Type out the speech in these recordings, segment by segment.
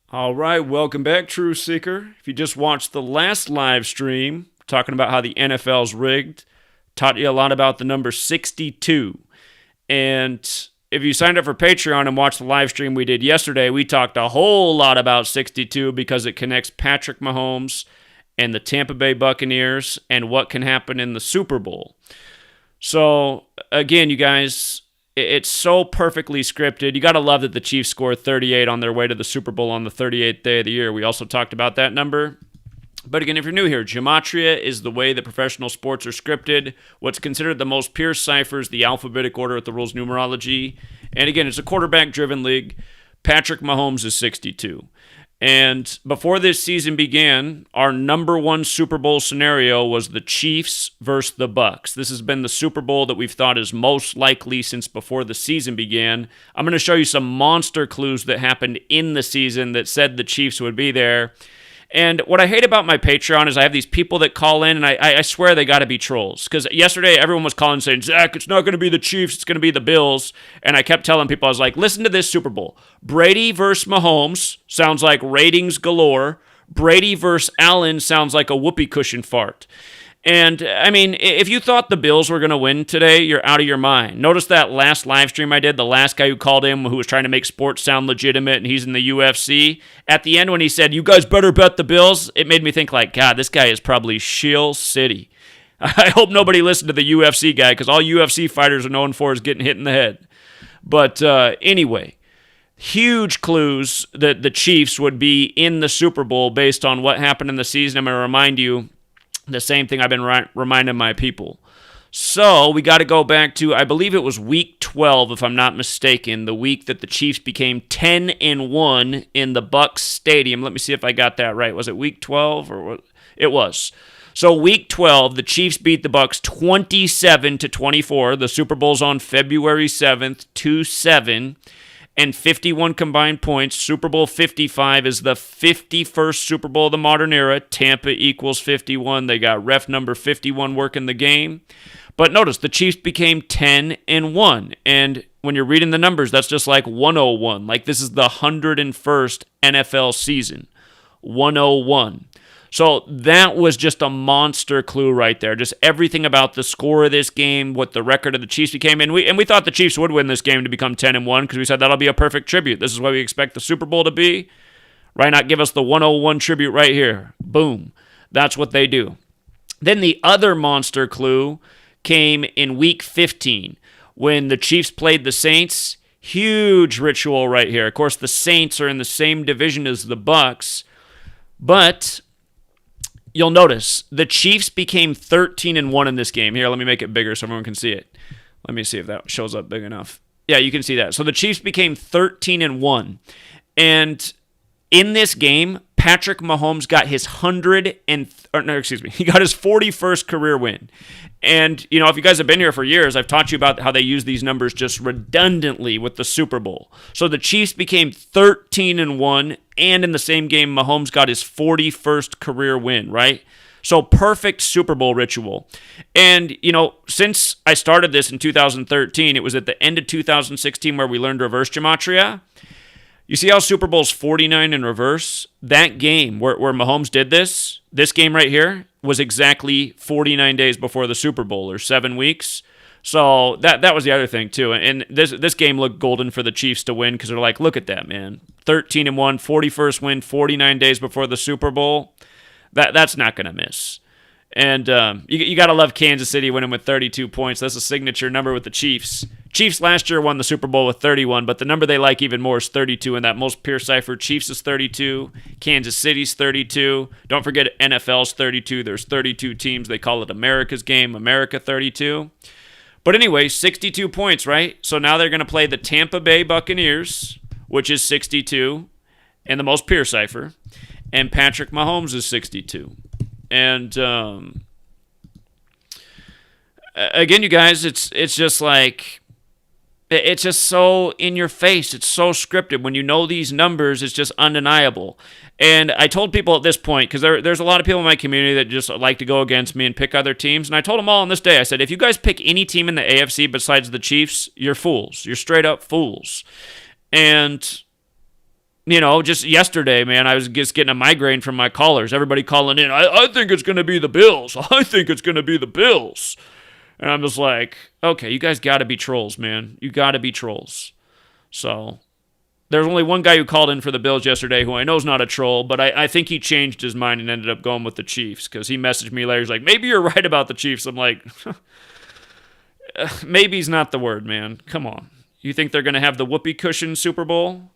All right, welcome back, Truth Seeker. If you just watched the last live stream talking about how the NFL's rigged, taught you a lot about the number 62. And if you signed up for Patreon and watched the live stream we did yesterday, we talked a whole lot about 62 because it connects Patrick Mahomes and the Tampa Bay Buccaneers and what can happen in the Super Bowl. So, again, you guys, it's so perfectly scripted. You got to love that the Chiefs scored 38 on their way to the Super Bowl on the 38th day of the year. We also talked about that number. But again, if you're new here, Gematria is the way that professional sports are scripted. What's considered the most pure ciphers, the alphabetic order at the rules numerology. And again, it's a quarterback-driven league. Patrick Mahomes is 62. And before this season began, our number one Super Bowl scenario was the Chiefs versus the Bucs. This has been the Super Bowl that we've thought is most likely since before the season began. I'm going to show you some monster clues that happened in the season that said the Chiefs would be there. And what I hate about my Patreon is I have these people that call in, and I swear they got to be trolls. Because yesterday, everyone was calling saying, Zach, it's not going to be the Chiefs, it's going to be the Bills. And I kept telling people, I was like, listen to this Super Bowl. Brady versus Mahomes sounds like ratings galore. Brady versus Allen sounds like a whoopee cushion fart. And, I mean, if you thought the Bills were going to win today, you're out of your mind. Notice that last live stream I did, the last guy who called in who was trying to make sports sound legitimate, and he's in the UFC. At the end when he said, you guys better bet the Bills, it made me think like, God, this guy is probably shill city. I hope nobody listened to the UFC guy, because all UFC fighters are known for is getting hit in the head. But anyway, huge clues that the Chiefs would be in the Super Bowl based on what happened in the season. I'm going to remind you the same thing I've been reminding my people. So we got to go back to, I believe it was week 12, if I'm not mistaken, the week that the Chiefs became 10-1 in the Bucs Stadium. Let me see if I got that right. Was it week 12 or what? It was. So week 12, the Chiefs beat the Bucs 27-24. The Super Bowl's on February 7th, 2-7. And 51 combined points. Super Bowl 55 is the 51st Super Bowl of the modern era. Tampa equals 51. They got ref number 51 working the game. But notice, the Chiefs became 10-1. And when you're reading the numbers, that's just like 101. Like this is the 101st NFL season. 101. So that was just a monster clue right there. Just everything about the score of this game, what the record of the Chiefs became. And we thought the Chiefs would win this game to become 10-1 because we said that'll be a perfect tribute. This is what we expect the Super Bowl to be. Why not give us the 101 tribute right here? Boom. That's what they do. Then the other monster clue came in week 15 when the Chiefs played the Saints. Huge ritual right here. Of course, the Saints are in the same division as the Bucs, but you'll notice the Chiefs became 13-1 in this game. Here, let me make it bigger so everyone can see it. Let me see if that shows up big enough. Yeah, you can see that. So the Chiefs became 13-1. And in this game, Patrick Mahomes got his he got his 41st career win. And, you know, if you guys have been here for years, I've taught you about how they use these numbers just redundantly with the Super Bowl. So the Chiefs became 13-1, and in the same game, Mahomes got his 41st career win, right? So perfect Super Bowl ritual. And, you know, since I started this in 2013, it was at the end of 2016 where we learned reverse gematria. You see how Super Bowl's 49 in reverse? That game where Mahomes did this game right here, was exactly 49 days before the Super Bowl, or 7 weeks. So that was the other thing, too. And this game looked golden for the Chiefs to win because they're like, look at that, man. 13-1, 41st win, 49 days before the Super Bowl. That's not going to miss. And you got to love Kansas City winning with 32 points. That's a signature number with the Chiefs. Chiefs last year won the Super Bowl with 31, but the number they like even more is 32, and that most pure cipher. Chiefs is 32, Kansas City's 32. Don't forget NFL's 32. There's 32 teams. They call it America's game, America 32. But anyway, 62 points, right? So now they're going to play the Tampa Bay Buccaneers, which is 62, and the most pure cipher, and Patrick Mahomes is 62. And again, you guys, it's just like, it's just so in your face. It's so scripted. When you know these numbers, it's just undeniable. And I told people at this point, because there's a lot of people in my community that just like to go against me and pick other teams. And I told them all on this day, I said, if you guys pick any team in the AFC besides the Chiefs, you're fools. You're straight up fools. And Just yesterday, man, I was just getting a migraine from my callers. Everybody calling in, I think it's going to be the Bills. I think it's going to be the Bills. And I'm just like, okay, you guys got to be trolls, man. You got to be trolls. So there's only one guy who called in for the Bills yesterday who I know is not a troll, but I think he changed his mind and ended up going with the Chiefs because he messaged me later. He's like, maybe you're right about the Chiefs. I'm like, maybe's not the word, man. Come on. You think they're going to have the whoopee cushion Super Bowl?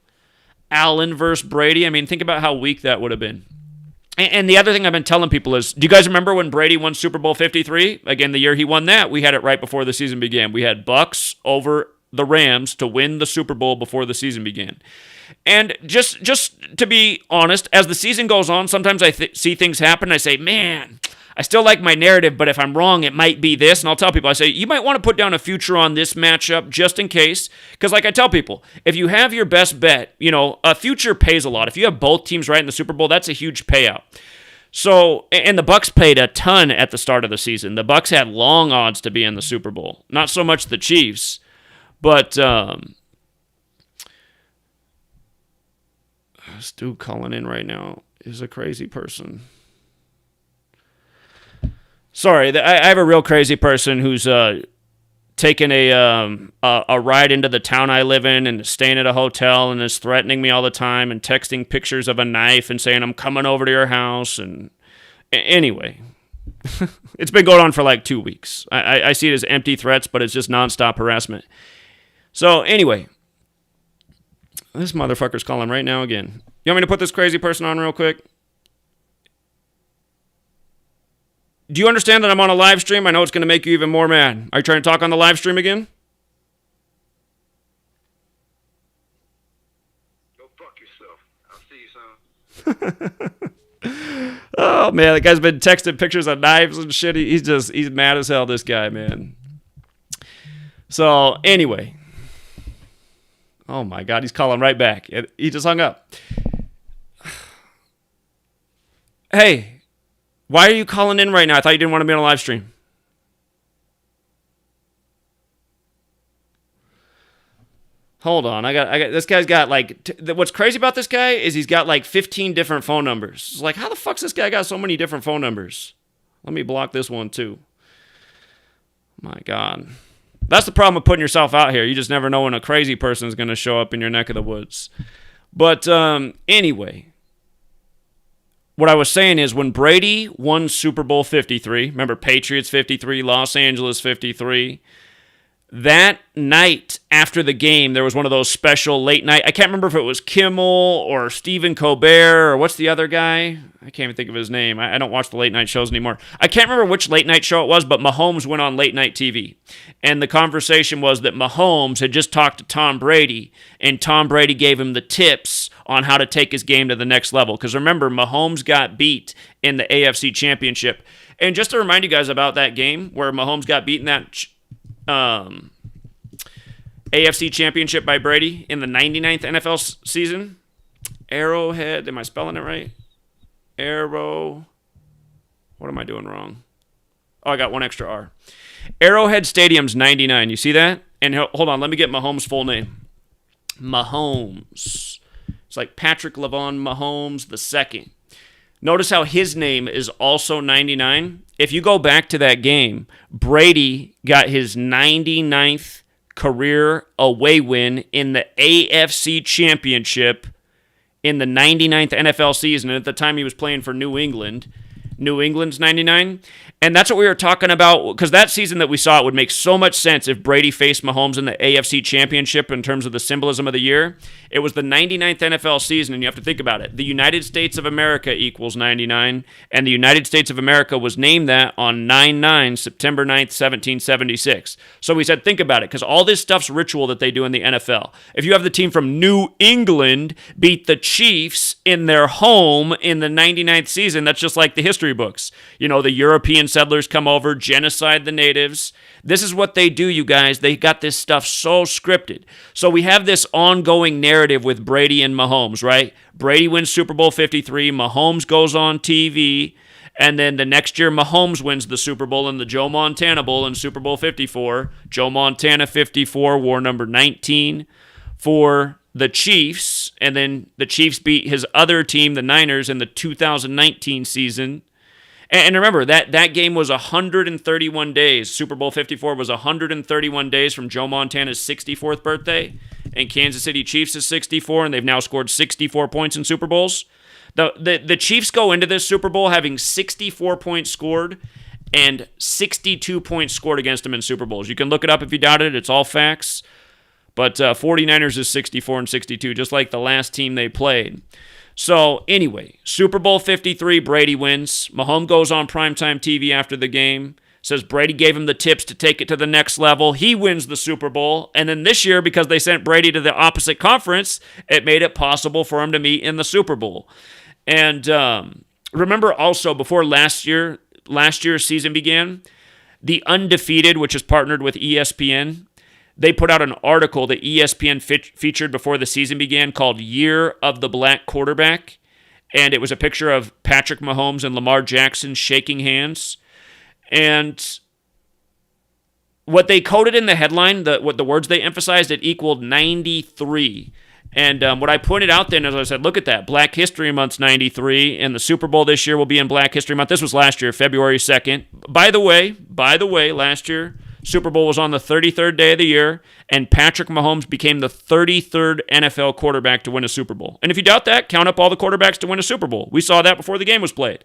Allen versus Brady. I mean, think about how weak that would have been. And the other thing I've been telling people is, do you guys remember when Brady won Super Bowl 53? Again, the year he won that, we had it right before the season began. We had Bucks over the Rams to win the Super Bowl before the season began. And just to be honest, as the season goes on, sometimes I see things happen and I say, man, I still like my narrative, but if I'm wrong, it might be this. And I'll tell people, I say, you might want to put down a future on this matchup just in case. Because like I tell people, if you have your best bet, a future pays a lot. If you have both teams right in the Super Bowl, that's a huge payout. So, and the Bucks paid a ton at the start of the season. The Bucks had long odds to be in the Super Bowl. Not so much the Chiefs, but this dude calling in right now is a crazy person. Sorry, I have a real crazy person who's taking a ride into the town I live in and staying at a hotel and is threatening me all the time and texting pictures of a knife and saying, I'm coming over to your house. And anyway, it's been going on for like 2 weeks. I see it as empty threats, but it's just nonstop harassment. So anyway, this motherfucker's calling right now again. You want me to put this crazy person on real quick? Do you understand that I'm on a live stream? I know it's going to make you even more mad. Are you trying to talk on the live stream again? Go fuck yourself. I'll see you soon. Oh, man. That guy's been texting pictures of knives and shit. He's mad as hell, this guy, man. So, anyway. Oh, my God. He's calling right back. He just hung up. Hey. Why are you calling in right now? I thought you didn't want to be on a live stream. Hold on. I got this guy's got like what's crazy about this guy is he's got like 15 different phone numbers. It's like, how the fuck's this guy got so many different phone numbers? Let me block this one too. My God. That's the problem with putting yourself out here. You just never know when a crazy person is going to show up in your neck of the woods. But anyway, what I was saying is when Brady won Super Bowl 53, remember Patriots 53, Los Angeles 53, that night after the game, there was one of those special late night, I can't remember if it was Kimmel or Stephen Colbert or what's the other guy? I can't even think of his name. I don't watch the late night shows anymore. I can't remember which late night show it was, but Mahomes went on late night TV. And the conversation was that Mahomes had just talked to Tom Brady, and Tom Brady gave him the tips on how to take his game to the next level. Because remember, Mahomes got beat in the AFC Championship. And just to remind you guys about that game where Mahomes got beat in that AFC Championship by Brady in the 99th NFL season. Arrowhead, am I spelling it right? What am I doing wrong? Oh, I got one extra R. Arrowhead Stadium's 99. You see that? And hold on, let me get Mahomes' full name. Mahomes. It's like Patrick Lavon Mahomes II. Notice how his name is also 99. If you go back to that game, Brady got his 99th career away win in the AFC Championship in the 99th NFL season. And at the time, he was playing for New England. New England's 99. And that's what we were talking about, because that season that we saw, it would make so much sense if Brady faced Mahomes in the AFC Championship in terms of the symbolism of the year. It was the 99th NFL season, and you have to think about it. The United States of America equals 99, and the United States of America was named that on 9/9, September 9th, 1776. So we said, think about it, because all this stuff's ritual that they do in the NFL. If you have the team from New England beat the Chiefs in their home in the 99th season, that's just like the history books. You know, the European settlers come over, genocide the natives. This is what they do, you guys. They got this stuff so scripted. So we have this ongoing narrative with Brady and Mahomes, right? Brady wins Super Bowl 53, Mahomes goes on TV, and then the next year Mahomes wins the Super Bowl in the Joe Montana Bowl in Super Bowl 54. Joe Montana 54 wore number 19 for the Chiefs, and then the Chiefs beat his other team, the Niners, in the 2019 season. And remember, that game was 131 days. Super Bowl 54 was 131 days from Joe Montana's 64th birthday and Kansas City Chiefs' 64, and they've now scored 64 points in Super Bowls. The Chiefs go into this Super Bowl having 64 points scored and 62 points scored against them in Super Bowls. You can look it up if you doubt it. It's all facts. But 49ers is 64 and 62, just like the last team they played. So anyway, Super Bowl 53, Brady wins. Mahomes goes on primetime TV after the game, says Brady gave him the tips to take it to the next level. He wins the Super Bowl. And then this year, because they sent Brady to the opposite conference, it made it possible for him to meet in the Super Bowl. And remember also, before last year's season began, The Undefeated, which is partnered with ESPN, they put out an article that ESPN featured before the season began called Year of the Black Quarterback. And it was a picture of Patrick Mahomes and Lamar Jackson shaking hands. And what they coded in the headline, what the words they emphasized, it equaled 93. And what I pointed out then is I said, look at that. Black History Month's 93, and the Super Bowl this year will be in Black History Month. This was last year, February 2nd. By the way, last year, Super Bowl was on the 33rd day of the year, and Patrick Mahomes became the 33rd NFL quarterback to win a Super Bowl. And if you doubt that, count up all the quarterbacks to win a Super Bowl. We saw that before the game was played.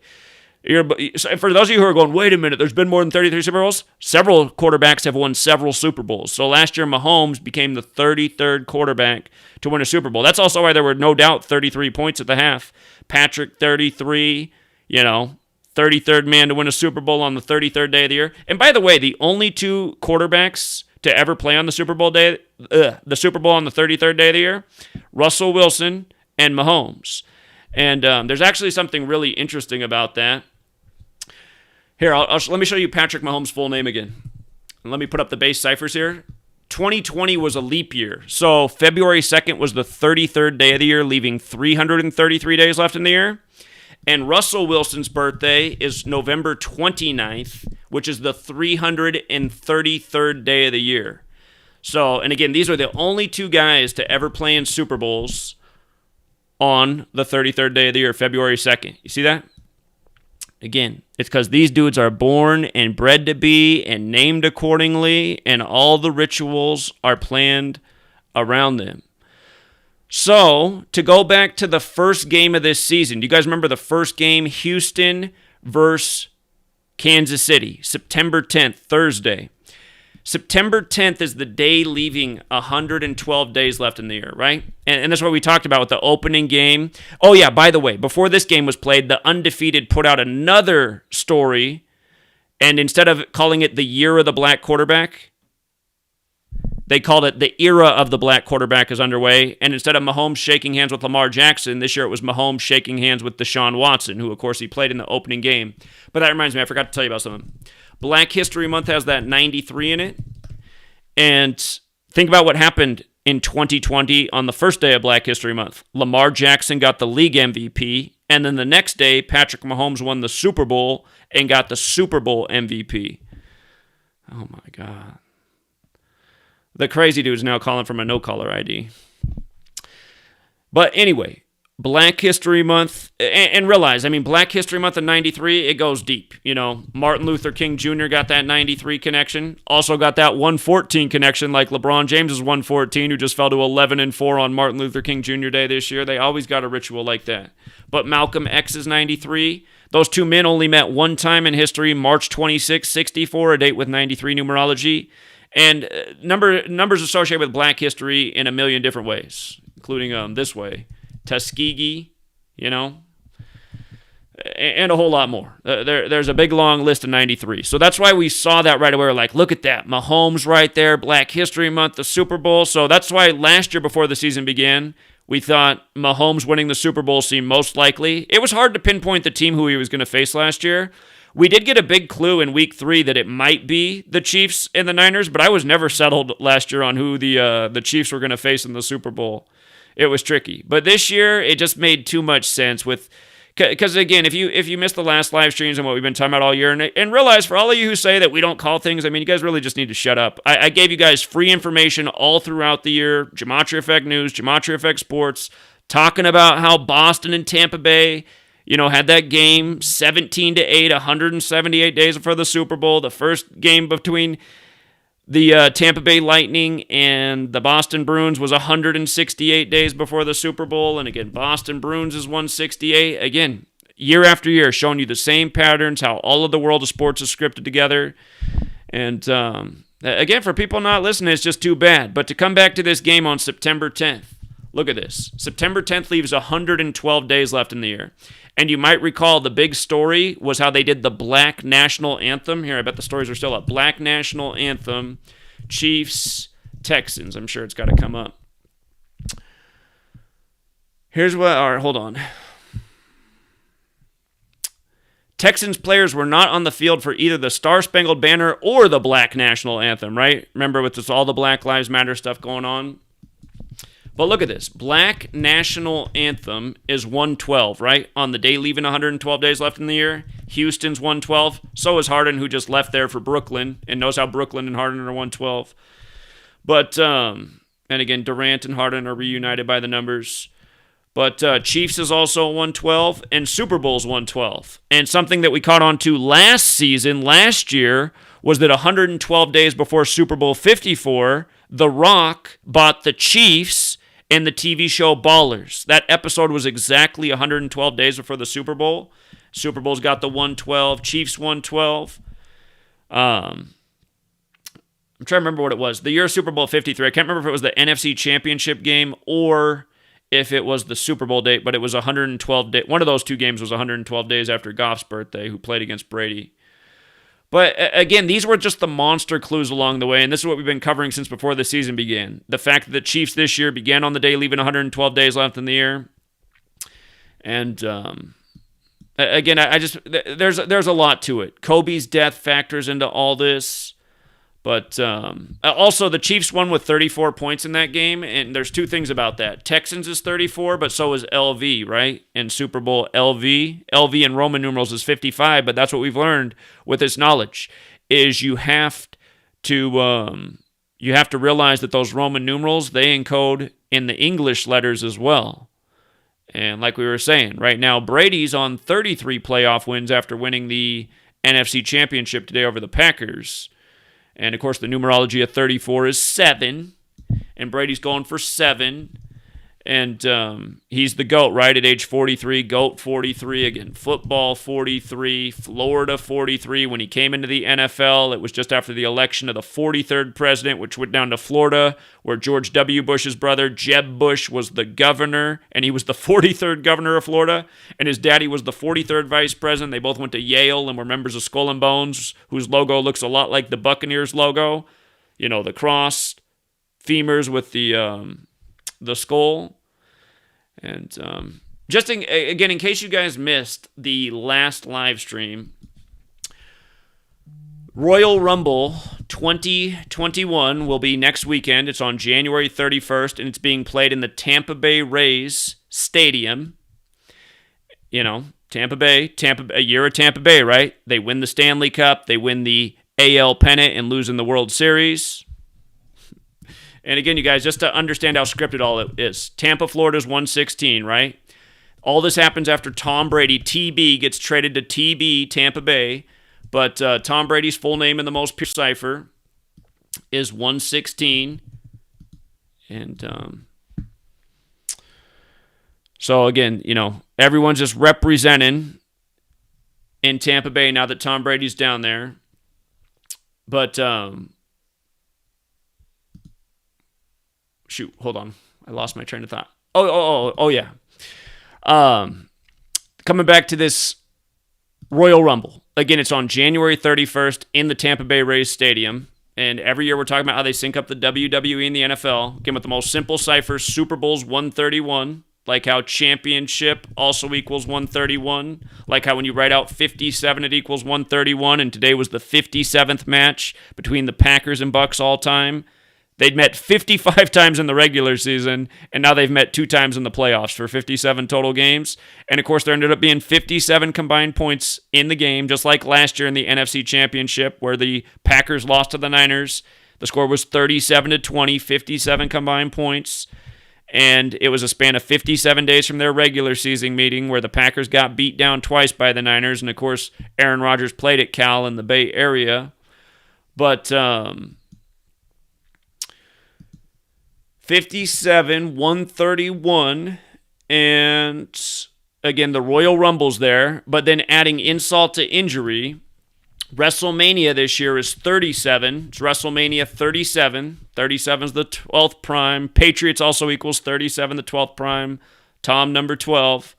For those of you who are going, wait a minute, there's been more than 33 Super Bowls? Several quarterbacks have won several Super Bowls. So last year, Mahomes became the 33rd quarterback to win a Super Bowl. That's also why there were no doubt 33 points at the half. Patrick, 33, 33rd man to win a Super Bowl on the 33rd day of the year. And by the way, the only two quarterbacks to ever play on the Super Bowl on the 33rd day of the year, Russell Wilson and Mahomes. And there's actually something really interesting about that. Here, let me show you Patrick Mahomes' full name again. And let me put up the base ciphers here. 2020 was a leap year. So February 2nd was the 33rd day of the year, leaving 333 days left in the year. And Russell Wilson's birthday is November 29th, which is the 333rd day of the year. So, and again, these are the only two guys to ever play in Super Bowls on the 33rd day of the year, February 2nd. You see that? Again, it's because these dudes are born and bred to be and named accordingly, and all the rituals are planned around them. So, to go back to the first game of this season, do you guys remember the first game, Houston versus Kansas City, September 10th, Thursday? September 10th is the day leaving 112 days left in the year, right? And that's what we talked about with the opening game. Oh, yeah, by the way, before this game was played, the Undefeated put out another story, and instead of calling it the Year of the Black Quarterback, they called it the Era of the Black Quarterback is underway. And instead of Mahomes shaking hands with Lamar Jackson, this year it was Mahomes shaking hands with Deshaun Watson, who, of course, he played in the opening game. But that reminds me, I forgot to tell you about something. Black History Month has that 93 in it. And think about what happened in 2020 on the first day of Black History Month. Lamar Jackson got the league MVP. And then the next day, Patrick Mahomes won the Super Bowl and got the Super Bowl MVP. Oh, my God. The crazy dude's now calling from a no-caller ID. But anyway, Black History Month, and realize, Black History Month in 93, it goes deep. Martin Luther King Jr. got that 93 connection. Also got that 114 connection like LeBron James's 114, who just fell to 11-4 on Martin Luther King Jr. Day this year. They always got a ritual like that. But Malcolm X's 93, those two men only met one time in history, March 26, 64, a date with 93 numerology. And numbers associated with Black history in a million different ways, including this way. Tuskegee, and a whole lot more. There's a big, long list of 93. So that's why we saw that right away. We're like, look at that. Mahomes right there, Black History Month, the Super Bowl. So that's why last year before the season began, we thought Mahomes winning the Super Bowl seemed most likely. It was hard to pinpoint the team who he was going to face last year. We did get a big clue in week 3 that it might be the Chiefs and the Niners, but I was never settled last year on who the Chiefs were going to face in the Super Bowl. It was tricky. But this year, it just made too much sense with Because again, if you missed the last live streams and what we've been talking about all year, and realize for all of you who say that we don't call things, I mean, you guys really just need to shut up. I gave you guys free information all throughout the year. Gematria Effect News, Gematria Effect Sports, talking about how Boston and Tampa Bay, had that game 17-8, 178 days before the Super Bowl. The first game between the Tampa Bay Lightning and the Boston Bruins was 168 days before the Super Bowl. And again, Boston Bruins is 168. Again, year after year, showing you the same patterns, how all of the world of sports is scripted together. And again, for people not listening, it's just too bad. But to come back to this game on September 10th, look at this. September 10th leaves 112 days left in the year. And you might recall the big story was how they did the Black National Anthem. Here, I bet the stories are still up. Black National Anthem, Chiefs, Texans. I'm sure it's got to come up. Here's what, all right, hold on. Texans players were not on the field for either the Star-Spangled Banner or the Black National Anthem, right? Remember with this, all the Black Lives Matter stuff going on? But look at this. Black National Anthem is 112, right? On the day leaving 112 days left in the year. Houston's 112. So is Harden, who just left there for Brooklyn and knows how Brooklyn and Harden are 112. But, and again, Durant and Harden are reunited by the numbers. But Chiefs is also 112 and Super Bowl's 112. And something that we caught on to last year, was that 112 days before Super Bowl 54, The Rock bought the Chiefs and the TV show Ballers. That episode was exactly 112 days before the Super Bowl. Super Bowl's got the 112, Chiefs 112. I'm trying to remember what it was. The year Super Bowl 53, I can't remember if it was the NFC Championship game or if it was the Super Bowl date, but it was 112 days. One of those two games was 112 days after Goff's birthday, who played against Brady. But again, these were just the monster clues along the way, and this is what we've been covering since before the season began. The fact that the Chiefs this year began on the day leaving 112 days left in the year. And again, there's a lot to it. Kobe's death factors into all this. But also, the Chiefs won with 34 points in that game, and there's two things about that. Texans is 34, but so is LV, right? In Super Bowl, LV in Roman numerals is 55, but that's what we've learned with this knowledge, is you have to realize that those Roman numerals, they encode in the English letters as well. And like we were saying, right now, Brady's on 33 playoff wins after winning the NFC Championship today over the Packers. And, of course, the numerology of 34 is 7, and Brady's going for 7. And he's the GOAT, right, at age 43, GOAT 43. Again, football 43, Florida 43. When he came into the NFL, it was just after the election of the 43rd president, which went down to Florida, where George W. Bush's brother, Jeb Bush, was the governor, and he was the 43rd governor of Florida, and his daddy was the 43rd vice president. They both went to Yale and were members of Skull and Bones, whose logo looks a lot like the Buccaneers logo. You know, the cross, femurs with the skull. And just again, in case you guys missed the last live stream, Royal Rumble 2021 will be next weekend. It's on January 31st, and it's being played in the Tampa Bay Rays Stadium. You know, Tampa Bay, a year of Tampa Bay, right? They win the Stanley Cup, they win the AL pennant, and lose in the World Series. And again, you guys, just to understand how scripted all it is, Tampa, Florida's 116, right? All this happens after Tom Brady, TB, gets traded to TB, Tampa Bay. But Tom Brady's full name in the most pure cipher is 116. And so again, you know, everyone's just representing in Tampa Bay now that Tom Brady's down there. But shoot, hold on. I lost my train of thought. Oh yeah. Coming back to this Royal Rumble. Again, it's on January 31st in the Tampa Bay Rays Stadium. And every year we're talking about how they sync up the WWE and the NFL. Again, with the most simple ciphers, Super Bowl's 131. Like how championship also equals 131. Like how when you write out 57, it equals 131. And today was the 57th match between the Packers and Bucks all time. They'd met 55 times in the regular season, and now they've met 2 times in the playoffs for 57 total games. And, of course, there ended up being 57 combined points in the game, just like last year in the NFC Championship where the Packers lost to the Niners. The score was 37-20, 57 combined points. And it was a span of 57 days from their regular season meeting where the Packers got beat down twice by the Niners. And, of course, Aaron Rodgers played at Cal in the Bay Area. But 57-131, and again, the Royal Rumble's there, but then adding insult to injury, WrestleMania this year is 37. It's WrestleMania 37. 37 is the 12th prime. Patriots also equals 37, the 12th prime. Tom, number 12.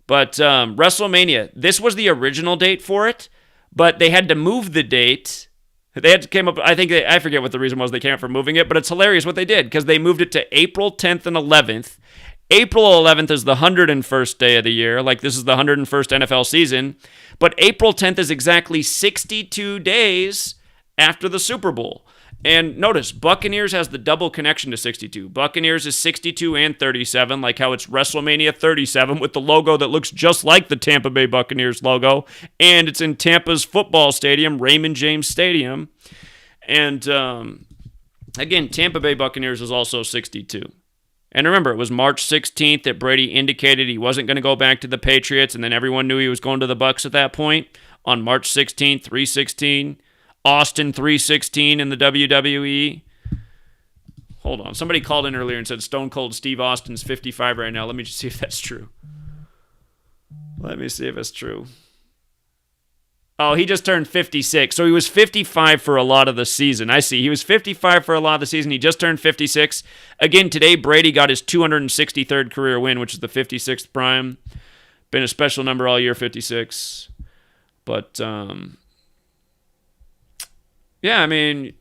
But WrestleMania, this was the original date for it, but they had to move the date. They had to came up, I forget what the reason was they came up for moving it, but it's hilarious what they did because they moved it to April 10th and 11th. April 11th is the 101st day of the year, like this is the 101st NFL season, but April 10th is exactly 62 days after the Super Bowl. And notice, Buccaneers has the double connection to 62. Buccaneers is 62 and 37, like how it's WrestleMania 37 with the logo that looks just like the Tampa Bay Buccaneers logo. And it's in Tampa's football stadium, Raymond James Stadium. And again, Tampa Bay Buccaneers is also 62. And remember, it was March 16th that Brady indicated he wasn't going to go back to the Patriots, and then everyone knew he was going to the Bucs at that point. On March 16th, 316. Austin 316 in the WWE. Hold on. Somebody called in earlier and said Stone Cold Steve Austin's 55 right now. Let me just see if that's true. Let me see if it's true. Oh, he just turned 56. So he was 55 for a lot of the season. I see. He was 55 for a lot of the season. He just turned 56. Again, today Brady got his 263rd career win, which is the 56th prime. Been a special number all year, 56. But, yeah, I mean,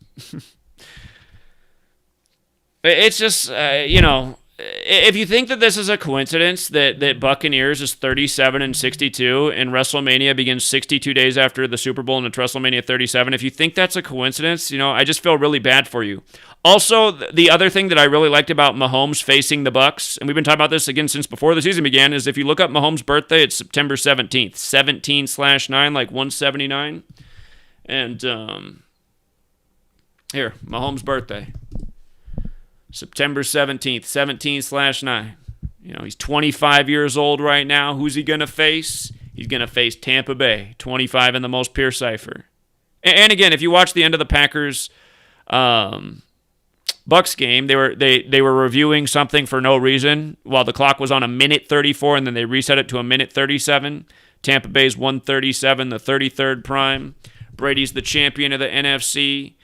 it's just, if you think that this is a coincidence that Buccaneers is 37 and 62 and WrestleMania begins 62 days after the Super Bowl and it's WrestleMania 37, if you think that's a coincidence, I just feel really bad for you. Also, the other thing that I really liked about Mahomes facing the Bucs, and we've been talking about this again since before the season began, is if you look up Mahomes' birthday, it's September 17th, 17/9, like 179. And, here, Mahomes' birthday. September 17th, 17/9. He's 25 years old right now. Who's he going to face? He's going to face Tampa Bay, 25 in the most pure cipher. And again, if you watch the end of the Packers Bucs game, they were reviewing something for no reason while the clock was on a minute 34, and then they reset it to a minute 37. Tampa Bay's 137, the 33rd prime. Brady's the champion of the NFC.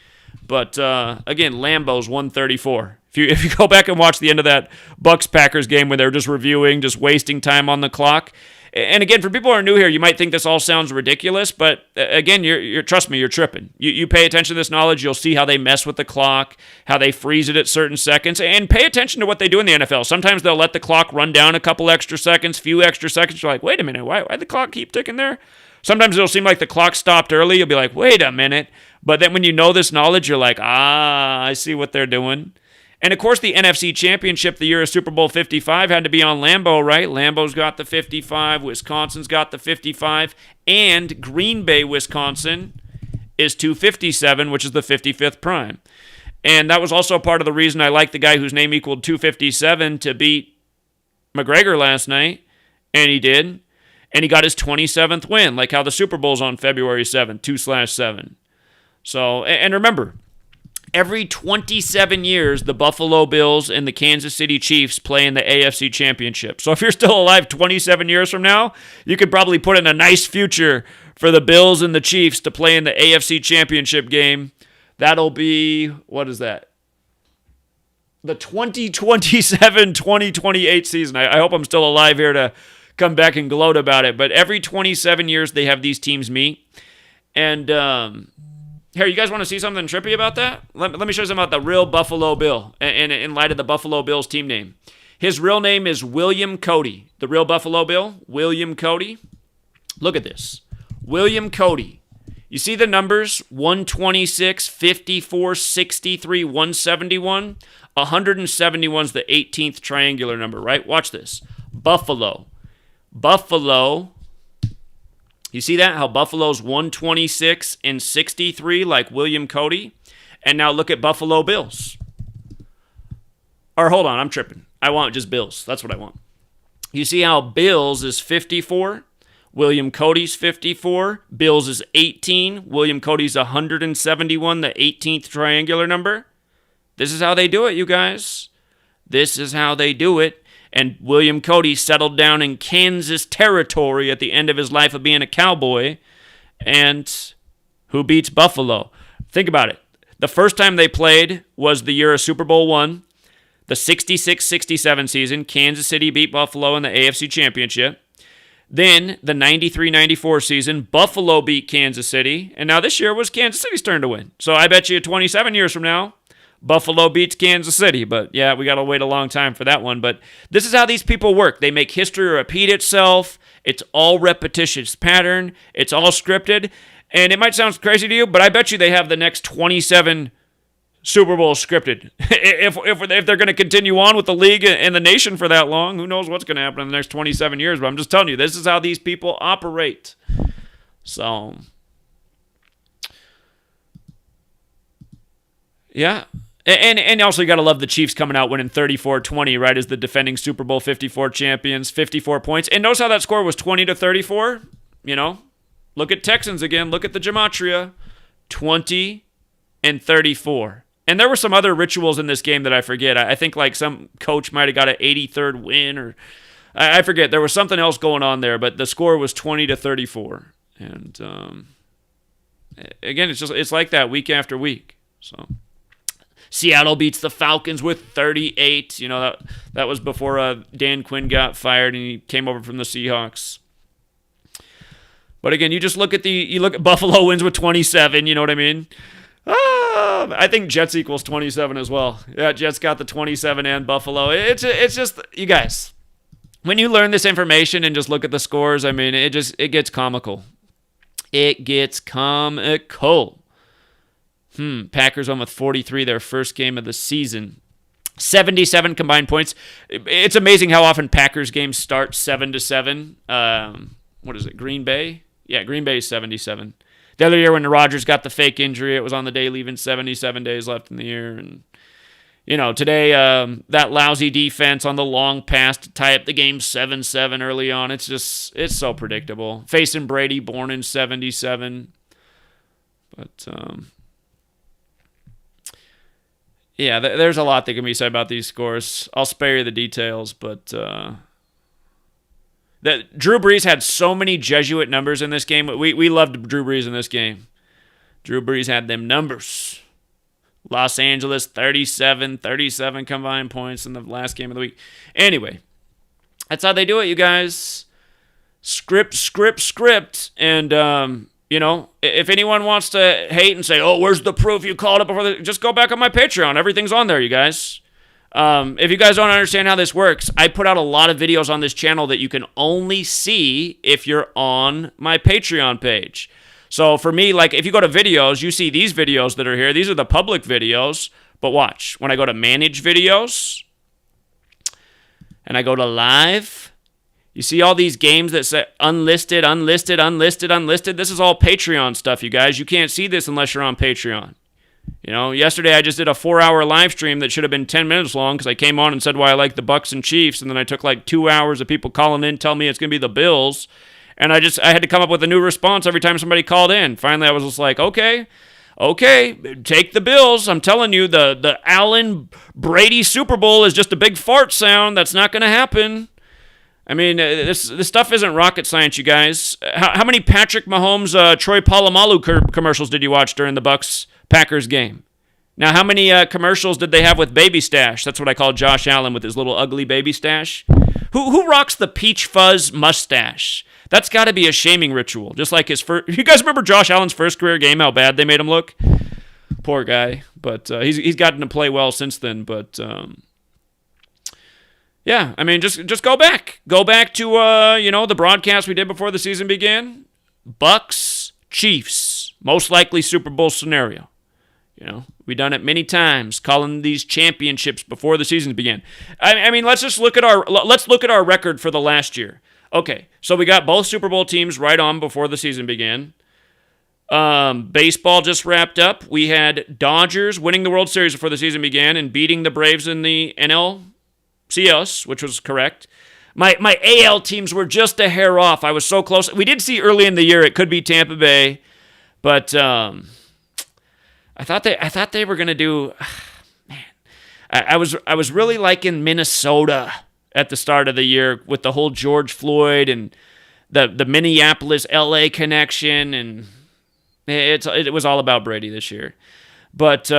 But, again, Lambeau's 134. If you go back and watch the end of that Bucs-Packers game where they're just reviewing, just wasting time on the clock. And, again, for people who are new here, you might think this all sounds ridiculous. But, again, you're trust me, you're tripping. You pay attention to this knowledge, you'll see how they mess with the clock, how they freeze it at certain seconds. And pay attention to what they do in the NFL. Sometimes they'll let the clock run down a couple extra seconds, few extra seconds. You're like, wait a minute, why the clock keep ticking there? Sometimes it'll seem like the clock stopped early. You'll be like, wait a minute. But then when you know this knowledge, you're like, I see what they're doing. And, of course, the NFC Championship the year of Super Bowl 55 had to be on Lambeau, right? Lambeau's got the 55. Wisconsin's got the 55. And Green Bay, Wisconsin is 257, which is the 55th prime. And that was also part of the reason I like the guy whose name equaled 257 to beat McGregor last night. And he did. And he got his 27th win, like how the Super Bowl's on February 7th, 2/7. So, and remember, every 27 years, the Buffalo Bills and the Kansas City Chiefs play in the AFC Championship. So if you're still alive 27 years from now, you could probably put in a nice future for the Bills and the Chiefs to play in the AFC Championship game. That'll be, what is that? The 2027-2028 season. I hope I'm still alive here to come back and gloat about it. But every 27 years, they have these teams meet. And, here, you guys want to see something trippy about that? Let me show you something about the real Buffalo Bill in light of the Buffalo Bills team name. His real name is William Cody. The real Buffalo Bill, William Cody. Look at this. William Cody. You see the numbers? 126, 54, 63, 171. 171 is the 18th triangular number, right? Watch this. Buffalo. You see that? How Buffalo's 126 and 63 like William Cody? And now look at Buffalo Bills. Or hold on, I'm tripping. I want just Bills. That's what I want. You see how Bills is 54? William Cody's 54. Bills is 18. William Cody's 171, the 18th triangular number. This is how they do it, you guys. This is how they do it. And William Cody settled down in Kansas territory at the end of his life of being a cowboy. And who beats Buffalo? Think about it. The first time they played was the year of Super Bowl I. The 66-67 season, Kansas City beat Buffalo in the AFC Championship. Then, the 93-94 season, Buffalo beat Kansas City. And now this year was Kansas City's turn to win. So I bet you 27 years from now, Buffalo beats Kansas City. But yeah, we got to wait a long time for that one. But this is how these people work. They make history repeat itself. It's all repetitious pattern. It's all scripted. And it might sound crazy to you, but I bet you they have the next 27 Super Bowl scripted. If they're going to continue on with the league and the nation for that long, who knows what's going to happen in the next 27 years. But I'm just telling you, this is how these people operate. So, yeah. And also you got to love the Chiefs coming out winning 34-20, right, as the defending Super Bowl 54 champions, 54 points. And notice how that score was 20-34. You know, look at Texans again. Look at the Gematria. 20-34. And there were some other rituals in this game that I forget. I think like some coach might have got an 83rd win, or I forget. There was something else going on there, but the score was 20-34. And again, it's like that week after week. So Seattle beats the Falcons with 38. You know, that was before Dan Quinn got fired and he came over from the Seahawks. But again, you look at Buffalo wins with 27. You know what I mean? I think Jets equals 27 as well. Yeah, Jets got the 27 and Buffalo. It's just, you guys, when you learn this information and just look at the scores, I mean, it gets comical. It gets comical. Packers won with 43, their first game of the season. 77 combined points. It's amazing how often Packers games start 7-7. What is it, Green Bay? Yeah, Green Bay is 77. The other year when Rodgers got the fake injury, it was on the day leaving 77 days left in the year. And, you know, today, that lousy defense on the long pass to tie up the game 7-7 early on, it's so predictable. Facing Brady, born in 77. But, yeah, there's a lot that can be said about these scores. I'll spare you the details, but that Drew Brees had so many Jesuit numbers in this game. We loved Drew Brees in this game. Drew Brees had them numbers. Los Angeles, 37 combined points in the last game of the week. Anyway, that's how they do it, you guys. Script. And, you know, if anyone wants to hate and say, oh, where's the proof you called it before? Just go back on my Patreon. Everything's on there, you guys. If you guys don't understand how this works, I put out a lot of videos on this channel that you can only see if you're on my Patreon page. So for me, like if you go to videos, you see these videos that are here. These are the public videos. But watch, when I go to manage videos and I go to live, you see all these games that say unlisted. This is all Patreon stuff, you guys. You can't see this unless you're on Patreon. You know, yesterday I just did a 4-hour live stream that should have been 10 minutes long because I came on and said why I like the Bucks and Chiefs, and then I took like 2 hours of people calling in, telling me it's going to be the Bills, and I had to come up with a new response every time somebody called in. Finally, I was just like, okay, take the Bills. I'm telling you, the Allen Brady Super Bowl is just a big fart sound. That's not going to happen. I mean, this stuff isn't rocket science, you guys. How many Patrick Mahomes, Troy Polamalu commercials did you watch during the Bucks-Packers game? Now, how many commercials did they have with Baby Stash? That's what I call Josh Allen with his little ugly baby stash. Who rocks the peach fuzz mustache? That's got to be a shaming ritual. Just like his first. You guys remember Josh Allen's first career game? How bad they made him look. Poor guy, but he's gotten to play well since then. But yeah, I mean, just go back to the broadcast we did before the season began. Bucks Chiefs, most likely Super Bowl scenario. You know, we've done it many times, calling these championships before the season began. I mean, let's look at our record for the last year. Okay, so we got both Super Bowl teams right on before the season began. Baseball just wrapped up. We had Dodgers winning the World Series before the season began and beating the Braves in the NLCS, which was correct. My AL teams were just a hair off. I was so close. We did see early in the year it could be Tampa Bay, but I thought they were gonna do. Man, I was really liking Minnesota at the start of the year with the whole George Floyd and the Minneapolis LA connection, and it was all about Brady this year. But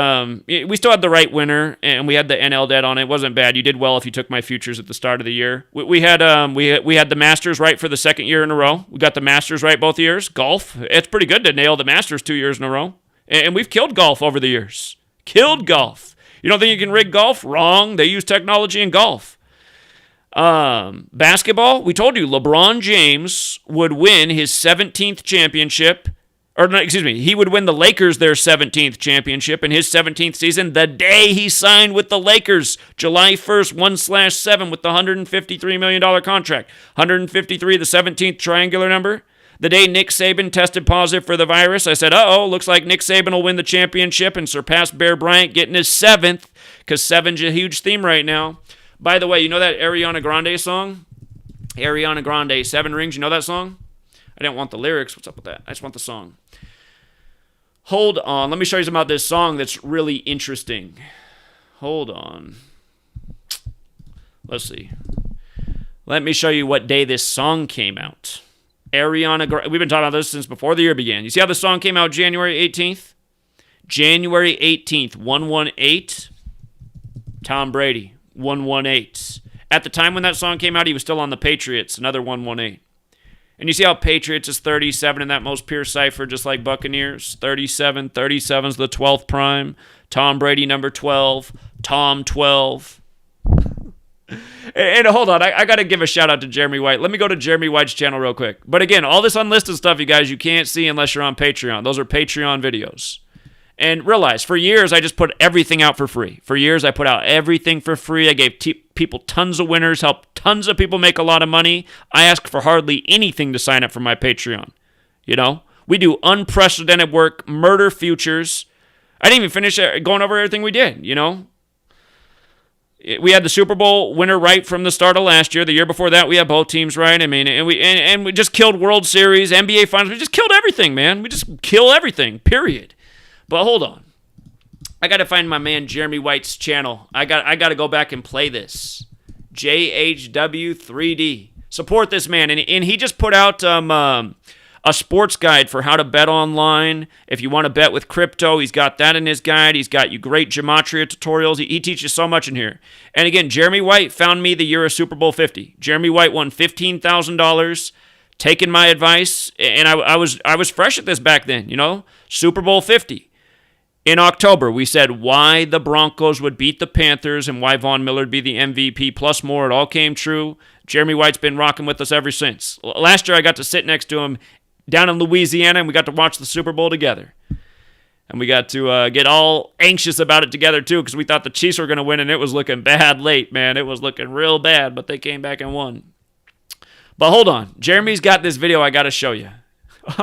we still had the right winner, and we had the NL debt on it. It wasn't bad. You did well if you took my futures at the start of the year. We had the Masters right for the second year in a row. We got the Masters right both years. Golf, it's pretty good to nail the Masters 2 years in a row. And we've killed golf over the years. Killed golf. You don't think you can rig golf? Wrong. They use technology in golf. Basketball, we told you LeBron James would win his 17th championship. Or, no, excuse me, he would win the Lakers their 17th championship in his 17th season the day he signed with the Lakers, July 1st, 1/7, with the $153 million contract. 153, the 17th triangular number. The day Nick Saban tested positive for the virus, I said, looks like Nick Saban will win the championship and surpass Bear Bryant, getting his 7th, because 7's a huge theme right now. By the way, you know that Ariana Grande song? Ariana Grande, 7 Rings, you know that song? I didn't want the lyrics. What's up with that? I just want the song. Hold on. Let me show you something about this song that's really interesting. Hold on. Let's see. Let me show you what day this song came out. Ariana Grande. We've been talking about this since before the year began. You see how the song came out January 18th? January 18th, 118. Tom Brady, 118. At the time when that song came out, he was still on the Patriots, another 118. And you see how Patriots is 37 in that most pure cipher, just like Buccaneers? 37. 37's the 12th prime. Tom Brady, number 12. Tom 12. And hold on, I got to give a shout out to Jeremy White. Let me go to Jeremy White's channel real quick. But again, all this unlisted stuff, you guys, you can't see unless you're on Patreon. Those are Patreon videos. And realize, for years, I just put everything out for free. For years, I put out everything for free. I gave people tons of winners, helped tons of people make a lot of money. I ask for hardly anything to sign up for my Patreon. You know? We do unprecedented work, murder futures. I didn't even finish going over everything we did, you know? We had the Super Bowl winner right from the start of last year. The year before that, we had both teams right. I mean, and we just killed World Series, NBA Finals. We just killed everything, man. We just kill everything, period. But hold on. I got to find my man Jeremy White's channel. I got to go back and play this. JHW3D. Support this man. And he just put out a sports guide for how to bet online. If you want to bet with crypto, he's got that in his guide. He's got you great Gematria tutorials. He teaches so much in here. And again, Jeremy White found me the year of Super Bowl 50. Jeremy White won $15,000. Taking my advice, and I was fresh at this back then, you know? Super Bowl 50. In October, we said why the Broncos would beat the Panthers and why Von Miller would be the MVP, plus more. It all came true. Jeremy White's been rocking with us ever since. Last year, I got to sit next to him down in Louisiana, and we got to watch the Super Bowl together. And we got to get all anxious about it together, too, because we thought the Chiefs were going to win, and it was looking bad late, man. It was looking real bad, but they came back and won. But hold on. Jeremy's got this video I got to show you.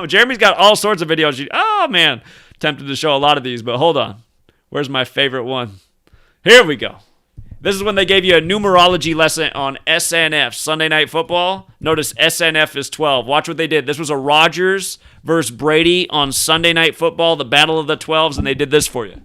Jeremy's got all sorts of videos. Oh, man. Tempted to show a lot of these, but hold on. Where's my favorite one? Here we go. This is when they gave you a numerology lesson on SNF, Sunday Night Football. Notice SNF is 12. Watch what they did. This was a Rodgers versus Brady on Sunday Night Football, the Battle of the 12s, and they did this for you.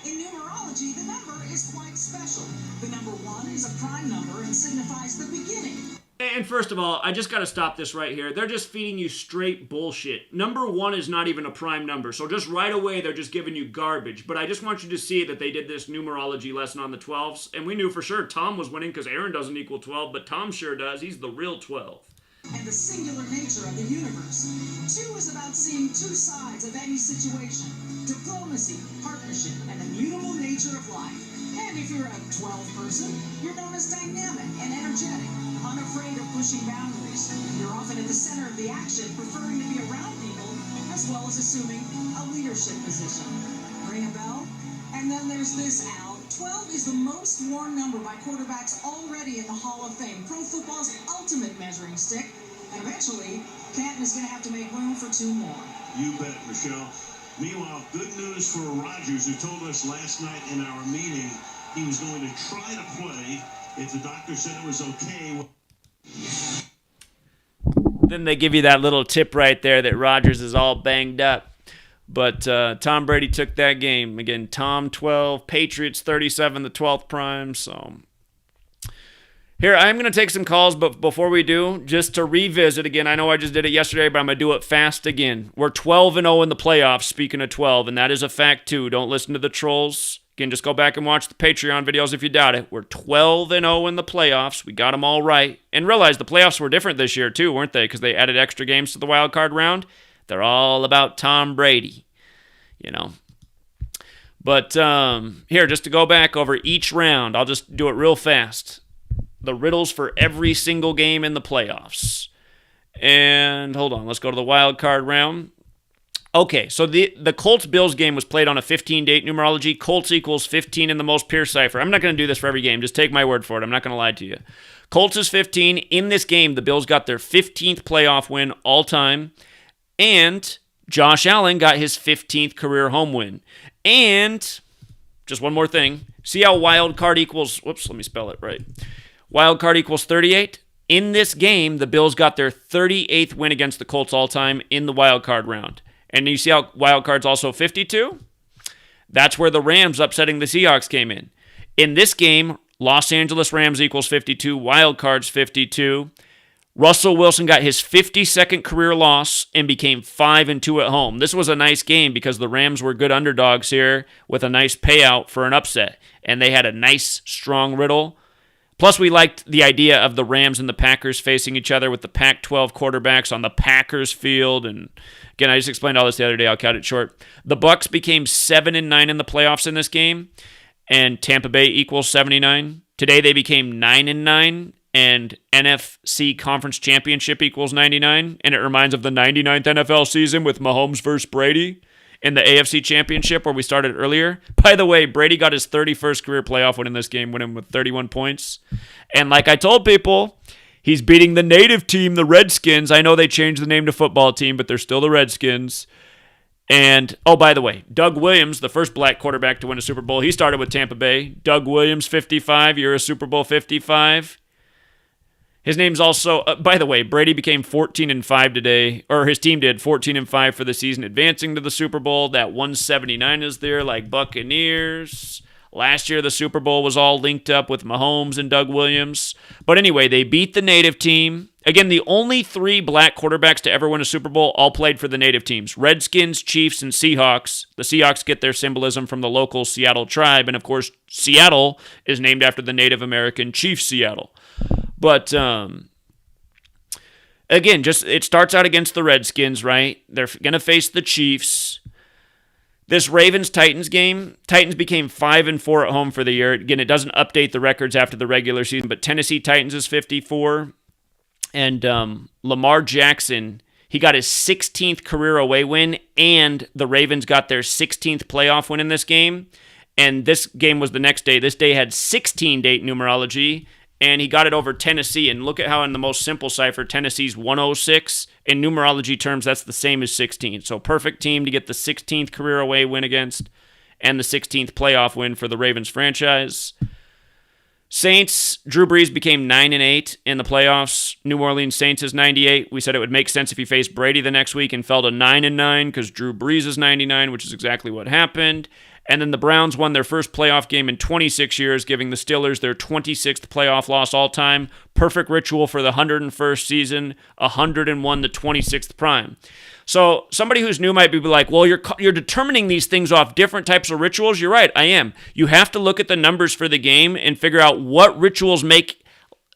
In numerology, the number is quite special. The number 1 is a prime number and signifies the beginning. And first of all, I just got to stop this right here. They're just feeding you straight bullshit. Number 1 is not even a prime number, so just right away they're just giving you garbage. But I just want you to see that they did this numerology lesson on the 12s, and we knew for sure Tom was winning because Aaron doesn't equal 12, but Tom sure does. He's the real 12. And the singular nature of the universe. 2 is about seeing 2 sides of any situation. Diplomacy, partnership, and the mutable nature of life. And if you're a 12 person, you're known as dynamic and energetic, unafraid of pushing boundaries. You're often at the center of the action, preferring to be around people, as well as assuming a leadership position. Ring a bell? And then there's this, Al. 12 is the most worn number by quarterbacks already in the Hall of Fame, pro football's ultimate measuring stick. And eventually, Canton is going to have to make room for 2 more. You bet, Michelle. Meanwhile, good news for Rodgers, who told us last night in our meeting he was going to try to play if the doctor said it was okay. Then they give you that little tip right there that Rodgers is all banged up. But Tom Brady took that game. Again, Tom 12, Patriots 37, the 12th prime. So here, I'm going to take some calls, but before we do, just to revisit again, I know I just did it yesterday, but I'm going to do it fast again. We're 12-0 in the playoffs, speaking of 12, and that is a fact too. Don't listen to the trolls. Again, just go back and watch the Patreon videos if you doubt it. We're 12-0 in the playoffs. We got them all right. And realize the playoffs were different this year too, weren't they? Because they added extra games to the wild card round. They're all about Tom Brady, you know. But here, just to go back over each round, I'll just do it real fast. The riddles for every single game in the playoffs. And hold on, let's go to the wild card round. Okay, so the Colts-Bills game was played on a 15-date numerology. Colts equals 15 in the most pure cipher. I'm not going to do this for every game. Just take my word for it. I'm not going to lie to you. Colts is 15. In this game, the Bills got their 15th playoff win all time. And Josh Allen got his 15th career home win. And just one more thing. See how wild card equals... Whoops, let me spell it right. Wild card equals 38. In this game, the Bills got their 38th win against the Colts all time in the wild card round. And you see how wild card's also 52? That's where the Rams upsetting the Seahawks came in. In this game, Los Angeles Rams equals 52, wild card's 52. Russell Wilson got his 52nd career loss and became 5-2 at home. This was a nice game because the Rams were good underdogs here with a nice payout for an upset. And they had a nice, strong riddle. Plus, we liked the idea of the Rams and the Packers facing each other with the Pac-12 quarterbacks on the Packers field. And again, I just explained all this the other day. I'll cut it short. The Bucs became 7-9 in the playoffs in this game, and Tampa Bay equals 79. Today, they became 9-9, and NFC Conference Championship equals 99. And it reminds of the 99th NFL season with Mahomes versus Brady in the AFC Championship where we started earlier. By the way, Brady got his 31st career playoff win in this game, winning with 31 points. And like I told people, he's beating the native team, the Redskins. I know they changed the name to football team, but they're still the Redskins. And, oh, by the way, Doug Williams, the first black quarterback to win a Super Bowl, he started with Tampa Bay. Doug Williams, 55. You're a Super Bowl 55. His name's also, by the way, Brady became 14-5 today, or his team did 14-5 for the season, advancing to the Super Bowl. That 179 is there, like Buccaneers. Last year, the Super Bowl was all linked up with Mahomes and Doug Williams. But anyway, they beat the native team. Again, the only 3 black quarterbacks to ever win a Super Bowl all played for the native teams. Redskins, Chiefs, and Seahawks. The Seahawks get their symbolism from the local Seattle tribe. And of course, Seattle is named after the Native American chief Seattle. But, again, just it starts out against the Redskins, right? They're going to face the Chiefs. This Ravens-Titans game, Titans became 5-4 at home for the year. Again, it doesn't update the records after the regular season, but Tennessee Titans is 54. And Lamar Jackson, he got his 16th career away win, and the Ravens got their 16th playoff win in this game. And this game was the next day. This day had 16-date numerology, and he got it over Tennessee. And look at how in the most simple cipher, Tennessee's 106. In numerology terms, that's the same as 16. So perfect team to get the 16th career away win against and the 16th playoff win for the Ravens franchise. Saints, Drew Brees became 9-8 in the playoffs. New Orleans Saints is 98. We said it would make sense if he faced Brady the next week and fell to 9-9 because Drew Brees is 99, which is exactly what happened. And then the Browns won their first playoff game in 26 years, giving the Steelers their 26th playoff loss all time. Perfect ritual for the 101st season, 101 the 26th prime. So somebody who's new might be like, well, you're determining these things off different types of rituals. You're right, I am. You have to look at the numbers for the game and figure out what rituals make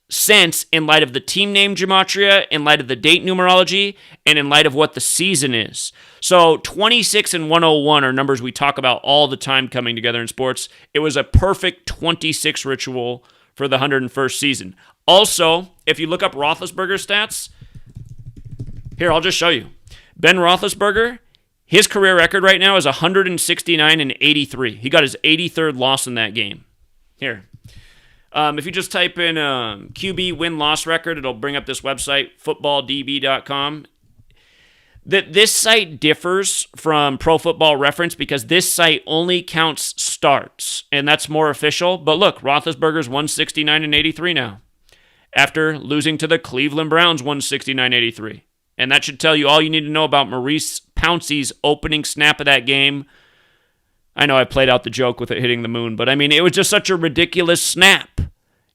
sense in light of the team name gematria, in light of the date numerology, and in light of what the season is. So 26 and 101 are numbers we talk about all the time coming together in sports. It was a perfect 26 ritual for the 101st season. Also, if you look up Roethlisberger's stats, here, I'll just show you. Ben Roethlisberger, his career record right now is 169 and 83. He got his 83rd loss in that game. Here. If you just type in QB win-loss record, it'll bring up this website, footballdb.com. This site differs from Pro Football Reference because this site only counts starts, and that's more official. But look, Roethlisberger's 169 and 83 now, after losing to the Cleveland Browns 169-83. And that should tell you all you need to know about Maurice Pouncey's opening snap of that game. I know I played out the joke with it hitting the moon, but I mean, it was just such a ridiculous snap.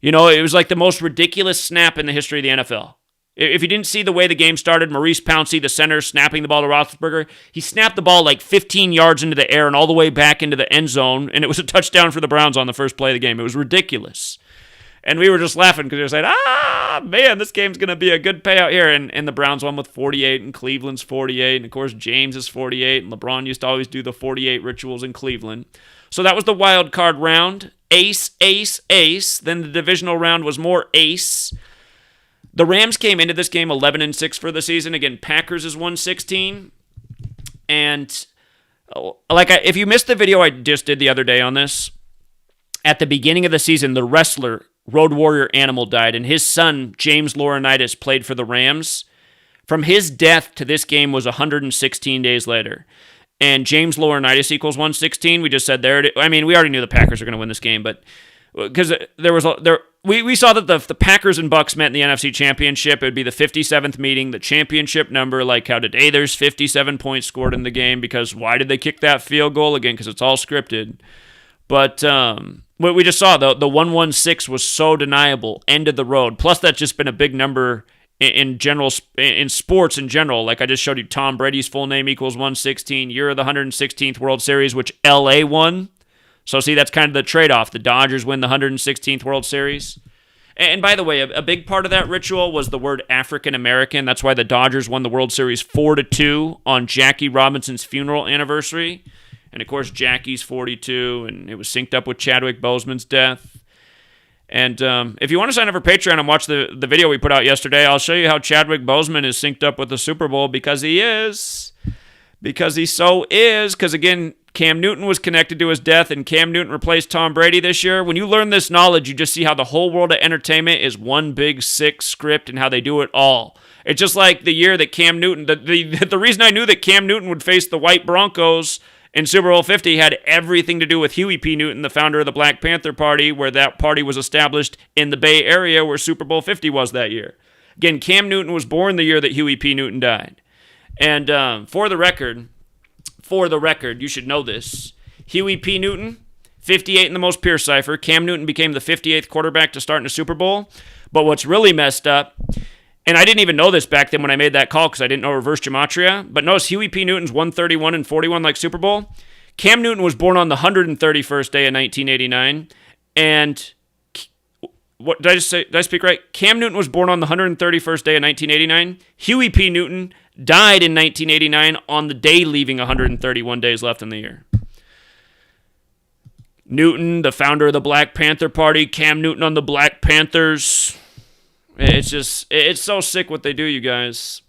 You know, it was like the most ridiculous snap in the history of the NFL. If you didn't see the way the game started, Maurice Pouncey, the center, snapping the ball to Roethlisberger, he snapped the ball like 15 yards into the air and all the way back into the end zone, and it was a touchdown for the Browns on the first play of the game. It was ridiculous. And we were just laughing because we were saying, man, this game's going to be a good payout here. And the Browns won with 48, and Cleveland's 48. And, of course, James is 48. And LeBron used to always do the 48 rituals in Cleveland. So that was the wild card round. Ace, ace, ace. Then the divisional round was more ace. The Rams came into this game 11-6 for the season. Again, Packers is 116. And if you missed the video I just did the other day on this, at the beginning of the season, the wrestler Road Warrior Animal died, and his son, James Laurinaitis, played for the Rams. From his death to this game was 116 days later. And James Laurinaitis equals 116. We just said there. I mean, we already knew the Packers were going to win this game, but because we saw that the Packers and Bucks met in the NFC Championship. It would be the 57th meeting, the championship number. Like how today there's 57 points scored in the game because why did they kick that field goal again? Because it's all scripted. But what we just saw, the 116 was so deniable, end of the road. Plus, that's just been a big number in general, in sports in general. Like I just showed you, Tom Brady's full name equals 116. Year of the 116th World Series, which LA won. So see, that's kind of the trade-off. The Dodgers win the 116th World Series. And by the way, a big part of that ritual was the word African American. That's why the Dodgers won the World Series 4-2 on Jackie Robinson's funeral anniversary. And, of course, Jackie's 42, and it was synced up with Chadwick Boseman's death. And if you want to sign up for Patreon and watch the video we put out yesterday, I'll show you how Chadwick Boseman is synced up with the Super Bowl because he is. Because he so is. Because, again, Cam Newton was connected to his death, and Cam Newton replaced Tom Brady this year. When you learn this knowledge, you just see how the whole world of entertainment is one big, sick script and how they do it all. It's just like the year that Cam Newton... The reason I knew that Cam Newton would face the white Broncos in Super Bowl 50 had everything to do with Huey P. Newton, the founder of the Black Panther Party, where that party was established in the Bay Area where Super Bowl 50 was that year. Again, Cam Newton was born the year that Huey P. Newton died. And for the record, you should know this. Huey P. Newton, 58 in the most pure cipher. Cam Newton became the 58th quarterback to start in a Super Bowl. But what's really messed up, and I didn't even know this back then when I made that call because I didn't know reverse gematria. But notice Huey P. Newton's 131 and 41 like Super Bowl. Cam Newton was born on the 131st day of 1989. And what did I just say? Did I speak right? Cam Newton was born on the 131st day of 1989. Huey P. Newton died in 1989 on the day leaving 131 days left in the year. Newton, the founder of the Black Panther Party. Cam Newton on the Black Panthers. It's so sick what they do, you guys.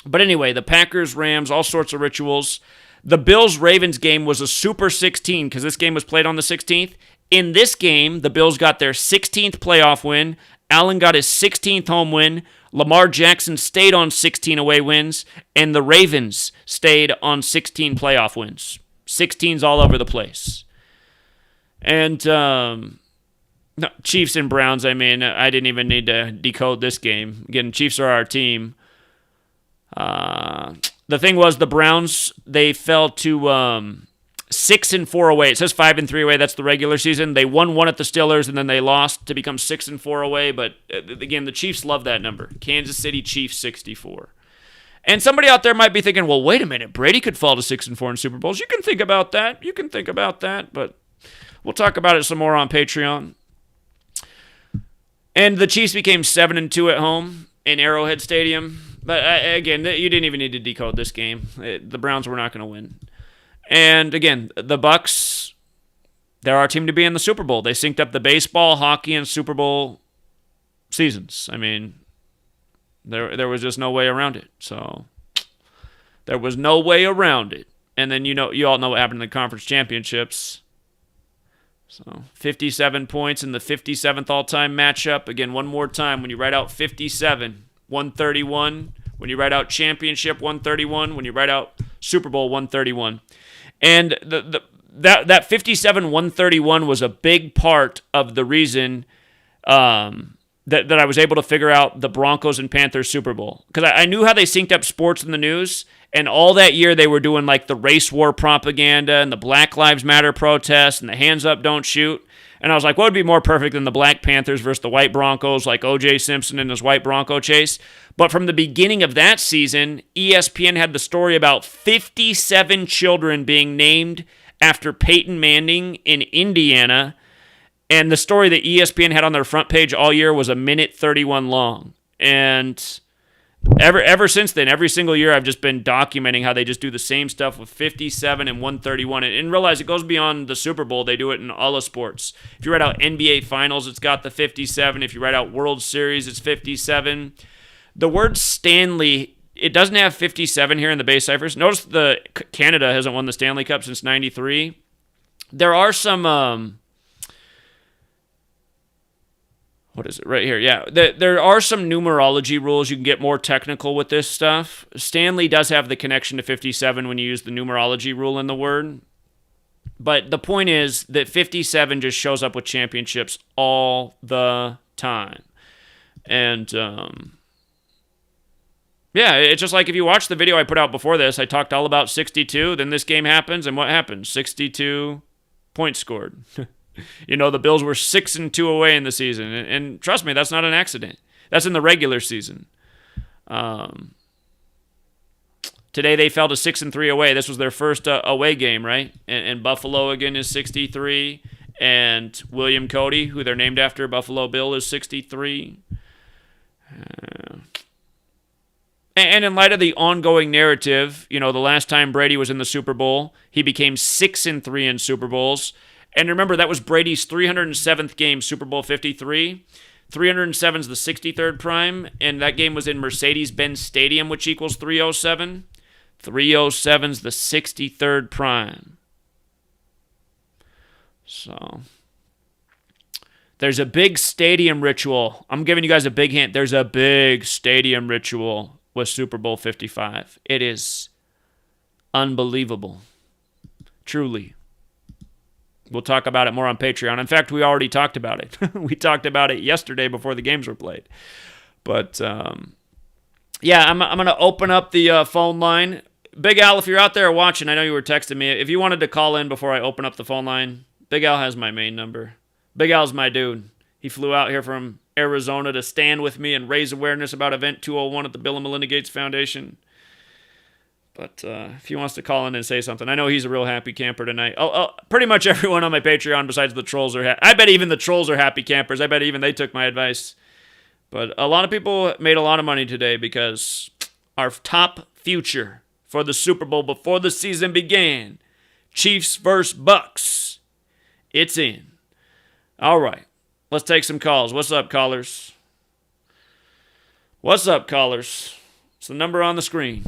But anyway, the Packers, Rams, all sorts of rituals. The Bills-Ravens game was a Super 16 because this game was played on the 16th. In this game, the Bills got their 16th playoff win. Allen got his 16th home win. Lamar Jackson stayed on 16 away wins. And the Ravens stayed on 16 playoff wins. 16's all over the place. And no, Chiefs and Browns, I mean, I didn't even need to decode this game. Again, Chiefs are our team. The thing was, the Browns, they fell to 6-4 away. It says 5-3 away. That's the regular season. They won one at the Steelers, and then they lost to become 6-4 away. But again, the Chiefs love that number. Kansas City Chiefs 64. And somebody out there might be thinking, well, wait a minute. Brady could fall to 6-4 in Super Bowls. You can think about that. But we'll talk about it some more on Patreon. And the Chiefs became 7-2 at home in Arrowhead Stadium. But again, you didn't even need to decode this game. The Browns were not going to win. And again, the Bucs, they're our team to be in the Super Bowl. They synced up the baseball, hockey, and Super Bowl seasons. I mean, there was just no way around it. So there was no way around it. And then you all know what happened in the conference championships. So 57 points in the 57th all-time matchup. Again, one more time, when you write out 57, 131. When you write out championship, 131. When you write out Super Bowl, 131. And that 57-131 was a big part of the reason that I was able to figure out the Broncos and Panthers Super Bowl. Because I knew how they synced up sports in the news, and all that year they were doing like the race war propaganda and the Black Lives Matter protests and the hands up, don't shoot. And I was like, what would be more perfect than the Black Panthers versus the White Broncos, like O.J. Simpson and his White Bronco chase? But from the beginning of that season, ESPN had the story about 57 children being named after Peyton Manning in Indiana. And the story that ESPN had on their front page all year was 1:31 long. And ever since then, every single year, I've just been documenting how they just do the same stuff with 57 and 131. And realize it goes beyond the Super Bowl. They do it in all of sports. If you write out NBA Finals, it's got the 57. If you write out World Series, it's 57. The word Stanley, it doesn't have 57 here in the base ciphers. Notice Canada hasn't won the Stanley Cup since 93. There are some... what is it? Right here. Yeah. There are some numerology rules. You can get more technical with this stuff. Stanley does have the connection to 57 when you use the numerology rule in the word. But the point is that 57 just shows up with championships all the time. And, yeah, it's just like if you watch the video I put out before this, I talked all about 62. Then this game happens, and what happens? 62 points scored. The Bills were 6-2 away in the season. And trust me, that's not an accident. That's in the regular season. Today they fell to 6-3 away. This was their first away game, right? And Buffalo, again, is 63. And William Cody, who they're named after, Buffalo Bill, is 63. And in light of the ongoing narrative, the last time Brady was in the Super Bowl, he became 6-3 in Super Bowls. And remember, that was Brady's 307th game, Super Bowl 53. 307 is the 63rd prime, and that game was in Mercedes-Benz Stadium, which equals 307. 307 is the 63rd prime. So, there's a big stadium ritual. I'm giving you guys a big hint. There's a big stadium ritual with Super Bowl 55. It is unbelievable. Truly. We'll talk about it more on Patreon. In fact, we already talked about it. We talked about it yesterday before the games were played. But, yeah, I'm going to open up the phone line. Big Al, if you're out there watching, I know you were texting me. If you wanted to call in before I open up the phone line, Big Al has my main number. Big Al's my dude. He flew out here from Arizona to stand with me and raise awareness about Event 201 at the Bill and Melinda Gates Foundation. But if he wants to call in and say something, I know he's a real happy camper tonight. Pretty much everyone on my Patreon besides the trolls are I bet even the trolls are happy campers. I bet even they took my advice. But a lot of people made a lot of money today because our top future for the Super Bowl before the season began, Chiefs versus Bucs, it's in. All right, let's take some calls. What's up, callers? What's up, callers? It's the number on the screen.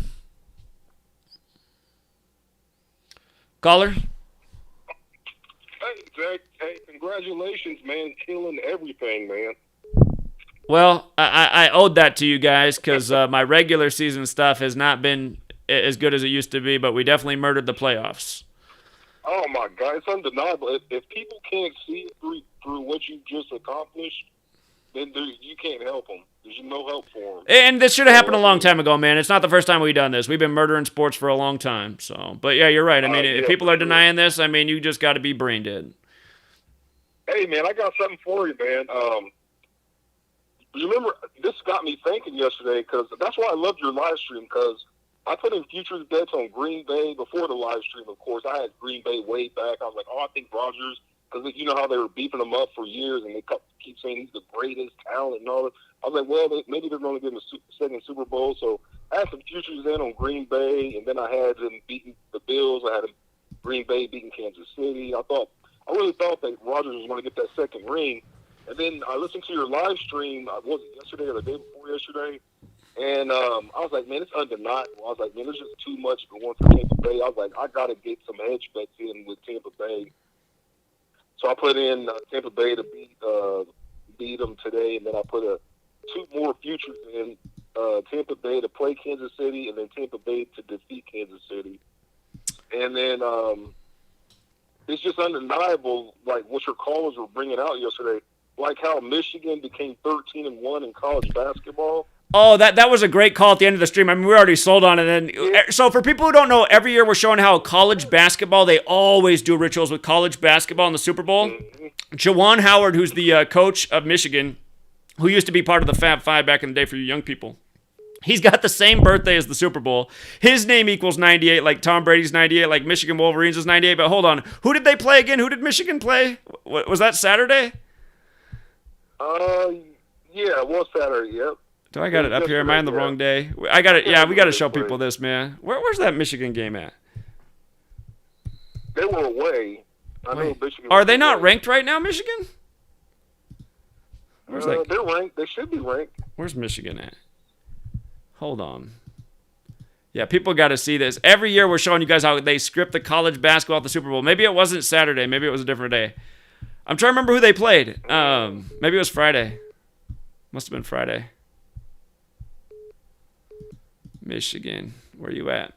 Caller? Hey, Zach. Hey, congratulations, man. Killing everything, man. Well, I owed that to you guys because my regular season stuff has not been as good as it used to be, but we definitely murdered the playoffs. Oh, my God. It's undeniable. If people can't see through what you just accomplished, then you can't help them. There's no help for them. And this should have happened a long time ago, man. It's not the first time we've done this. We've been murdering sports for a long time. So, but yeah, you're right. I mean, if people are denying this, I mean, you just got to be brain dead. Hey, man, I got something for you, man. You remember, this got me thinking yesterday, because that's why I loved your live stream, because I put in futures bets on Green Bay before the live stream, of course. I had Green Bay way back. I was like, I think Rodgers, because you know how they were beefing him up for years, and they keep saying he's the greatest talent and all that. I was like, well, maybe they're going to give him a second Super Bowl. So I had some futures in on Green Bay, and then I had them beating the Bills. I had Green Bay beating Kansas City. I really thought that Rodgers was going to get that second ring. And then I listened to your live stream, was it yesterday or the day before yesterday? And I was like, man, it's undeniable. I was like, man, there's just too much going for Tampa Bay. I was like, I got to get some hedge bets in with Tampa Bay. So I put in Tampa Bay to beat them today, and then I put two more futures in, Tampa Bay to play Kansas City, and then Tampa Bay to defeat Kansas City. And then it's just undeniable, like what your callers were bringing out yesterday, like how Michigan became 13-1 in college basketball. Oh, that was a great call at the end of the stream. I mean, we already sold on it. And so for people who don't know, every year we're showing how college basketball, they always do rituals with college basketball in the Super Bowl. Mm-hmm. Juwan Howard, who's the coach of Michigan, who used to be part of the Fab Five back in the day for you young people, he's got the same birthday as the Super Bowl. His name equals 98, like Tom Brady's 98, like Michigan Wolverines is 98. But hold on, who did they play again? Who did Michigan play? Was that Saturday? Yeah, it was Saturday, yep. Do I got it up here? Am I on the wrong day? I got it. Yeah, we got to show people this, man. Where's that Michigan game at? They were away. I know Michigan. Are they not ranked right now, Michigan? They're ranked. They should be ranked. Where's Michigan at? Hold on. Yeah, people got to see this. Every year we're showing you guys how they script the college basketball at the Super Bowl. Maybe it wasn't Saturday. Maybe it was a different day. I'm trying to remember who they played. Maybe it was Friday. Must have been Friday. Michigan. Where you at?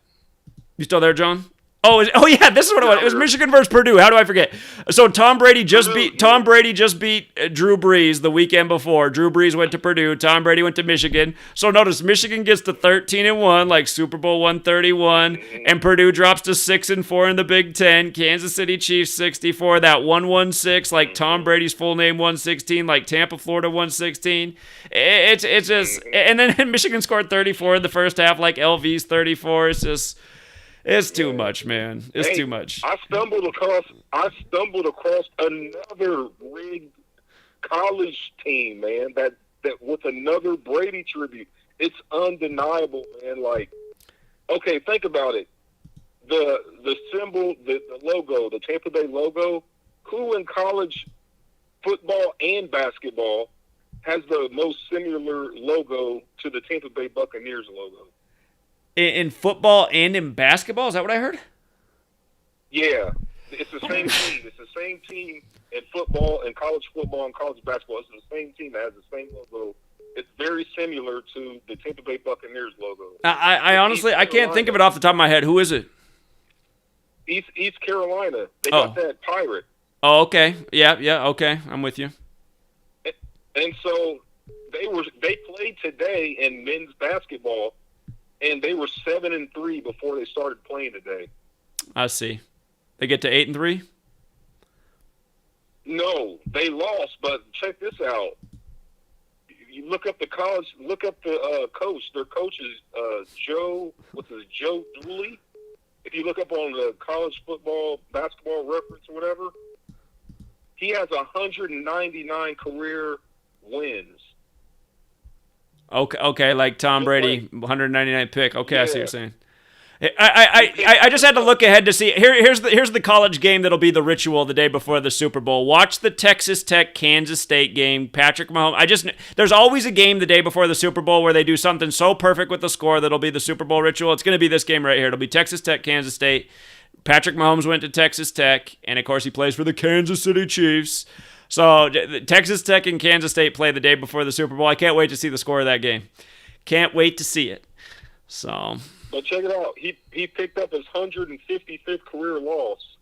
You still there, John? Oh yeah, this is what it was. It was Michigan versus Purdue. How do I forget? So Tom Brady just beat Drew Brees the weekend before. Drew Brees went to Purdue. Tom Brady went to Michigan. So notice Michigan gets to 13-1, like Super Bowl 131, and Purdue drops to 6-4 in the Big Ten. Kansas City Chiefs 64, that 116, like Tom Brady's full name 116, like Tampa, Florida 116. It's just, and then Michigan scored 34 in the first half, like LV's 34. It's too much, man. It's too much. I stumbled across another rigged college team, man. That with another Brady tribute. It's undeniable, man. Like, okay, think about it. The symbol, the logo, the Tampa Bay logo. Who in college football and basketball has the most similar logo to the Tampa Bay Buccaneers logo? In football and in basketball? Is that what I heard? Yeah. It's the same team. It's the same team in football and college basketball. It's the same team that has the same logo. It's very similar to the Tampa Bay Buccaneers logo. I honestly, I can't think of it off the top of my head. Who is it? East Carolina. They got that pirate. Oh, okay. Yeah, okay. I'm with you. And so they played today in men's basketball, and they were 7-3 before they started playing today. I see. They get to 8-3? No, they lost. But check this out. You look up the college. Look up the coach. Their coach is Joe Dooley. If you look up on the college basketball reference or whatever, he has 199 career wins. Okay, like Tom Brady, 199 pick. Okay, yeah. I see what you're saying. I just had to look ahead to see. Here's the college game that'll be the ritual the day before the Super Bowl. Watch the Texas Tech Kansas State game. Patrick Mahomes. There's always a game the day before the Super Bowl where they do something so perfect with the score that'll be the Super Bowl ritual. It's going to be this game right here. It'll be Texas Tech Kansas State. Patrick Mahomes went to Texas Tech, and of course he plays for the Kansas City Chiefs. So Texas Tech and Kansas State play the day before the Super Bowl. I can't wait to see the score of that game. Can't wait to see it. So. But check it out. He picked up his 155th career loss.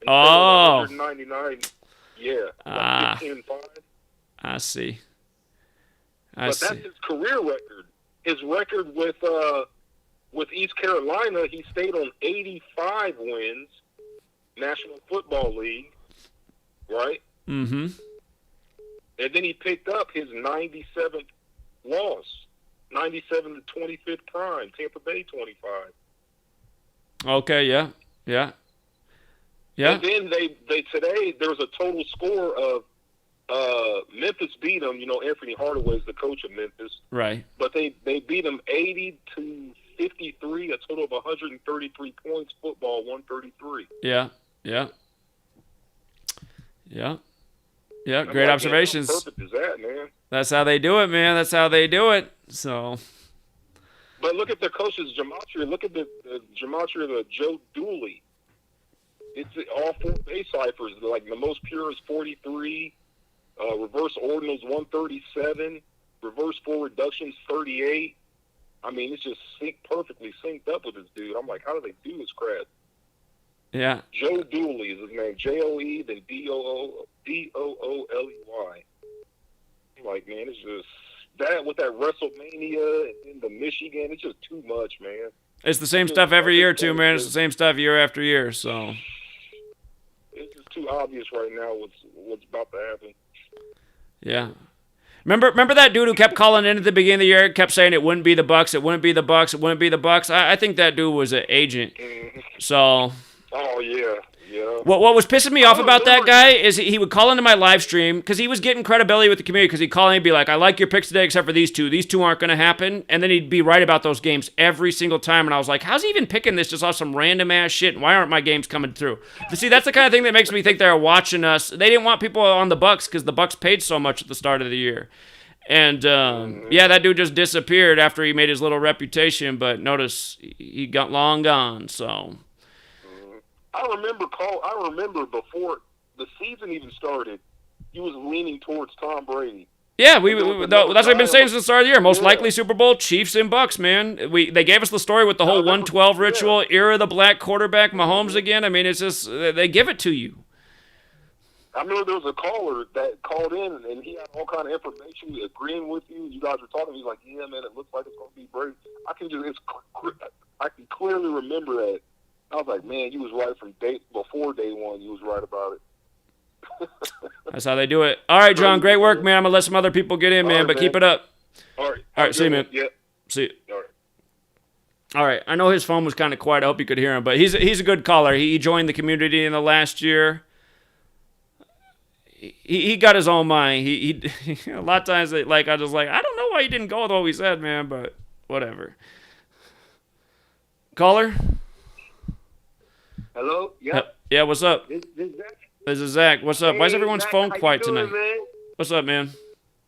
Oh. 199. Yeah. 15-5. I see. But that's his career record. His record with East Carolina, he stayed on 85 wins, National Football League, right? Mm-hmm. And then he picked up his 97th loss, 97 to 25th prime, Tampa Bay 25. Okay, yeah. And then they today there's a total score of Memphis beat them. You know, Anthony Hardaway is the coach of Memphis. Right. But they beat them 80 to 53, a total of 133 points. Football 133. Yeah. Great observations. How perfect is that, man? That's how they do it, man. That's how they do it. So. But look at the coaches, Gematria. Look at the Gematria, the Joe Dooley. It's all 4 base ciphers. Like the most pure is 43. Reverse ordinals 137. Reverse full reductions 38. I mean, it's just perfectly synced up with this dude. I'm like, how do they do this crap? Yeah. Joe Dooley is his name. Joe, then Dooley. I'm like, man, it's just that with that WrestleMania and then the Michigan, it's just too much, man. It's the same stuff every year, too, man. It's the same stuff year after year, so. It's just too obvious right now what's about to happen. Yeah. Remember that dude who kept calling in at the beginning of the year, kept saying it wouldn't be the Bucks, it wouldn't be the Bucks, it wouldn't be the Bucks? I think that dude was an agent. Mm-hmm. So. Oh, yeah. What was pissing me off about that guy is he would call into my live stream because he was getting credibility with the community because he'd call in and be like, I like your picks today except for these two. These two aren't going to happen. And then he'd be right about those games every single time. And I was like, how's he even picking this just off some random ass shit? And why aren't my games coming through? But see, that's the kind of thing that makes me think they're watching us. They didn't want people on the Bucks because the Bucks paid so much at the start of the year. And, yeah, that dude just disappeared after he made his little reputation. But notice he got long gone, so... I remember before the season even started, he was leaning towards Tom Brady. Yeah, that's what I've been saying since the start of the year. Most likely Super Bowl, Chiefs and Bucks, man. They gave us the story with the whole 112 ritual, era of the black quarterback, Mahomes again. I mean, it's just, they give it to you. I remember there was a caller that called in, and he had all kind of information agreeing with you. You guys were talking. He's like, yeah, man, it looks like it's going to be Brady. I can clearly remember that. I was like, man, you was right from before day one. You was right about it. That's how they do it. All right, John, great work, man. I'm going to let some other people get in, man, but keep it up. All right. All right, see you, man. Yeah. See you. All right. All right, I know his phone was kind of quiet. I hope you could hear him, but he's a good caller. He joined the community in the last year. He got his own mind. He a lot of times, I don't know why he didn't go with what we said, man, but whatever. Caller? Hello? Yep. Yeah, what's up? This is Zach. This is Zach. What's up? Why is everyone's Zach, phone how quiet you doing, tonight? Man? What's up, man?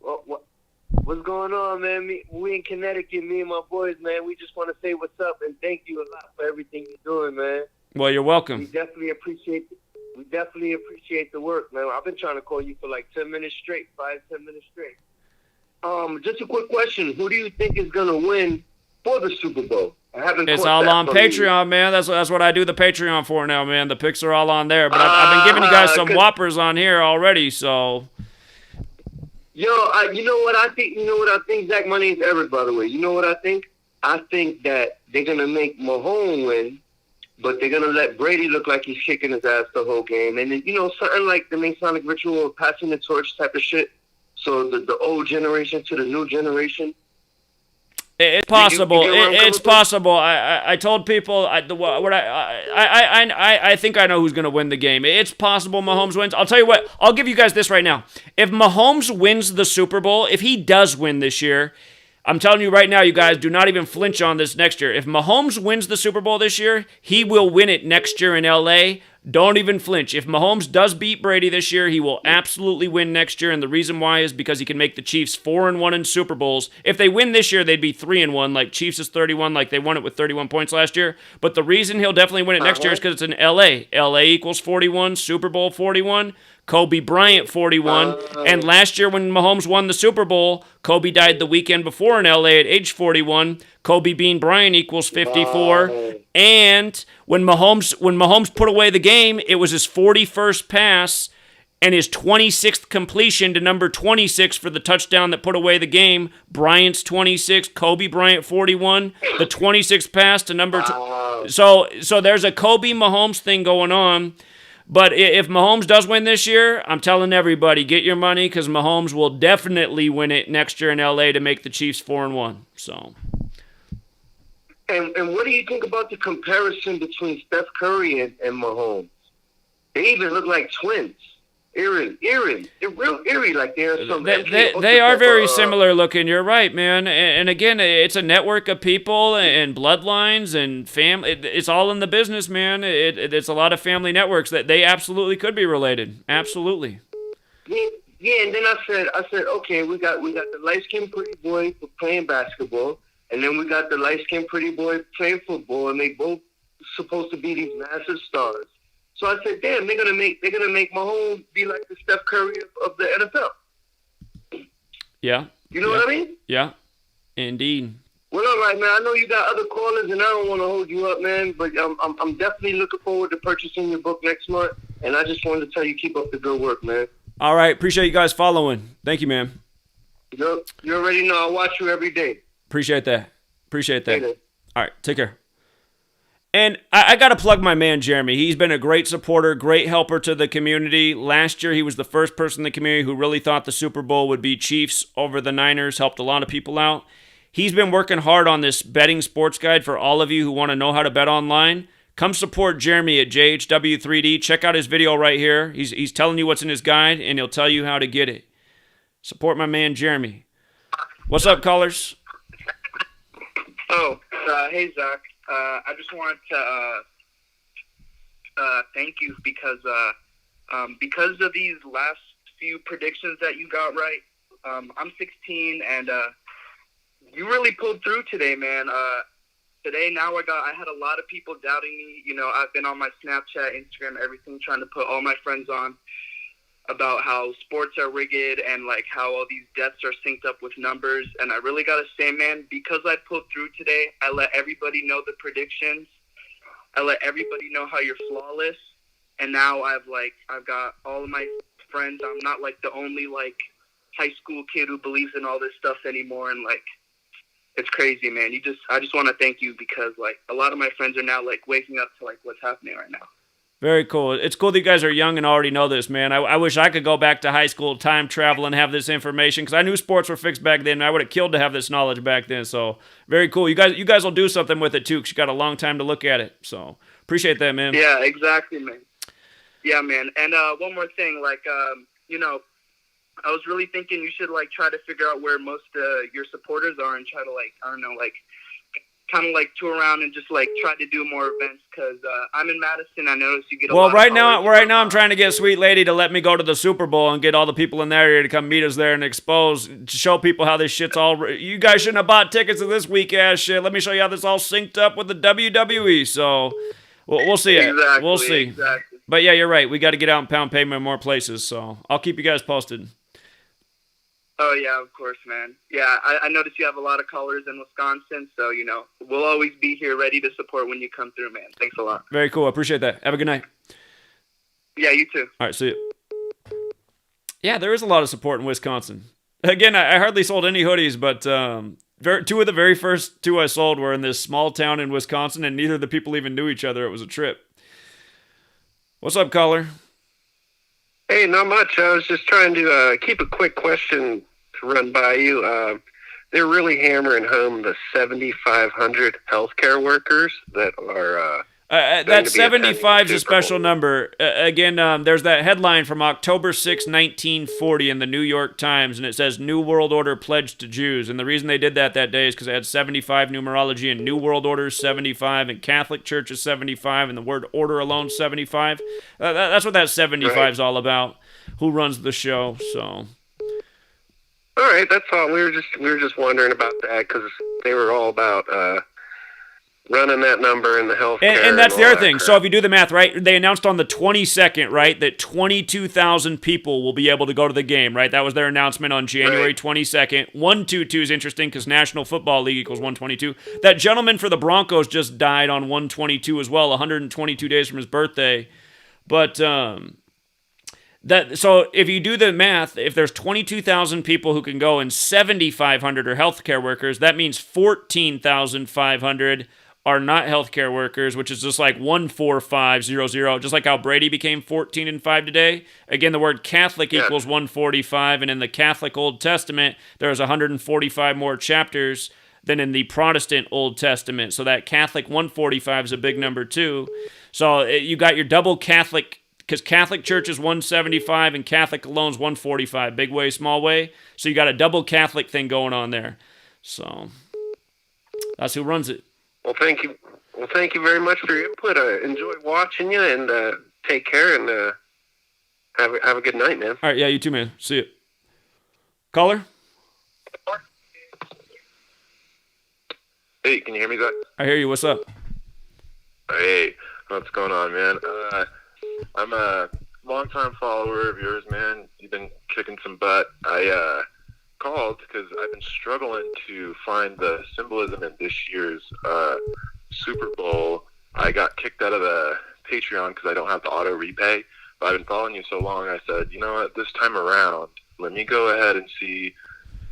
What's going on, man? We in Connecticut, me and my boys, man. We just want to say what's up and thank you a lot for everything you're doing, man. Well, you're welcome. We definitely appreciate the work, man. I've been trying to call you for like 10 minutes straight, 5-10 minutes straight. Just a quick question. Who do you think is going to win for the Super Bowl? It's all on Patreon, man. That's what I do the Patreon for now, man. The picks are all on there. But I've been giving you guys some whoppers on here already, so. Yo, you know what I think? You know what I think, Zach? My name's Eric, by the way. You know what I think? I think that they're going to make Mahomes win, but they're going to let Brady look like he's kicking his ass the whole game. And then, something like the Masonic ritual of passing the torch type of shit. So the old generation to the new generation. It's possible. It's possible. I told people I think I know who's going to win the game. It's possible Mahomes wins. I'll tell you what. I'll give you guys this right now. If Mahomes wins the Super Bowl, if he does win this year, I'm telling you right now, you guys, do not even flinch on this next year. If Mahomes wins the Super Bowl this year, he will win it next year in L.A. Don't even flinch. If Mahomes does beat Brady this year, he will absolutely win next year, and the reason why is because he can make the Chiefs 4-1 in Super Bowls. If they win this year, they'd be 3-1, like Chiefs is 31, like they won it with 31 points last year. But the reason he'll definitely win it next year is because it's in L.A. L.A. equals 41, Super Bowl 41, Kobe Bryant 41, and last year when Mahomes won the Super Bowl, Kobe died the weekend before in L.A. at age 41. Kobe being Bryant equals 54. And when Mahomes put away the game, it was his 41st pass, and his 26th completion to number 26 for the touchdown that put away the game. Bryant's 26, Kobe Bryant 41, the 26th pass to number So there's a Kobe Mahomes thing going on. But if Mahomes does win this year, I'm telling everybody, get your money because Mahomes will definitely win it next year in LA to make the Chiefs 4-1. So. And what do you think about the comparison between Steph Curry and Mahomes? They even look like twins. Eerie. They're real eerie, like they're some. They are very similar looking. You're right, man. And again, it's a network of people and bloodlines and family. It's all in the business, man. It's a lot of family networks that they absolutely could be related. Absolutely. Yeah. And then I said, okay, we got the light skinned pretty boy for playing basketball, and then we got the light skinned pretty boy playing football, and they both supposed to be these massive stars. So I said, damn, they're gonna make Mahomes be like the Steph Curry of the NFL. Yeah. You know what I mean? Yeah. Indeed. Well, all right, man. I know you got other callers, and I don't want to hold you up, man. But I'm definitely looking forward to purchasing your book next month. And I just wanted to tell you, keep up the good work, man. All right. Appreciate you guys following. Thank you, man. You already know I watch you every day. Appreciate that. Later. All right. Take care. And I got to plug my man, Jeremy. He's been a great supporter, great helper to the community. Last year, he was the first person in the community who really thought the Super Bowl would be Chiefs over the Niners, helped a lot of people out. He's been working hard on this betting sports guide for all of you who want to know how to bet online. Come support Jeremy at JHW3D. Check out his video right here. He's telling you what's in his guide, and he'll tell you how to get it. Support my man, Jeremy. What's up, callers? Oh, hey, Zach. I just wanted to thank you because of these last few predictions that you got right. I'm 16 and you really pulled through today, man. Today now I had a lot of people doubting me. You know, I've been on my Snapchat, Instagram, everything, trying to put all my friends on about how sports are rigged and like how all these deaths are synced up with numbers. And I really got to say, man, because I pulled through today, I let everybody know the predictions. I let everybody know how you're flawless. And now I've got all of my friends. I'm not like the only like high school kid who believes in all this stuff anymore. And like, it's crazy, man. I just want to thank you because like a lot of my friends are now like waking up to like what's happening right now. Very cool. It's cool that you guys are young and already know this, man. I wish I could go back to high school, time travel, and have this information because I knew sports were fixed back then. And I would have killed to have this knowledge back then. So very cool. You guys will do something with it too because you got a long time to look at it. So appreciate that, man. Yeah, exactly, man. Yeah, man. And one more thing, like you know, I was really thinking you should like try to figure out where most your supporters are and try to like I don't know like. Kind of like tour around and just like try to do more events because I'm in Madison. I noticed you get a lot right of now I'm trying to get Sweet Lady to let me go to the Super Bowl and get all the people in that area to come meet us there and expose, to show people how this shit's all. You guys shouldn't have bought tickets to this weak ass shit. Let me show you how this all synced up with the WWE. So we'll see it. Exactly, we'll see. Exactly. But yeah, you're right. We got to get out and pound pavement in more places. So I'll keep you guys posted. Oh, yeah, of course, man. Yeah, I noticed you have a lot of callers in Wisconsin, so, you know, we'll always be here ready to support when you come through, man. Thanks a lot. Very cool. I appreciate that. Have a good night. Yeah, you too. All right, see you. Yeah, there is a lot of support in Wisconsin. Again, I hardly sold any hoodies, but two of the very first two I sold were in this small town in Wisconsin, and neither of the people even knew each other. It was a trip. What's up, caller? Hey, not much. I was just trying to keep a quick question to run by you. They're really hammering home the 7,500 healthcare workers that are... that 75 is a special number. Again, there's that headline from October 6, 1940 in the New York Times, and it says, New World Order pledged to Jews. And the reason they did that day is because they had 75 numerology, and New World Order is 75, and Catholic Church is 75, and the word order alone is 75. That's what that 75 is all about. Who runs the show, so... All right, that's all. We were just wondering about that because they were all about... running that number in the healthcare. And that's the other thing. So if you do the math, right, they announced on the 22nd, right, that 22,000 people will be able to go to the game, right? That was their announcement on January 22nd. 122 is interesting because National Football League equals 122. That gentleman for the Broncos just died on 122 as well, 122 days from his birthday. But So if you do the math, if there's 22,000 people who can go and 7,500 are healthcare workers, that means 14,500 are not healthcare workers, which is just like 14500, just like how Brady became 14-5 today. Again, the word Catholic equals 145, and in the Catholic Old Testament, there's 145 more chapters than in the Protestant Old Testament. So that Catholic 145 is a big number too. So you got your double Catholic, because Catholic Church is 175 and Catholic alone is 145, big way, small way. So you got a double Catholic thing going on there. So that's who runs it. Well, thank you. Well, thank you very much for your input. I enjoyed watching you, and take care, and have a good night, man. All right, yeah, you too, man. See you. Caller? Hey, can you hear me, Zach? I hear you. What's up? Hey, what's going on, man? I'm a longtime follower of yours, man. You've been kicking some butt. I called because I've been struggling to find the symbolism in this year's Super Bowl. I got kicked out of the Patreon because I don't have the auto repay. But I've been following you so long, I said, you know what, this time around, let me go ahead and see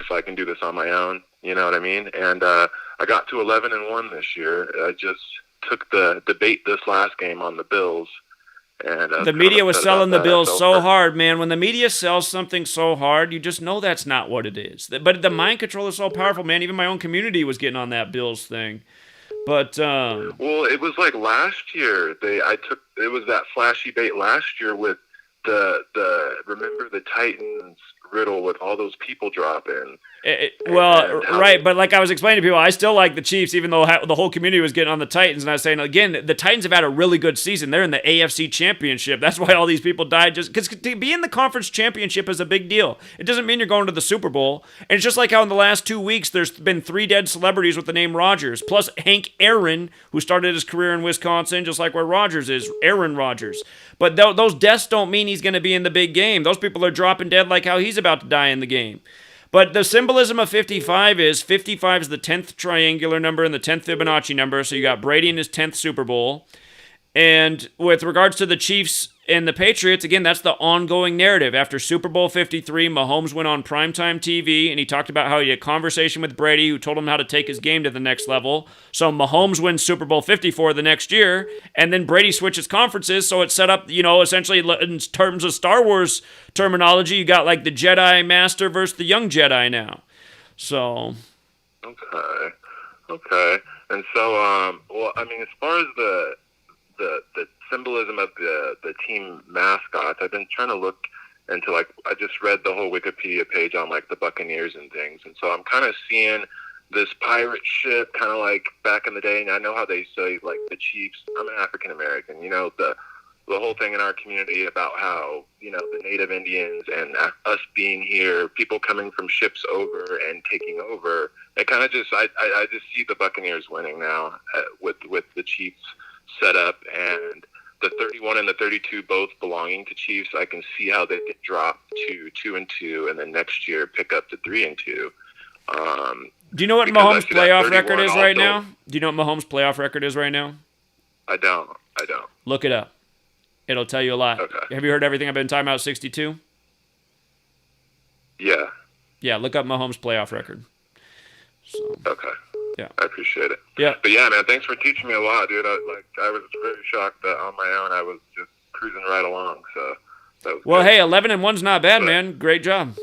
if I can do this on my own. You know what I mean? And I got to 11-1 this year. I just took the debate this last game on the Bills. And the media was selling the Bills so hard, man. When the media sells something so hard, you just know that's not what it is. But the mind control is so powerful, man. Even my own community was getting on that Bills thing. But well, it was like last year. It was that flashy bait last year with the remember the Titans riddle with all those people dropping. Right, but like I was explaining to people, I still like the Chiefs, even though the whole community was getting on the Titans. And I was saying, again, the Titans have had a really good season. They're in the AFC Championship. That's why all these people died, just because to be in the conference championship is a big deal. It doesn't mean you're going to the Super Bowl. And it's just like how in the last 2 weeks, there's been 3 dead celebrities with the name Rodgers, plus Hank Aaron, who started his career in Wisconsin, just like where Rodgers is, Aaron Rodgers. But those deaths don't mean he's going to be in the big game. Those people are dropping dead like how he's about to die in the game. But the symbolism of 55 is the 10th triangular number and the 10th Fibonacci number. So you got Brady in his 10th Super Bowl. And with regards to the Chiefs and the Patriots, again, that's the ongoing narrative. After Super Bowl 53, Mahomes went on primetime TV, and he talked about how he had a conversation with Brady, who told him how to take his game to the next level. So Mahomes wins Super Bowl 54 the next year, and then Brady switches conferences, so it's set up, essentially in terms of Star Wars terminology, you got like the Jedi Master versus the young Jedi now. So... Okay. And so, as far as the symbolism of the team mascots, I've been trying to look into, like, I just read the whole Wikipedia page on, like, the Buccaneers and things, and so I'm kind of seeing this pirate ship kind of like back in the day, and I know how they say, like, the Chiefs. I'm an African American, the whole thing in our community about how, the Native Indians and us being here, people coming from ships over and taking over, it kind of just, I just see the Buccaneers winning now with the Chiefs set up, and the 31 and the 32 both belonging to Chiefs. I can see how they get dropped to 2-2, and then next year pick up to 3-2. Do you know what Mahomes' playoff record is right now? Do you know what Mahomes' playoff record is right now? I don't. Look it up. It'll tell you a lot. Okay. Have you heard everything I've been talking about? 62. Yeah. Yeah. Look up Mahomes' playoff record. So. Okay. Yeah. I appreciate it. Yeah. But yeah, man, thanks for teaching me a lot, dude. I was very shocked that on my own I was just cruising right along. So that was good. Hey, 11-1's not bad, man. Great job.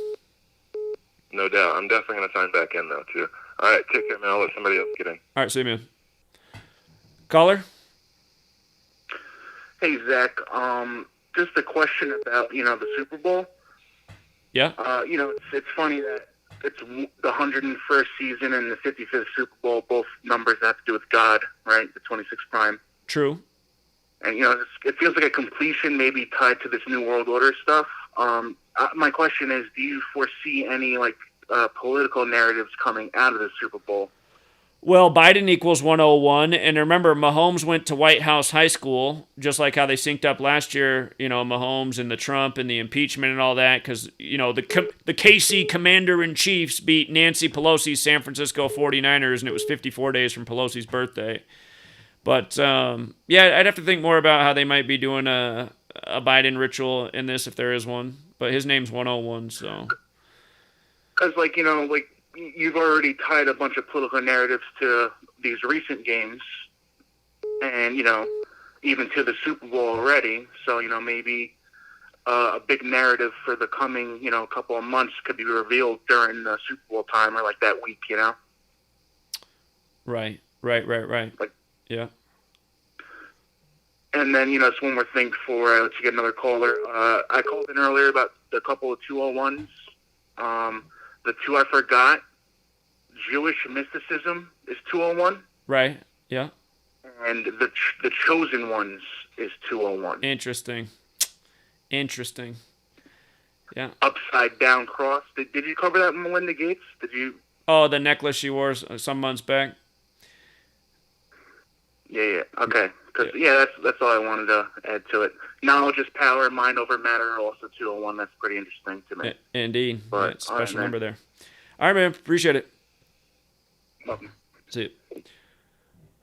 No doubt. I'm definitely gonna sign back in though too. All right, take care, man. I'll let somebody else get in. All right, see you, man. Caller. Hey Zach, just a question about the Super Bowl. Yeah. It's funny that it's the 101st season and the 55th Super Bowl. Both numbers have to do with God, right? The 26th prime. True. And it feels like a completion, maybe tied to this New World Order stuff. My question is, do you foresee any political narratives coming out of the Super Bowl? Well, Biden equals 101, and remember, Mahomes went to White House High School, just like how they synced up last year, Mahomes and the Trump and the impeachment and all that, because, the KC Commander-in-Chiefs beat Nancy Pelosi's San Francisco 49ers, and it was 54 days from Pelosi's birthday. But, I'd have to think more about how they might be doing a a Biden ritual in this if there is one. But his name's 101, so. Because, like, you know, like, you've already tied a bunch of political narratives to these recent games and, you know, even to the Super Bowl already. So, you know, maybe a big narrative for the coming, you know, couple of months could be revealed during the Super Bowl time or, like, that week, you know? Right. Like, yeah. And then, you know, it's one more thing before I let you get another caller. I called in earlier about a couple of 201s. The two I forgot, Jewish mysticism is 201. Right, yeah. And the chosen ones is 201. Interesting. Yeah. Upside down cross. Did you cover that, Melinda Gates? Did you? Oh, the necklace she wore some months back. Yeah. Okay. Because that's all I wanted to add to it. Knowledge is power. Mind over matter. Also 201. That's pretty interesting to me. Indeed. But, yeah, special right, number there. All right, man. Appreciate it. Welcome. See you.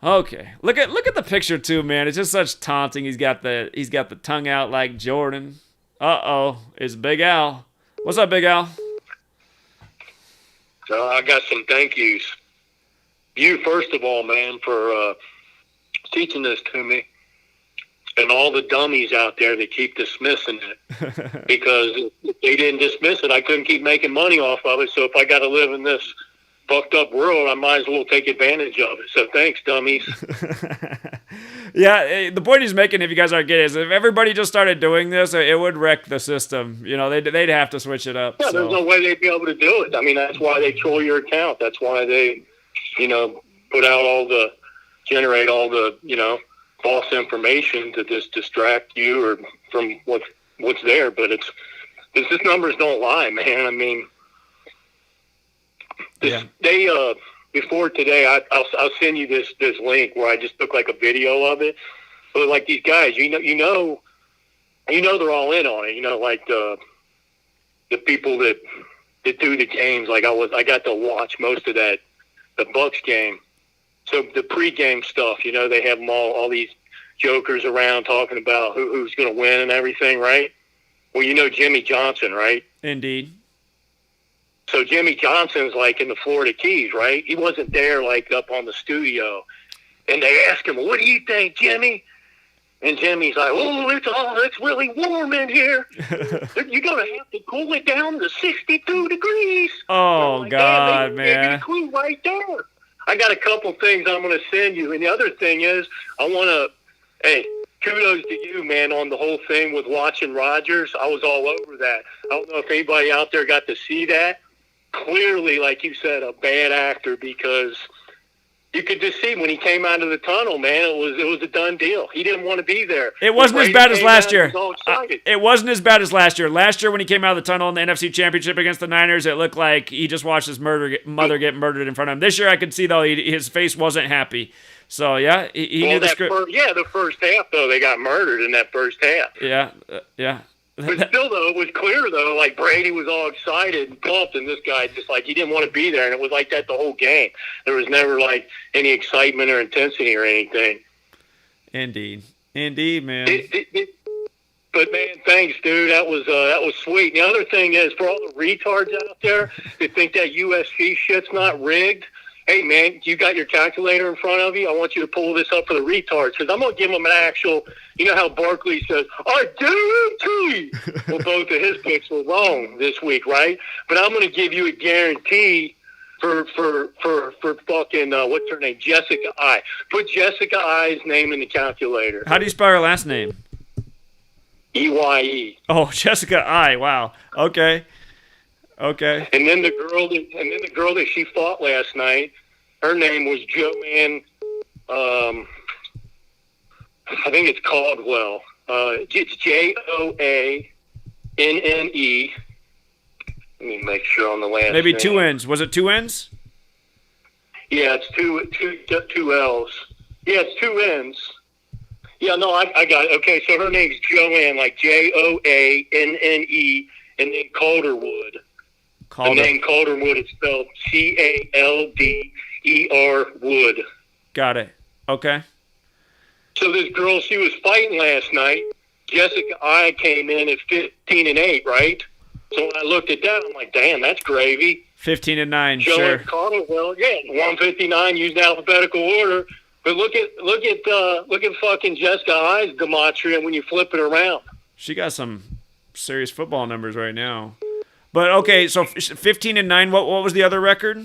Okay. Look at the picture too, man. It's just such taunting. He's got the tongue out like Jordan. It's Big Al. What's up, Big Al? So I got some thank yous. You, first of all, man, for teaching this to me, and all the dummies out there that keep dismissing it. Because if they didn't dismiss it, I couldn't keep making money off of it. So if I got to live in this fucked up world, I might as well take advantage of it. So thanks, dummies. Yeah, the point he's making, if you guys aren't getting it, is if everybody just started doing this, it would wreck the system. You know, they'd have to switch it up. Yeah, so. There's no way they'd be able to do it. I mean, that's why they troll your account. That's why they, you know, generate all the, you know, false information to just distract you or from what's there. But these numbers don't lie, man. I mean, they before today, I'll send you this link where I just took like a video of it. But like these guys, you know they're all in on it. You know, like the people that do the games. Like I got to watch most of the Bucks game. So the pregame stuff, you know, they have them all these jokers around talking about who's going to win and everything, right? Well, you know Jimmy Johnson, right? Indeed. So Jimmy Johnson's like in the Florida Keys, right? He wasn't there like up on the studio. And they ask him, "What do you think, Jimmy?" And Jimmy's like, "Oh, it's really warm in here. You're going to have to cool it down to 62 degrees." Oh, like, God, they man. give you the clue right there. I got a couple things I'm going to send you. And the other thing is, I want to, hey, kudos to you, man, on the whole thing with watching Rodgers. I was all over that. I don't know if anybody out there got to see that. Clearly, like you said, a bad actor, because you could just see when he came out of the tunnel, man, it was a done deal. He didn't want to be there. It wasn't as bad as last year. He was all excited. It wasn't as bad as last year. Last year when he came out of the tunnel in the NFC Championship against the Niners, it looked like he just watched his mother get murdered in front of him. This year I could see, though, his face wasn't happy. So, yeah, he knew the script. The first half, though, they got murdered in that first half. Yeah. But still, though, it was clear, though, like Brady was all excited and pumped, and this guy just, like, he didn't want to be there, and it was like that the whole game. There was never, like, any excitement or intensity or anything. Indeed, man. But, man, thanks, dude. That was sweet. And the other thing is, for all the retards out there that think that USC shit's not rigged, hey, man, you got your calculator in front of you? I want you to pull this up for the retards, because I'm going to give them an actual, you know how Barkley says, "I guarantee." Well, both of his picks were wrong this week, right? But I'm going to give you a guarantee for fucking, what's her name? Jessica I. Put Jessica I's name in the calculator. How do you spell her last name? EYE. Oh, Jessica I. Wow. Okay. And then the girl that she fought last night, her name was Joanne. I think it's Caldwell. It's Joanne. Let me make sure on the last. Maybe name. 2 N's. Was it 2 N's? Yeah, it's two L's. Yeah, it's 2 N's. Yeah, no, I got it. Okay, so her name's Joanne, like Joanne, and then Calderwood. The name Calderwood is spelled Calder Wood. Got it. Okay. So this girl, she was fighting last night, Jessica I came in at 15-8, right? So when I looked at that, I'm like, damn, that's gravy. 15-9, Joe sure. Caldwell, 159 used alphabetical order. But look at fucking Jessica I's Gematria when you flip it around. She got some serious football numbers right now. But okay, so 15-9. What was the other record?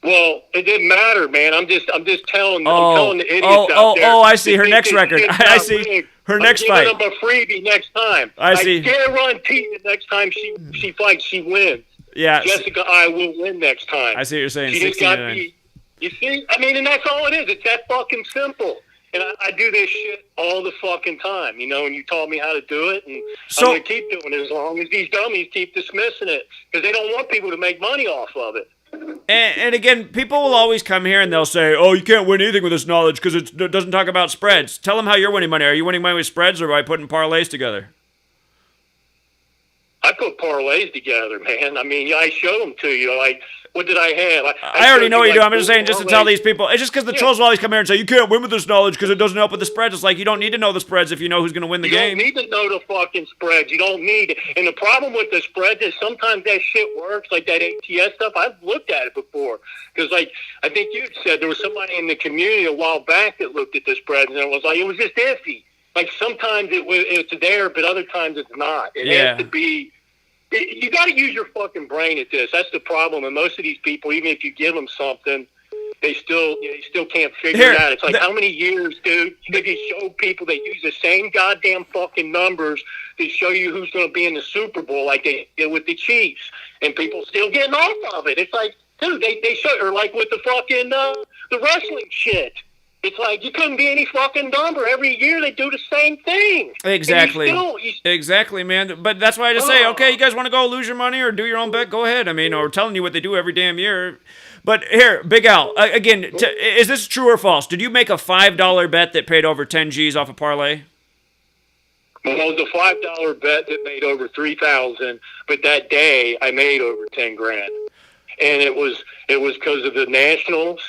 Well, it didn't matter, man. I'm just telling the idiots out there. I see her next record. I see her next fight. I'm giving them a freebie next time. I see. I guarantee that next time she fights, she wins. Yeah. Jessica I will win next time. I see what you're saying. She just got to be. You see? I mean, and that's all it is. It's that fucking simple. And I do this shit all the fucking time, and you taught me how to do it, and I'm going to keep doing it as long as these dummies keep dismissing it, because they don't want people to make money off of it. And again, people will always come here and they'll say, oh, you can't win anything with this knowledge because it doesn't talk about spreads. Tell them how you're winning money. Are you winning money with spreads or by putting parlays together? I put parlays together, man. I mean, I show them to you. Like, what did I have? I already know what you do. I'm just saying, just to tell these people. It's just because the trolls will always come here and say, you can't win with this knowledge because it doesn't help with the spreads. It's like, you don't need to know the spreads if you know who's going to win the game. You don't need to know the fucking spreads. You don't need it. And the problem with the spreads is sometimes that shit works, like that ATS stuff. I've looked at it before. Because, like, I think you said there was somebody in the community a while back that looked at the spreads, and it was like, it was just iffy. Like, sometimes it's there, but other times it's not. It has to be... You got to use your fucking brain at this. That's the problem. And most of these people, even if you give them something, they still can't figure it out. It's like, how many years, dude, have you showed people that use the same goddamn fucking numbers to show you who's going to be in the Super Bowl like they did with the Chiefs? And people still getting off of it. It's like, dude, they show, or like with the fucking, the wrestling shit. It's like, you couldn't be any fucking number. Every year they do the same thing. Exactly. Exactly, man. But that's why I just say, okay, you guys want to go lose your money or do your own bet? Go ahead. I mean, or telling you what they do every damn year. But here, Big Al, again, is this true or false? Did you make a $5 bet that paid over 10 G's off a parlay? Well, it was a $5 bet that made over $3,000, but that day I made over 10 grand. And it was because of the Nationals.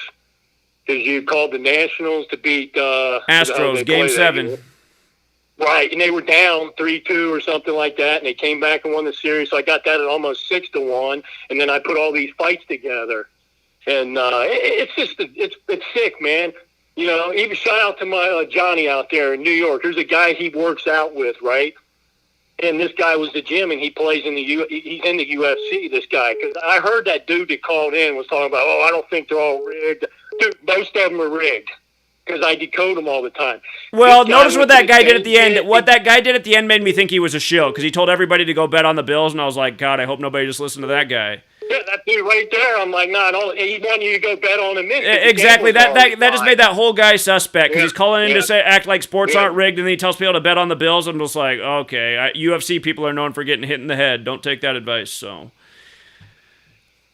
Because you called the Nationals to beat Astros, Game 7. Right, and they were down 3-2 or something like that, and they came back and won the series. So I got that at almost 6-1, and then I put all these fights together. And it's just it's sick, man. Even shout out to my Johnny out there in New York. There's a guy he works out with, right? And this guy was the gym, and he plays he's in the UFC, this guy. Because I heard that dude that called in was talking about, I don't think they're all rigged. Dude, most of them are rigged because I decode them all the time. Well, notice what that guy did at the end. What that guy did at the end made me think he was a shill because he told everybody to go bet on the Bills, and I was like, God, I hope nobody just listened to that guy. Yeah, that dude right there. I'm like, he want you to go bet on him. Exactly. That just made that whole guy suspect because he's calling in to act like sports aren't rigged, and then he tells people to bet on the Bills. I'm just like, okay, UFC people are known for getting hit in the head. Don't take that advice. So.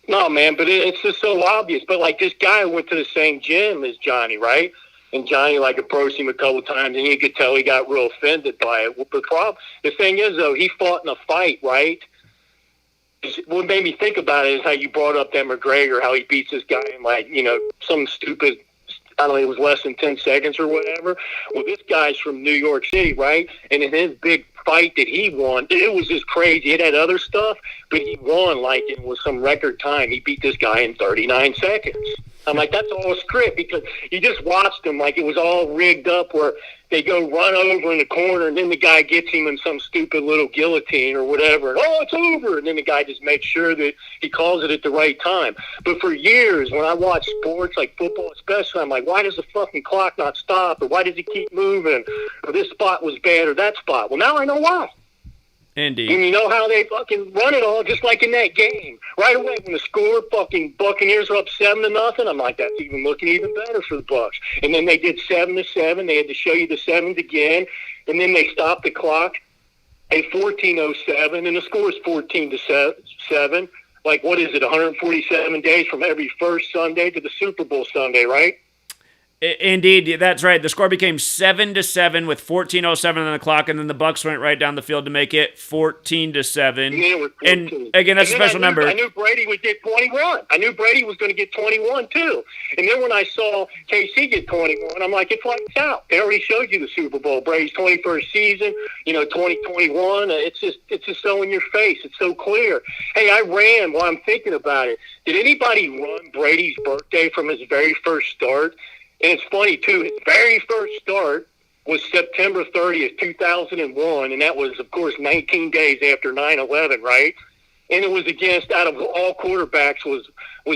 No, man, but it's just so obvious. But, like, this guy went to the same gym as Johnny, right? And Johnny, like, approached him a couple times, and you could tell he got real offended by it. But the thing is, though, he fought in a fight, right? What made me think about it is how you brought up that McGregor, how he beats this guy in, like, some stupid, I don't know, it was less than 10 seconds or whatever. Well, this guy's from New York City, right? And in his big fight that he won, it was just crazy. It had other stuff, but he won like it was some record time. He beat this guy in 39 seconds. I'm like, that's all a script because you just watched him like it was all rigged up where they go run over in the corner and then the guy gets him in some stupid little guillotine or whatever. And, it's over. And then the guy just makes sure that he calls it at the right time. But for years, when I watch sports, like football especially, I'm like, why does the fucking clock not stop? Or why does he keep moving? Or this spot was bad or that spot. Well, now I know why. Indeed. And you know how they fucking run it all just like in that game. Right away when the score, fucking Buccaneers are up 7-0, I'm like, that's looking even better for the Bucs. And then they did 7-7. They had to show you the sevens again. And then they stopped the clock at 14:07, and the score is 14-7. Like, what is it, 147 days from every first Sunday to the Super Bowl Sunday, right? Indeed, that's right. The score became 7-7 with 14:07 on the clock, and then the Bucks went right down the field to make it 14-7. And again, that's a special number. I knew Brady would get 21. I knew Brady was going to get 21 too. And then when I saw KC get 21, I'm like, it's lights out. They already showed you the Super Bowl. Brady's 21st season, 2021. It's just so in your face. It's so clear. Hey, I ran while I'm thinking about it. Did anybody run Brady's birthday from his very first start? And it's funny, too, his very first start was September 30th, 2001, and that was, of course, 19 days after 9/11, right? And it was against, out of all quarterbacks, was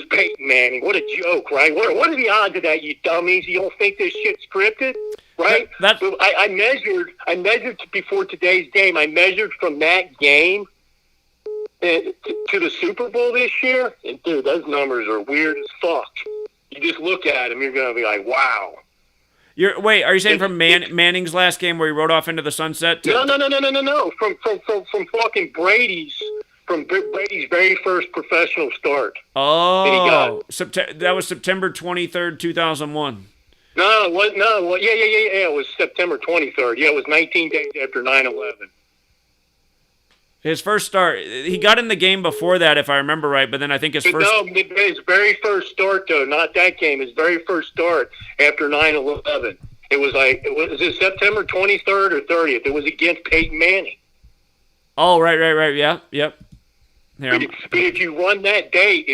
Peyton Manning. What a joke, right? What are the odds of that, you dummies? You don't think this shit's scripted, right? I measured before today's game. I measured from that game to the Super Bowl this year, and, dude, those numbers are weird as fuck. You just look at them, you're going to be like, wow. Wait, are you saying from Manning's last game where he rode off into the sunset? No. From fucking Brady's very first professional start. Oh, that was September 23rd, 2001. No, it was, yeah. It was September 23rd. Yeah, it was 19 days after 9/11. His first start, he got in the game before that, if I remember right, but then I think his first... No, his very first start, though, not that game. His very first start after 9/11. It was it September 23rd or 30th? It was against Peyton Manning. Oh, right, yeah, yep. But if you run that date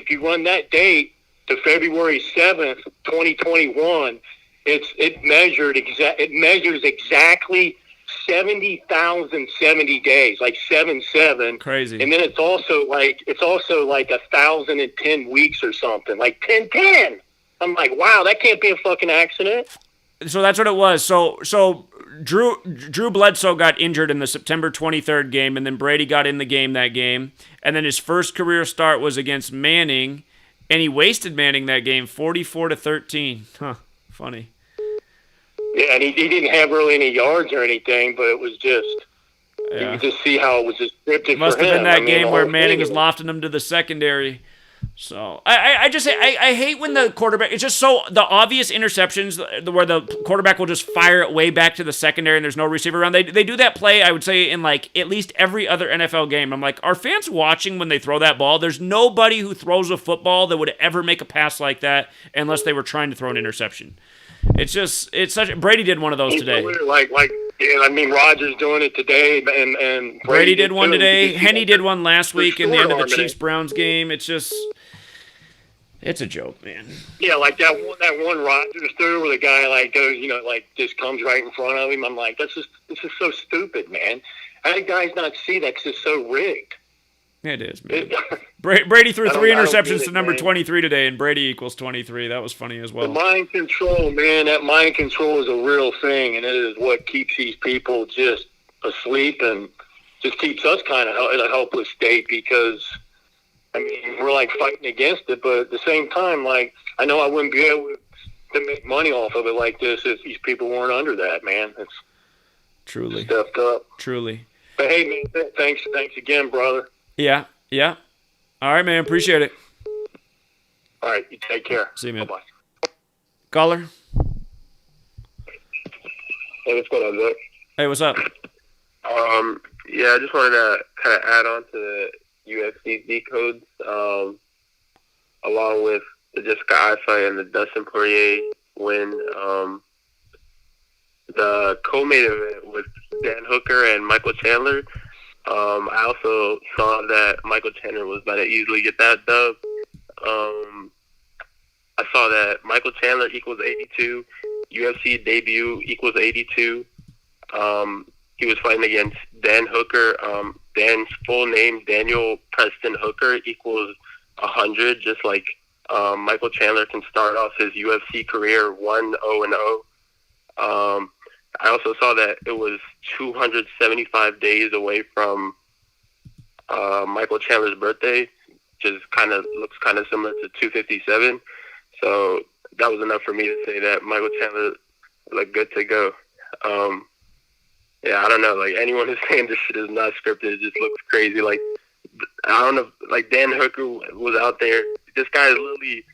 to February 7th, 2021, it measures exactly 70,070 days, like 7-7. Crazy. And then it's also like 1,010 weeks or something, like 10-10. I'm like, wow, that can't be a fucking accident. So that's what it was. So Drew Bledsoe got injured in the September 23rd game, and then Brady got in the game that game. And then his first career start was against Manning, and he wasted Manning that game 44-13. Huh, funny. Yeah, and he didn't have really any yards or anything, but it was just, you could just see how it was just scripted for him. Must have been that game where Manning was lofting him to the secondary. So I just say I hate when the quarterback, it's just so the obvious interceptions where the quarterback will just fire it way back to the secondary and there's no receiver around. They do that play, I would say, in like at least every other NFL game. I'm like, are fans watching when they throw that ball? There's nobody who throws a football that would ever make a pass like that unless they were trying to throw an interception. Brady did one of those today. Rodgers doing it today, and Brady did one today. Henny did one last week in the end of the Chiefs-Browns game. It's a joke, man. Yeah, like that one Rodgers threw where the guy goes, just comes right in front of him. I'm like, this is so stupid, man. How do guys not see that? Because it's so rigged. It is, man. Brady threw 3 interceptions to number 23 today, and Brady equals 23. That was funny as well. The mind control, man, that mind control is a real thing, and it is what keeps these people just asleep and just keeps us kind of in a helpless state because, we're like fighting against it, but at the same time, I know I wouldn't be able to make money off of it like this if these people weren't under that, man. It's truly stepped up. Truly. But hey, man, thanks again, brother. Yeah. All right, man. Appreciate it. All right. You take care. See you, man. Bye-bye. Caller. Hey, what's going on, Zach? Hey, what's up? Yeah, I just wanted to kind of add on to the UFC Decode, along with the Jessica Eye fight and the Dustin Poirier win. The co-main event with Dan Hooker and Michael Chandler. I also saw that Michael Chandler was about to easily get that dub. I saw that Michael Chandler equals 82, UFC debut equals 82. He was fighting against Dan Hooker. Dan's full name, Daniel Preston Hooker, equals 100, just like Michael Chandler can start off his UFC career 1-0-0. I also saw that it was 275 days away from Michael Chandler's birthday, which is looks kind of similar to 257. So that was enough for me to say that Michael Chandler looked good to go. Yeah, I don't know. Anyone who's saying this shit is not scripted, it just looks crazy. I don't know. Dan Hooker was out there. This guy is literally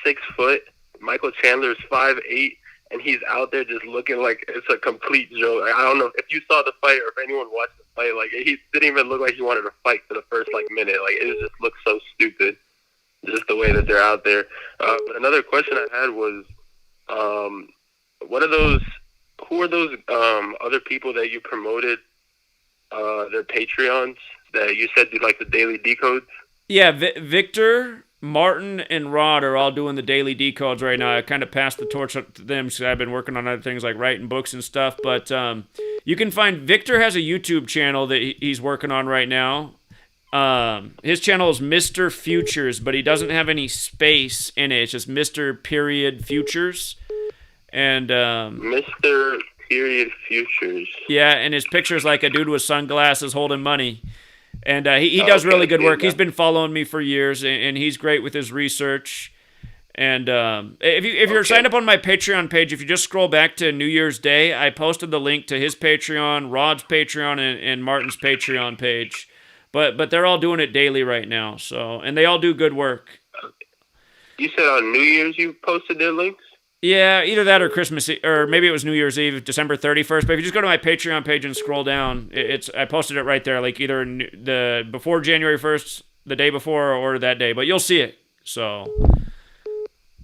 6 foot. Michael Chandler is 5'8", and he's out there just looking like it's a complete joke. Like, I don't know if you saw the fight or if anyone watched the fight. Like, he didn't even look like he wanted to fight for the first minute. Like, it just looks so stupid, just the way that they're out there. But another question I had was, what are those? Who are those other people that you promoted? Their Patreons that you said do like the daily decodes? Yeah, Victor, Martin, and Rod are all doing the daily decodes right now. I kind of passed the torch up to them because I've been working on other things like writing books and stuff. But you can find Victor has a YouTube channel that he's working on right now. His channel is Mr. Futures, but he doesn't have any space in it. It's just Mr. Period Futures. And Mr. Period Futures. Yeah, and his picture is like a dude with sunglasses holding money. And he does really good work. He's been following me for years, and he's great with his research. And if you're signed up on my Patreon page, if you just scroll back to New Year's Day, I posted the link to his Patreon, Rod's Patreon, and Martin's Patreon page. But they're all doing it daily right now, and they all do good work. You said on New Year's you posted their links? Yeah, either that or Christmas, or maybe it was New Year's Eve, December 31st. But if you just go to my Patreon page and scroll down, I posted it right there, like either the before January 1st, the day before, or that day. But you'll see it. So.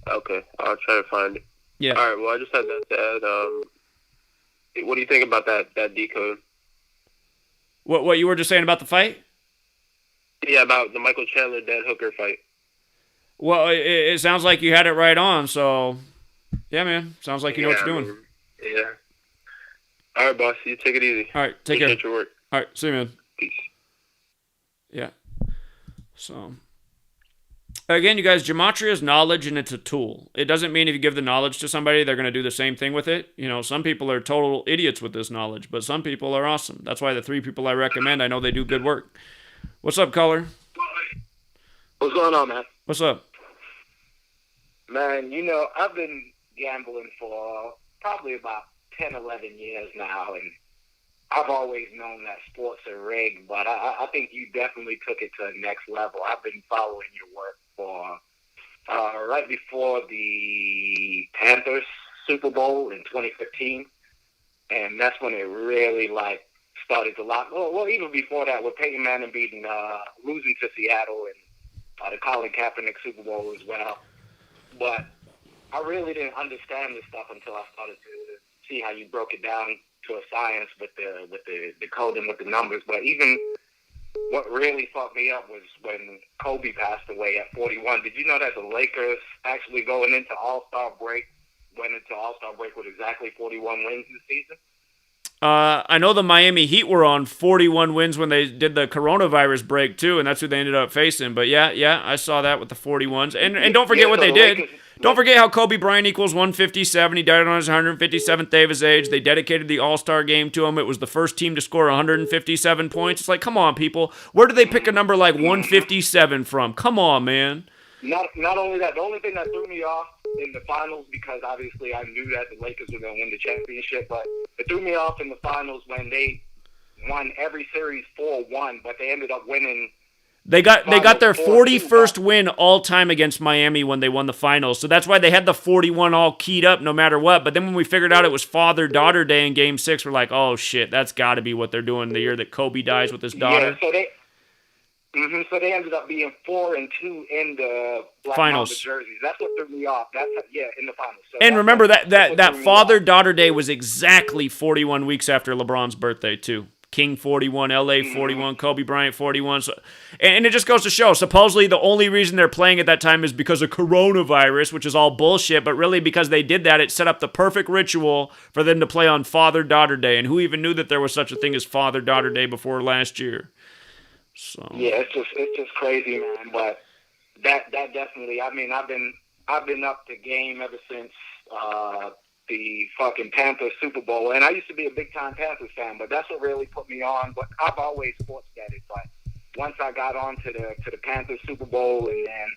Okay, I'll try to find it. Yeah. All right. Well, I just had that to add. What do you think about that decode? What you were just saying about the fight? Yeah, about the Michael Chandler Dan Hooker fight. Well, it sounds like you had it right on. So. Yeah, man. Sounds like you know what you're doing. Yeah. All right, boss. You take it easy. All right. Take care. Appreciate your work. All right. See you, man. Peace. Yeah. So, again, you guys, Gematria is knowledge and it's a tool. It doesn't mean if you give the knowledge to somebody, they're going to do the same thing with it. You know, some people are total idiots with this knowledge, but some people are awesome. That's why the 3 people I recommend, I know they do good work. What's up, caller? What's going on, man? What's up? Man, I've been gambling for probably about 10, 11 years now, and I've always known that sports are rigged, but I think you definitely took it to the next level. I've been following your work for right before the Panthers Super Bowl in 2015, and that's when it really, started to lock. Well, even before that, with Peyton Manning losing to Seattle and the Colin Kaepernick Super Bowl as well. But I really didn't understand this stuff until I started to see how you broke it down to a science with the code and with the numbers. But even what really fucked me up was when Kobe passed away at 41. Did you know that the Lakers actually went into All-Star break with exactly 41 wins this season? I know the Miami Heat were on 41 wins when they did the coronavirus break, too, and that's who they ended up facing. But, yeah, I saw that with the 41s. And don't forget what they did. Don't forget how Kobe Bryant equals 157. He died on his 157th day of his age. They dedicated the All-Star game to him. It was the first team to score 157 points. It's like, come on, people. Where did they pick a number like 157 from? Come on, man. Not only that, the only thing that threw me off in the finals, because obviously I knew that the Lakers were going to win the championship, but it threw me off in the finals when they won every series 4-1, but they ended up winning. They got their 41st win all time against Miami when they won the finals. So that's why they had the 41 all keyed up no matter what. But then when we figured out it was Father-Daughter Day in Game 6, we're like, oh, shit, that's got to be what they're doing the year that Kobe dies with his daughter. Yeah, so they ended up being 4-2 in the Black finals Mamba jerseys. That's what threw me off. In the finals. So and remember that Father-Daughter Day was exactly 41 weeks after LeBron's birthday, too. King 41, LA 41, Kobe Bryant 41. So, and it just goes to show, supposedly the only reason they're playing at that time is because of coronavirus, which is all bullshit, but really because they did that, it set up the perfect ritual for them to play on Father-Daughter Day. And who even knew that there was such a thing as Father-Daughter Day before last year? So yeah, it's just crazy, man. But that definitely, I mean, I've been up the game ever since the fucking Panthers Super Bowl, and I used to be a big time Panthers fan, but that's what really put me on. But I've always sports betted, but once I got on to the Panthers Super Bowl, and then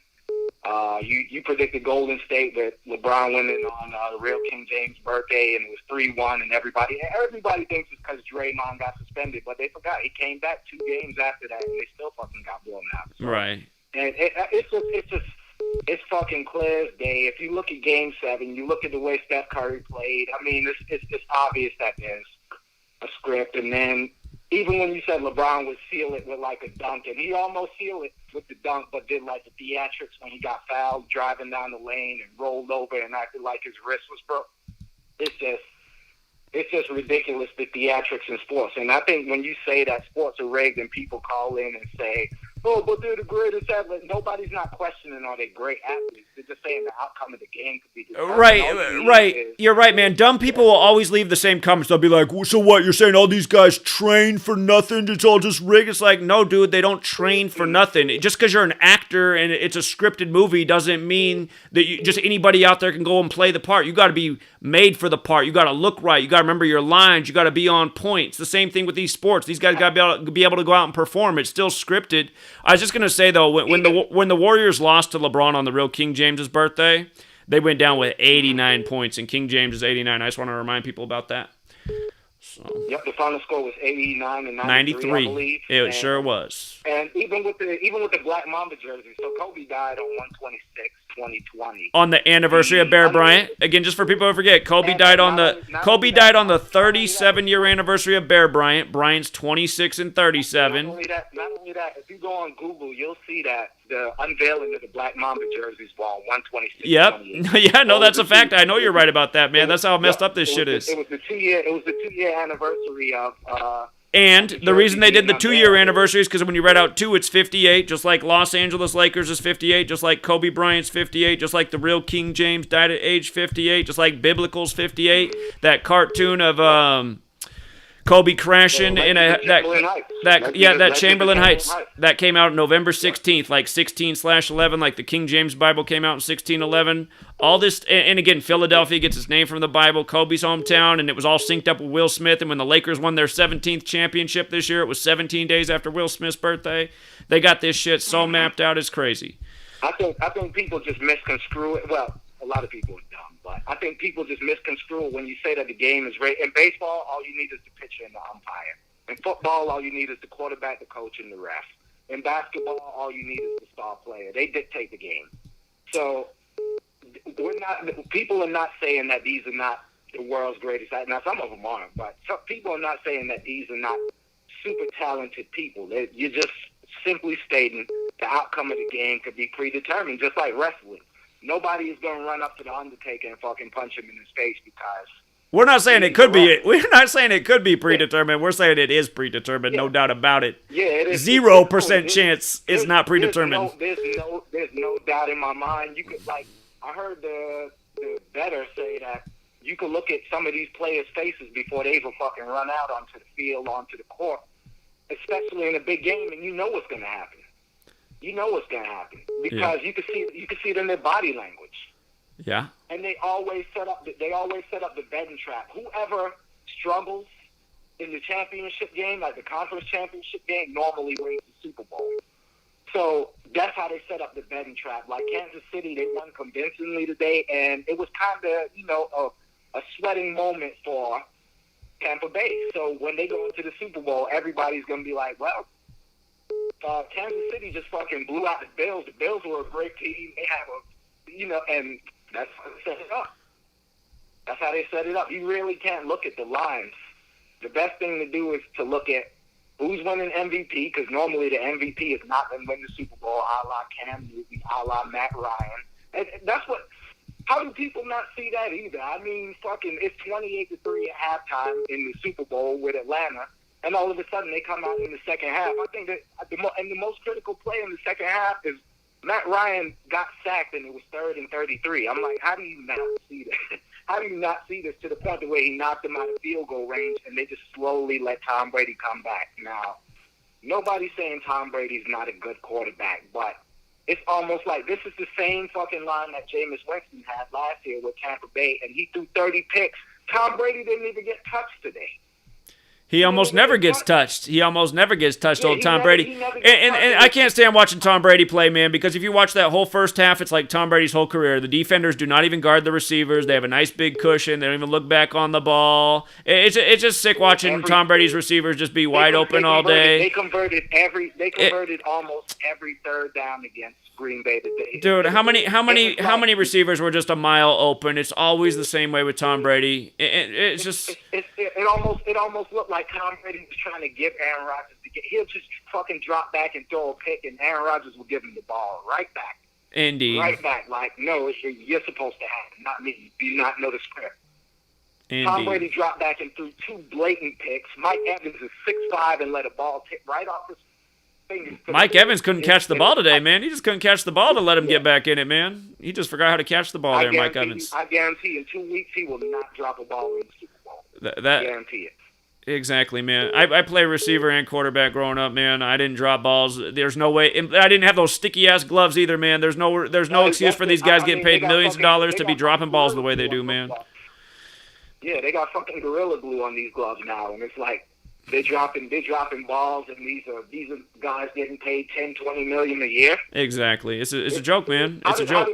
you predicted Golden State with LeBron winning on the real King James birthday, and it was 3-1, and everybody thinks it's because Draymond got suspended, but they forgot he came back 2 games after that, and they still fucking got blown out. So, right. And it's just It's fucking clear as day. If you look at Game 7, you look at the way Steph Curry played, I mean, it's obvious that there's a script. And then even when you said LeBron would seal it with like a dunk, and he almost sealed it with the dunk, but did like the theatrics when he got fouled driving down the lane and rolled over and acted like his wrist was broke. It's just ridiculous, the theatrics in sports. And I think when you say that sports are rigged and people call in and say, oh, but they're the greatest athletes, nobody's not questioning are they great athletes. They're just saying the outcome of the game could be determined. Right. You're right, man. Dumb people will always leave the same comments. They'll be like, so what, you're saying all these guys train for nothing? It's all just rigged? It's like, no, dude, they don't train for nothing. Just because you're an actor and it's a scripted movie doesn't mean that just anybody out there can go and play the part. You got to be made for the part. You got to look right. You got to remember your lines. You got to be on point. It's the same thing with these sports. These guys got to be able to go out and perform. It's still scripted. I was just gonna say though, when the Warriors lost to LeBron on the real King James's birthday, they went down with 89 points, and King James is 89. I just want to remind people about that. So. Yep, the final score was 89 and 93, I believe. It sure was. And even with the Black Mamba jersey, so Kobe died on 1/26/2020. On the anniversary of Bear Bryant. Again, just for people who forget, Kobe died on the 37-year anniversary of Bear Bryant. Bryant's 26 and 37. Not only that, if you go on Google, you'll see that the unveiling of the Black Mamba jerseys were on 1/26/2020. Yep. Yeah, no, that's a fact. I know you're right about that, man. That's how messed up this shit is. It was the 2-year anniversary of and the reason they did the 2-year anniversary is because when you read out 2, it's 58, just like Los Angeles Lakers is 58, just like Kobe Bryant's 58, just like the real King James died at age 58, just like Biblical's 58. That cartoon of Kobe crashing in that Chamberlain Heights that came out November 16th, like 16/11, like the King James Bible came out in 1611. All this, and again, Philadelphia gets its name from the Bible, Kobe's hometown, and it was all synced up with Will Smith. And when the Lakers won their 17th championship this year, it was 17 days after Will Smith's birthday. They got this shit so mapped out, it's crazy. I think people just misconstrue it. Well, a lot of people are dumb, but I think people just misconstrue it when you say that the game is rigged. In baseball, all you need is the pitcher and the umpire. In football, all you need is the quarterback, the coach, and the ref. In basketball, all you need is the star player. They dictate the game. So people are not saying that these are not the world's greatest athletes. Now, some of them are, but some people are not saying that these are not super talented people. You're just simply stating the outcome of the game could be predetermined, just like wrestling. Nobody is going to run up to the Undertaker and fucking punch him in his face because... We're not saying it could be. We're not saying it could be predetermined. We're saying it is predetermined, no doubt about it. Yeah, it is. 0% chance it's not predetermined. There's no doubt in my mind. You could I heard the bettor say that you could look at some of these players' faces before they even fucking run out onto the field, onto the court, especially in a big game, and you know what's going to happen. You know what's going to happen because you can see it in their body language. Yeah. And they always set up the betting trap. Whoever struggles in the championship game, like the conference championship game, normally wins the Super Bowl. So that's how they set up the betting trap. Like Kansas City, they won convincingly today, and it was kind of, a sweating moment for Tampa Bay. So when they go into the Super Bowl, everybody's going to be like, well, Kansas City just fucking blew out the Bills. The Bills were a great team. They have and that's how they set it up. That's how they set it up. You really can't look at the lines. The best thing to do is to look at who's winning MVP, because normally the MVP is not going to win the Super Bowl, a la Cam Newton, a la Matt Ryan. And that's what. How do people not see that either? I mean, fucking, it's 28-3 at halftime in the Super Bowl with Atlanta, and all of a sudden they come out in the second half. I think that the most critical play in the second half is Matt Ryan got sacked and it was 3rd and 33. I'm like, how do you not see that? How do you not see this to the point where he knocked him out of field goal range and they just slowly let Tom Brady come back? Now, nobody's saying Tom Brady's not a good quarterback, but it's almost like this is the same fucking line that Jameis Winston had last year with Tampa Bay, and he threw 30 picks. Tom Brady didn't even get touched today. He almost never gets touched. He almost never gets touched, old Tom Brady. And I can't stand watching Tom Brady play, man, because if you watch that whole first half, it's like Tom Brady's whole career. The defenders do not even guard the receivers. They have a nice big cushion. They don't even look back on the ball. It's just sick watching Tom Brady's receivers just be wide open all day. They converted almost every third down against Green Bay today. Dude, how many receivers were just a mile open? It's always the same way with Tom Brady. It's just it almost looked like Tom Brady was trying to give Aaron Rodgers he'll just fucking drop back and throw a pick, and Aaron Rodgers will give him the ball right back. Indeed. Right back. Like, no, you're supposed to have it, not me. Do you not know the script? Indeed. Tom Brady dropped back and threw 2 blatant picks. Mike Evans is 6'5" and let a ball tip right off his fingers. Mike Evans couldn't catch the ball today, man. He just couldn't catch the ball to let him get back in it, man. He just forgot how to catch the ball there, Mike Evans. I guarantee in 2 weeks he will not drop a ball in the Super Bowl. I guarantee it. Exactly, man. I play receiver and quarterback growing up, man. I didn't drop balls. There's no way. I didn't have those sticky ass gloves either, man. There's no excuse for these guys getting paid millions of dollars to be dropping balls the way they do, man. Yeah, they got fucking Gorilla Glue on these gloves now, and it's like they're dropping balls, and these are guys getting paid $10-20 million a year. Exactly. It's a joke, man. It's a joke.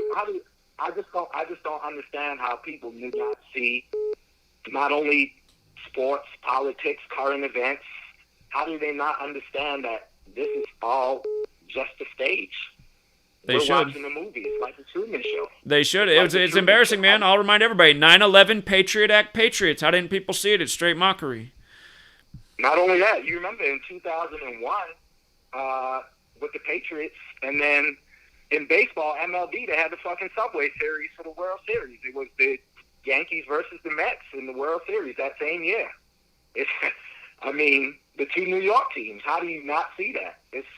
I just don't understand how people do not see not only sports, politics, current events. How do they not understand that this is all just a stage? We're watching a movie. It's like a Truman Show. They should. It's embarrassing, man. I'll remind everybody. 9/11, Patriot Act, Patriots. How didn't people see it? It's straight mockery. Not only that, you remember in 2001 with the Patriots, and then in baseball, MLB, they had the fucking Subway Series for the World Series. It was the Yankees versus the Mets in the World Series that same year. The 2 New York teams. How do you not see that? It's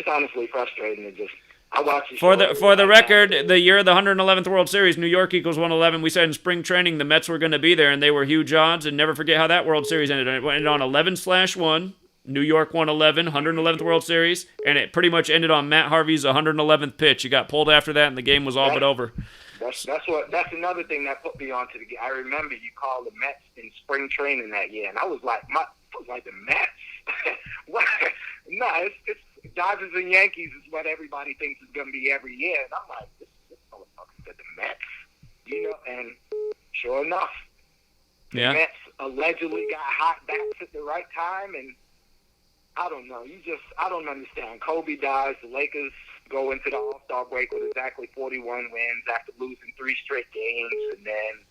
honestly frustrating to just. I watch it. For the record, the year of the 111th World Series, New York equals 111. We said in spring training the Mets were going to be there, and they were huge odds. And never forget how that World Series ended. It ended on 11/1. New York won 111th World Series, and it pretty much ended on Matt Harvey's 111th pitch. He got pulled after that, and the game was all but over. That's another thing that put me onto the game. I remember you called the Mets in spring training that year, and I was like, the Mets? What? No, it's Dodgers and Yankees is what everybody thinks is going to be every year, and I'm like, this motherfucker said the Mets, and sure enough, the Mets allegedly got hot bats at the right time, and I don't know. I don't understand. Kobe dies. The Lakers go into the All-Star break with exactly 41 wins after losing 3 straight games, and then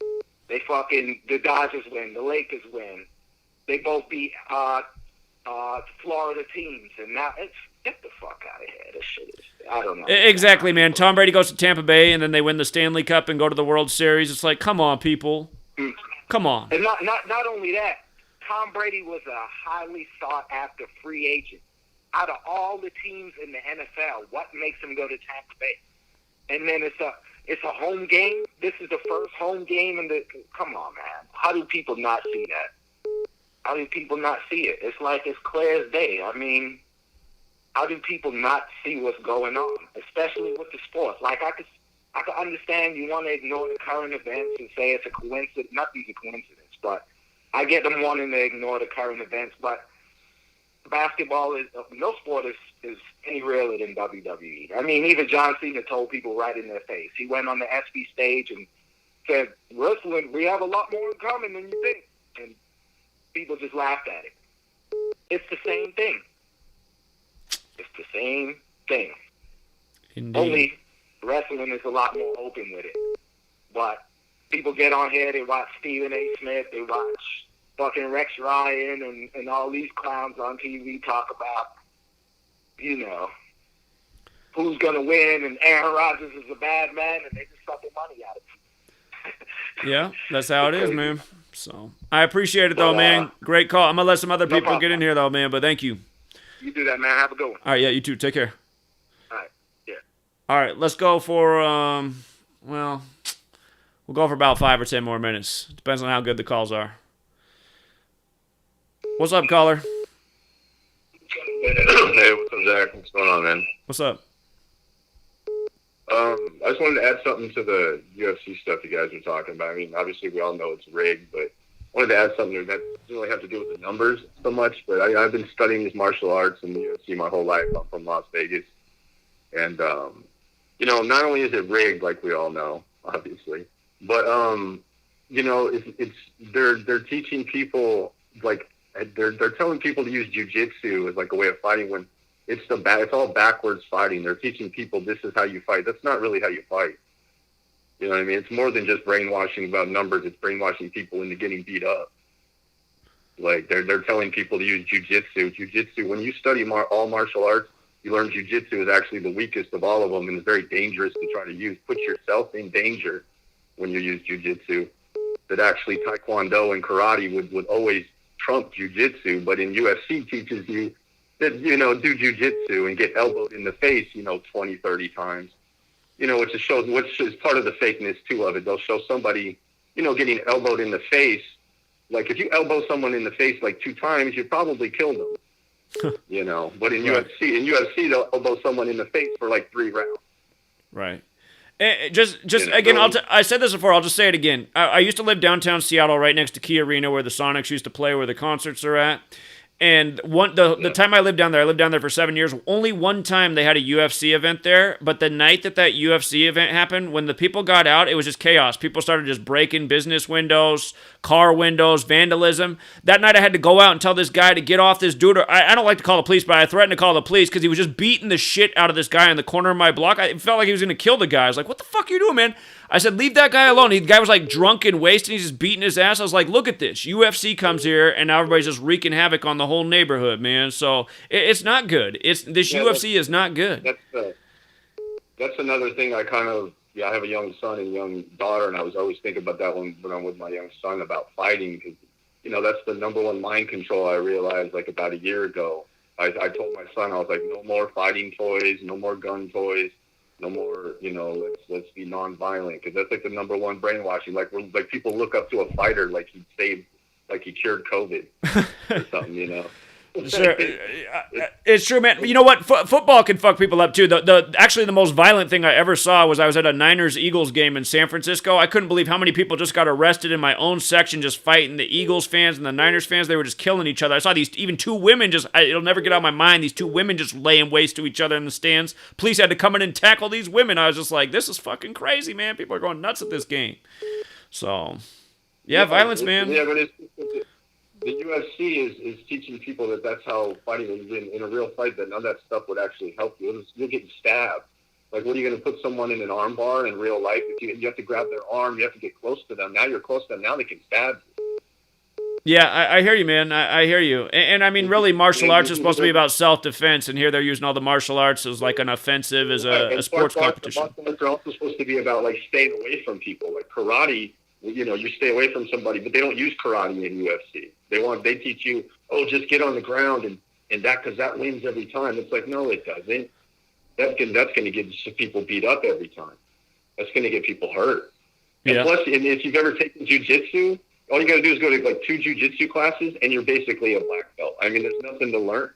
the Dodgers win. The Lakers win. They both beat Florida teams, and now get the fuck out of here. This shit is, I don't know. Exactly, man. Tom Brady goes to Tampa Bay, and then they win the Stanley Cup and go to the World Series. It's like, come on, people. Come on. And not only that, Tom Brady was a highly sought-after free agent. Out of all the teams in the NFL, what makes him go to Tampa Bay? And then it's a home game. This is the first home game in the. Come on, man. How do people not see that? How do people not see it? It's like it's clear as day. How do people not see what's going on, especially with the sports? Like I could understand you want to ignore the current events and say it's a coincidence. Nothing's a coincidence, but I get them wanting to ignore the current events. But basketball no sport is any realer than WWE. Even John Cena told people right in their face. He went on the SB stage and said, "Wrestling, we have a lot more in common than you think," and people just laughed at it. It's the same thing. It's the same thing. Indeed. Only wrestling is a lot more open with it. But people get on here, they watch Stephen A. Smith, they watch fucking Rex Ryan and all these clowns on TV talk about, who's going to win, and Aaron Rodgers is a bad man, and they just suck the money out of it. Yeah, that's how it is, man. So I appreciate it, though, man. Great call. I'm going to let some other people get in here, though, man, but thank you. You do that, man. Have a good one. All right, yeah, you too. Take care. All right, yeah. All right, let's go for, we'll go for about 5 or 10 more minutes. Depends on how good the calls are. What's up, caller? Hey, what's up, Zach? What's going on, man? What's up? I just wanted to add something to the UFC stuff you guys were talking about. I mean, obviously we all know it's rigged, but I wanted to add something that doesn't really have to do with the numbers so much. But I've been studying these martial arts and the UFC my whole life. I'm from Las Vegas, and not only is it rigged, like we all know, obviously, but they're teaching people, like they're telling people to use jujitsu as like a way of fighting when it's all backwards fighting. They're teaching people this is how you fight. That's not really how you fight. You know what I mean? It's more than just brainwashing about numbers. It's brainwashing people into getting beat up. Like they're telling people to use jujitsu. Jujitsu, when you study all martial arts, you learn jujitsu is actually the weakest of all of them, and it's very dangerous to try to use. Put yourself in danger when you use jujitsu. That actually taekwondo and karate would always trump jujitsu, but in UFC teaches you that, do jujitsu and get elbowed in the face, 20, 30 times, which is part of the fakeness too of it. They'll show somebody, getting elbowed in the face. Like if you elbow someone in the face like 2 times, you probably killed them. But in UFC, they'll elbow someone in the face for like 3 rounds. Right. Just again, I said this before, I'll just say it again. I used to live downtown Seattle right next to Key Arena where the Sonics used to play, where the concerts are at. And the time I lived down there for 7 years. Only one time they had a UFC event there. But the night that UFC event happened, when the people got out, it was just chaos. People started just breaking business windows, car windows, vandalism. That night I had to go out and tell this guy to get off this dude. I don't like to call the police, but I threatened to call the police because he was just beating the shit out of this guy in the corner of my block. I felt like he was going to kill the guy. I was like, what the fuck are you doing, man? I said, leave that guy alone. The guy was like drunk and wasted. He's just beating his ass. I was like, look at this. UFC comes here, and now everybody's just wreaking havoc on the whole neighborhood, man. So it's not good. UFC is not good. That's another thing I have a young son and young daughter, and I was always thinking about that when I'm with my young son about fighting, because, that's the number one mind control I realized like about a year ago. I told my son, I was like, no more fighting toys, no more gun toys. No more, let's be nonviolent, because that's like the number one brainwashing. Like people look up to a fighter like he cured COVID or something, Sure. It's true, man. You know what? Football can fuck people up too. Actually, the most violent thing I ever saw was I was at a Niners-Eagles game in San Francisco. I couldn't believe how many people just got arrested in my own section just fighting the Eagles fans and the Niners fans. They were just killing each other. I saw even 2 women it'll never get out of my mind, these 2 women just laying waste to each other in the stands. Police had to come in and tackle these women. I was just like, this is fucking crazy, man. People are going nuts at this game. So, yeah, violence, man. Yeah, but the UFC is teaching people that's how fighting is. In a real fight, that none of that stuff would actually help you. You're getting stabbed. Like, what are you going to put someone in an arm bar in real life? You have to grab their arm. You have to get close to them. Now you're close to them. Now they can stab you. Yeah, I hear you, man. I hear you. And I mean, really, martial arts is supposed to be about self-defense, and here they're using all the martial arts as like an offensive, as a sports competition. Martial arts are also supposed to be about like staying away from people. Like karate, you stay away from somebody, but they don't use karate in UFC. They teach you, just get on the ground and that, because that wins every time. It's like, no, it doesn't. That's going to get people beat up every time. That's going to get people hurt. And plus, and if you've ever taken jiu-jitsu, all you got to do is go to like 2 jiu-jitsu classes, and you're basically a black belt. I mean, there's nothing to learn.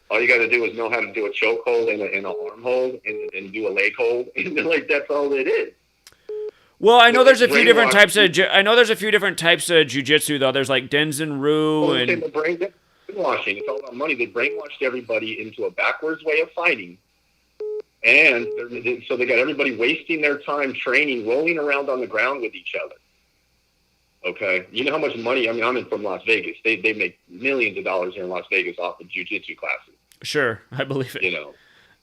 All you got to do is know how to do a choke hold and an arm hold and do a leg hold, and like that's all it is. Well, I know there's a few different types of jiu-jitsu though. There's like Denzen-Ryu and the brainwashing. It's all about money. They brainwashed everybody into a backwards way of fighting, and so they got everybody wasting their time training, rolling around on the ground with each other. Okay, you know how much money? I mean, I'm from Las Vegas. They make millions of dollars here in Las Vegas off of jiu-jitsu classes. Sure, I believe it.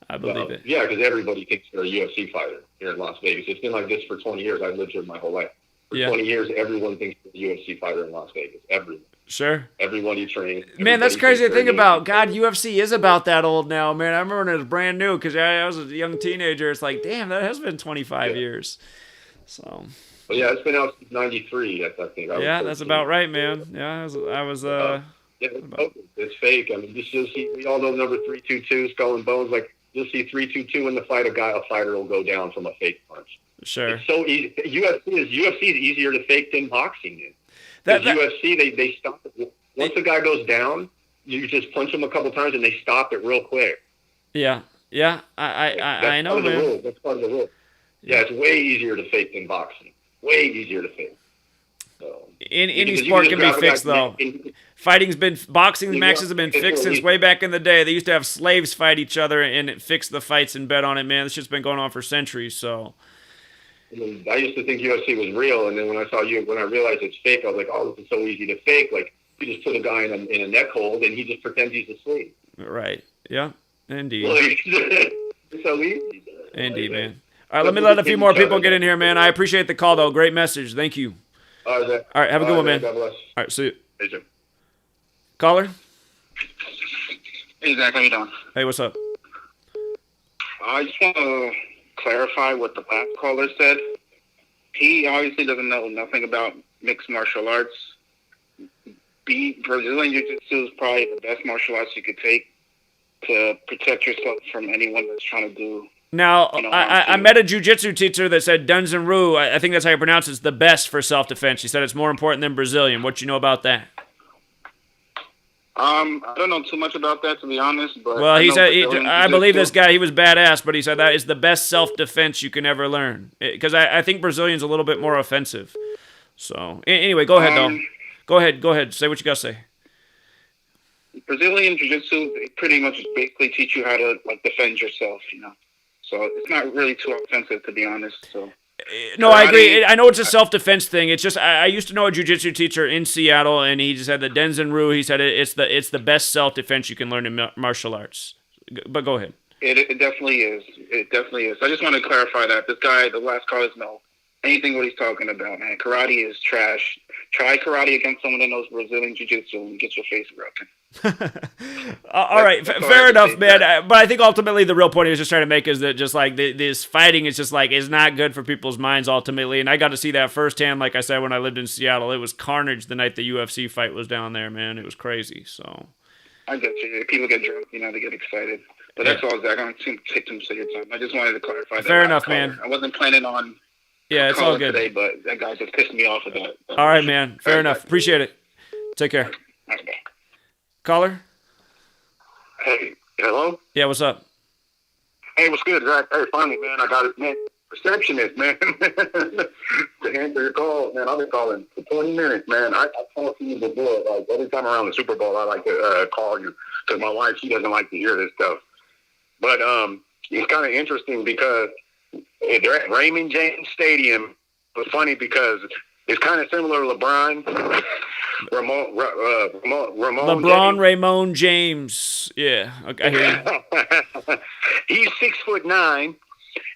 I believe it. Yeah, because everybody thinks they're a UFC fighter here in Las Vegas. It's been like this for 20 years. I've lived here my whole life. For 20 years, everyone thinks they're a UFC fighter in Las Vegas. Everyone. Sure. Everyone you train. Man, that's crazy to think about. God, UFC is about that old now, man. I remember when it was brand new because I was a young teenager. It's like, damn, that has been 25 years. So. Well, yeah, it's been out since 93, I think. Yeah, that's about right, man. Yeah, I was it's fake. I mean, you'll see, we all know number 322, Skull and Bones. Like, you'll see 322 in the fight. A fighter will go down from a fake punch. Sure. It's so easy. UFC is easier to fake than boxing is. UFC, they stop it. Once a guy goes down, you just punch him a couple times and they stop it real quick. Yeah. I know, man. That's part of the rule. Yeah, it's way easier to fake than boxing. Way easier to fake. So, any sport can be fixed, though. Boxing matches have been fixed since way back in the day. They used to have slaves fight each other and it fixed the fights and bet on it, man. This shit's been going on for centuries, so. I used to think UFC was real, and then when I realized it's fake, I was like, oh, this is so easy to fake. Like, you just put a guy in a neck hold, and he just pretends he's asleep. Right. Yeah. Indeed. It's so easy. Indeed, man. All right, let me let a few more people get in here, man. I appreciate the call, though. Great message. Thank you. All right, Zach. All right, have a good one, man. God bless. All right, see you. Hey, Jim. Caller? Hey, Zach, how you doing? Hey, what's up? I just want to clarify what the last caller said. He obviously doesn't know nothing about mixed martial arts. Brazilian Jiu-Jitsu is probably the best martial arts you could take to protect yourself from anyone that's trying to do. Now, I met a jiu-jitsu teacher that said Dunzanru, I think that's how you pronounce it, is the best for self-defense. She said it's more important than Brazilian. What you know about that? I don't know too much about that, to be honest. But well, he said, I believe this guy, he was badass, but he said that is the best self-defense you can ever learn. Because I think Brazilian's a little bit more offensive. So, anyway, go ahead, though. Go ahead. Say what you got to say. Brazilian Jiu-Jitsu, they pretty much basically teach you how to, like, defend yourself, you know. So it's not really too offensive, to be honest. So. No, I agree. I know it's a self-defense thing. It's just I used to know a jiu-jitsu teacher in Seattle, and he just had the Denzanru. He said it's the best self-defense you can learn in martial arts. But go ahead. It definitely is. It definitely is. I just want to clarify that this guy, the last call, doesn't know anything what he's talking about, man. Karate is trash. Try karate against someone that knows Brazilian jiu-jitsu and get your face broken. All right, fair enough, man. But I think ultimately the real point he was just trying to make is that just like this fighting is just like is not good for people's minds ultimately. And I got to see that firsthand, like I said, when I lived in Seattle. It was carnage the night the UFC fight was down there, man. It was crazy. So I get you. People get drunk, you know, they get excited. But that's all, Zach. I don't think take too much of your time. I just wanted to clarify that. Fair enough, man. I wasn't planning on. Yeah, it's all good today, but that guy just pissed me off with that. All right, man. Fair enough. Appreciate it. Take care. Caller? Hey, hello? Yeah, what's up? Hey, what's good, Zach? Hey, finally, man, I got it, man. Receptionist, man. To answer your call, man, I've been calling for 20 minutes, man. I talk to you before. Like, every time around the Super Bowl, I like to call you because my wife, she doesn't like to hear this stuff. But it's kind of interesting because they're at Raymond James Stadium. It's funny because it's kind of similar to LeBron. Ramon James. Yeah, okay, I hear you. He's 6'9",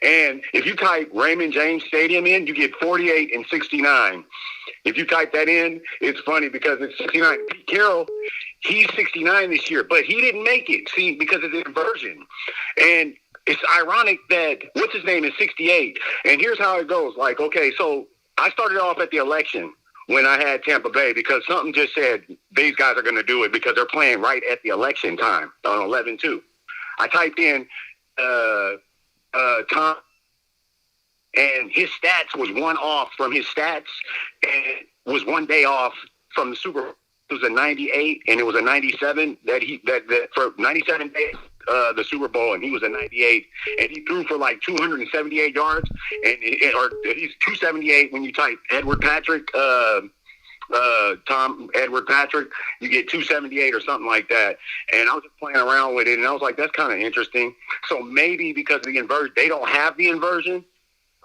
and if you type Raymond James Stadium in, you get 48 and 69. If you type that in, it's funny because it's 69. Pete Carroll, he's 69 this year, but he didn't make it. See, because of the inversion, and it's ironic that what's his name is 68. And here's how it goes. Like, okay, so I started off at the election when I had Tampa Bay because something just said these guys are going to do it because they're playing right at the election time on 11-2. I typed in Tom, and his stats was one off from his stats, and was one day off from the Super Bowl. It was a 98, and it was a 97 that for 97 days. The Super Bowl, and he was a 98, and he threw for like 278 yards, or he's 278 when you type Edward Patrick, Edward Patrick, you get 278 or something like that. And I was just playing around with it, and I was like, that's kind of interesting. So maybe because of the inversion, they don't have the inversion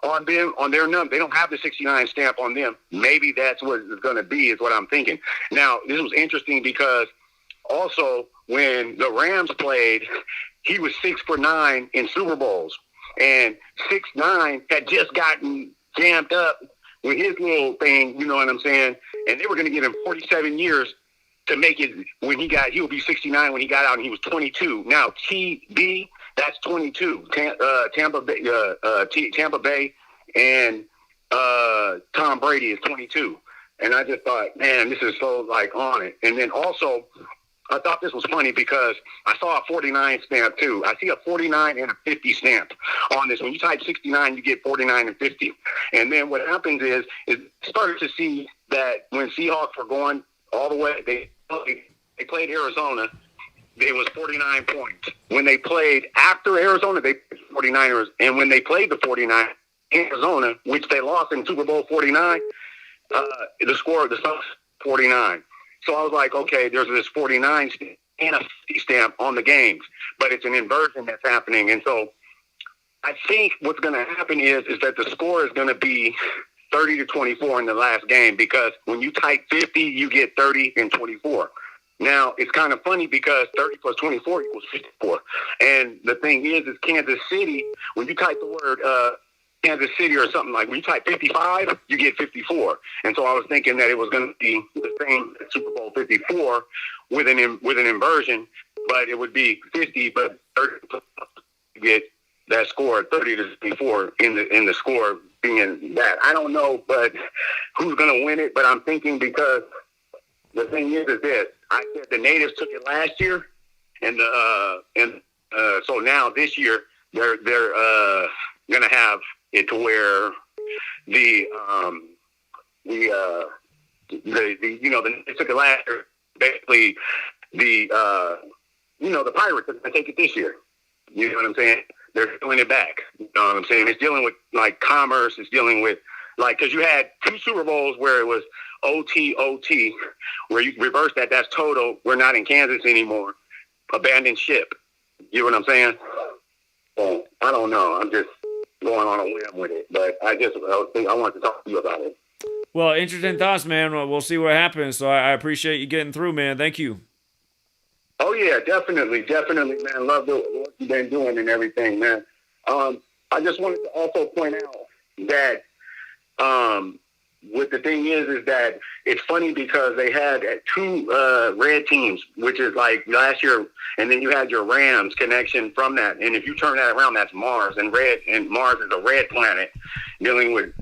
on them, on their number. They don't have the 69 stamp on them. Maybe that's what it's going to be, is what I'm thinking. Now, this was interesting because also, when the Rams played, he was 6'9" in Super Bowls. And 6'9" had just gotten jammed up with his little thing, you know what I'm saying? And they were going to give him 47 years to make it when he'll be 69 when he got out, and he was 22. Now, TB, that's 22. Tampa Bay and Tom Brady is 22. And I just thought, man, this is so, like, on it. And then also, I thought this was funny because I saw a 49 stamp too. I see a 49 and a 50 stamp on this. When you type 69, you get 49 and 50. And then what happens is started to see that when Seahawks were going all the way, they played Arizona, it was 49 points. When they played after Arizona, they played 49ers. And when they played the 49ers, Arizona, which they lost in Super Bowl 49. The score of the Suns 49. So I was like, okay, there's this 49 and a 50 stamp on the games, but it's an inversion that's happening. And so I think what's going to happen is that the score is going to be 30-24 in the last game, because when you type 50, you get 30 and 24. Now, it's kind of funny because 30 plus 24 equals 54. And the thing is Kansas City, when you type the word Kansas City or something, like when you type 55, you get 54. And so I was thinking that it was going to be the same Super Bowl 54 with an inversion, but it would be 50, but 30 you get that score 30-24 in the score being that. I don't know, but who's going to win it? But I'm thinking, because the thing is this: I said the natives took it last year, and so now this year they're going to have it to where the natives took it last year. Basically, the Pirates are going to take it this year. You know what I'm saying? They're doing it back. You know what I'm saying? It's dealing with, like, commerce. It's dealing with, like, because you had 2 Super Bowls where it was OT, where you reverse that. That's total. We're not in Kansas anymore. Abandoned ship. You know what I'm saying? So, I don't know. I'm just going on a whim with it. But I wanted to talk to you about it. Well, interesting thoughts, man. We'll see what happens. So I appreciate you getting through, man. Thank you. Oh, yeah, definitely, man. Love what you've been doing and everything, man. I just wanted to also point out that what the thing is that it's funny because they had 2 red teams, which is like last year, and then you had your Rams connection from that. And if you turn that around, that's Mars, and Mars is a red planet dealing with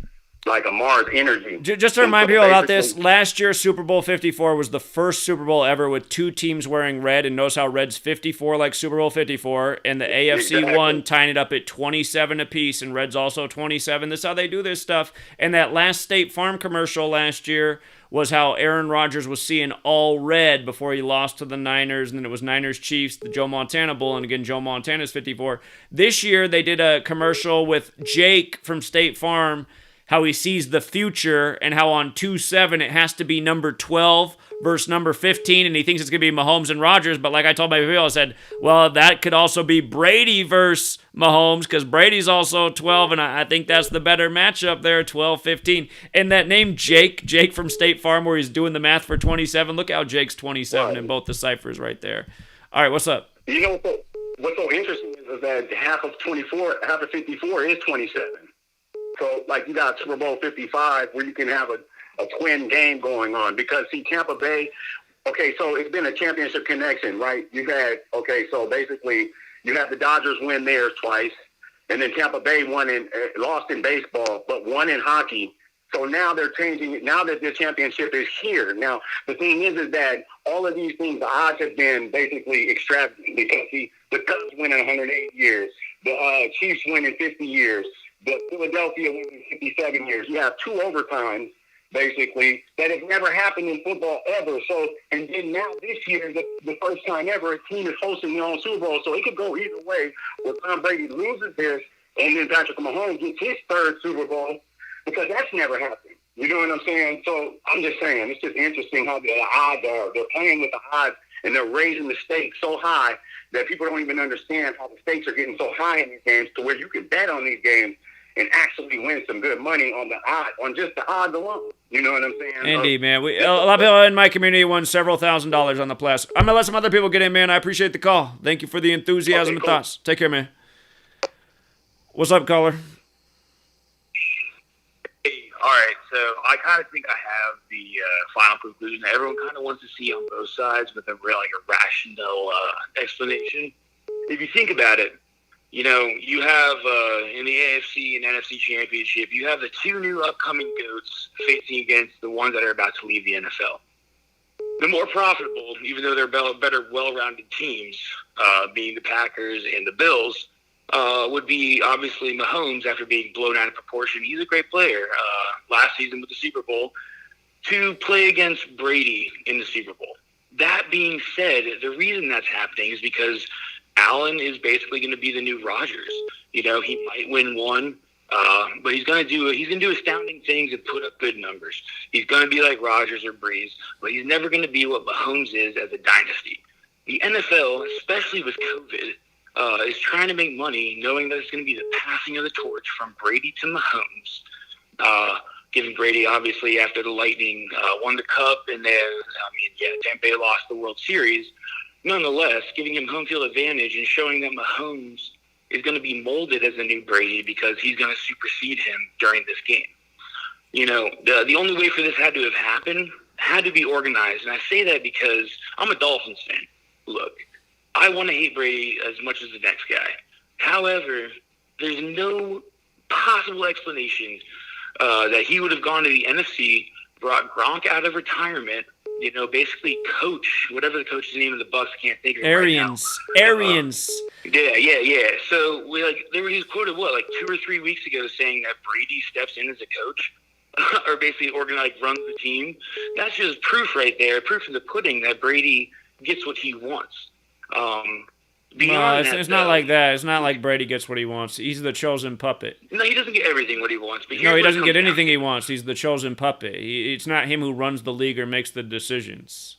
like a Mars energy. Just to remind people about this, last year Super Bowl 54 was the first Super Bowl ever with 2 teams wearing red, and notice how red's 54 like Super Bowl 54, and the AFC won, tying it up at 27 apiece, and red's also 27. This is how they do this stuff. And that last State Farm commercial last year was how Aaron Rodgers was seeing all red before he lost to the Niners, and then it was Niners-Chiefs, the Joe Montana Bowl, and again, Joe Montana's 54. This year they did a commercial with Jake from State Farm, how he sees the future, and how on 2-7 it has to be number 12 versus number 15, and he thinks it's going to be Mahomes and Rodgers. But like I told my people, I said, well, that could also be Brady versus Mahomes, because Brady's also 12, and I think that's the better matchup there, 12-15. And that name Jake from State Farm, where he's doing the math for 27, look how Jake's 27 in both the ciphers right there. All right, what's up? You know what's so interesting is that half of 54 is 27. So, like, you got Super Bowl 55 where you can have a twin game going on. Because, see, Tampa Bay, okay, so it's been a championship connection, right? So basically you have the Dodgers win theirs twice, and then Tampa Bay lost in baseball, but won in hockey. So now they're changing it. Now that the championship is here. Now, the thing is that all of these things, the odds have been basically extravagant. Because, see, the Cubs win in 108 years. The Chiefs win in 50 years. The Philadelphia wins in 57 years. You have 2 overtimes, basically, that have never happened in football ever. So, and then now this year, the first time ever, a team is hosting their own Super Bowl. So it could go either way, where Tom Brady loses this, and then Patrick Mahomes gets his 3rd Super Bowl, because that's never happened. You know what I'm saying? So I'm just saying, it's just interesting how the odds are. They're playing with the odds, and they're raising the stakes so high that people don't even understand how the stakes are getting so high in these games, to where you can bet on these games and actually win some good money on the odds, on just the odds alone. You know what I'm saying? Indeed, man. A lot of people in my community won several $1,000s on the plus. I'm going to let some other people get in, man. I appreciate the call. Thank you for the enthusiasm and thoughts. Take care, man. What's up, caller? Hey, all right. So I kind of think I have the final conclusion that everyone kind of wants to see on both sides, with a real, like, a rational explanation. If you think about it, you know, you have in the AFC and NFC Championship, you have the 2 new upcoming GOATs facing against the ones that are about to leave the NFL. The more profitable, even though they're better, well-rounded teams, being the Packers and the Bills, would be obviously Mahomes after being blown out of proportion. He's a great player last season with the Super Bowl, to play against Brady in the Super Bowl. That being said, the reason that's happening is because Allen is basically going to be the new Rodgers. You know, he might win one, But he's gonna do astounding things and put up good numbers. He's gonna be like Rodgers or Breeze, but he's never gonna be what Mahomes is as a dynasty. The NFL, especially with COVID, is trying to make money, knowing that it's going to be the passing of the torch from Brady to Mahomes. Giving Brady, obviously, after the Lightning won the Cup, and then, Tampa Bay lost the World Series. Nonetheless, giving him home field advantage and showing that Mahomes is going to be molded as a new Brady because he's going to supersede him during this game. The only way for this had to have happened had to be organized, and I say that because I'm a Dolphins fan. Look, I want to hate Brady as much as the next guy. However, there's no possible explanation that he would have gone to the NFC, brought Gronk out of retirement, basically coach, whatever the coach's name of the Bucs, I can't think of it Arians. right now. Arians. Yeah. So he was quoted 2 or 3 weeks ago saying that Brady steps in as a coach, or basically runs the team. That's just proof right there, proof in the pudding that Brady gets what he wants. It's not like that. It's not like Brady gets what he wants. He's the chosen puppet. No, he doesn't get everything what he wants. But no, he doesn't get anything he wants. He's the chosen puppet. It's not him who runs the league or makes the decisions.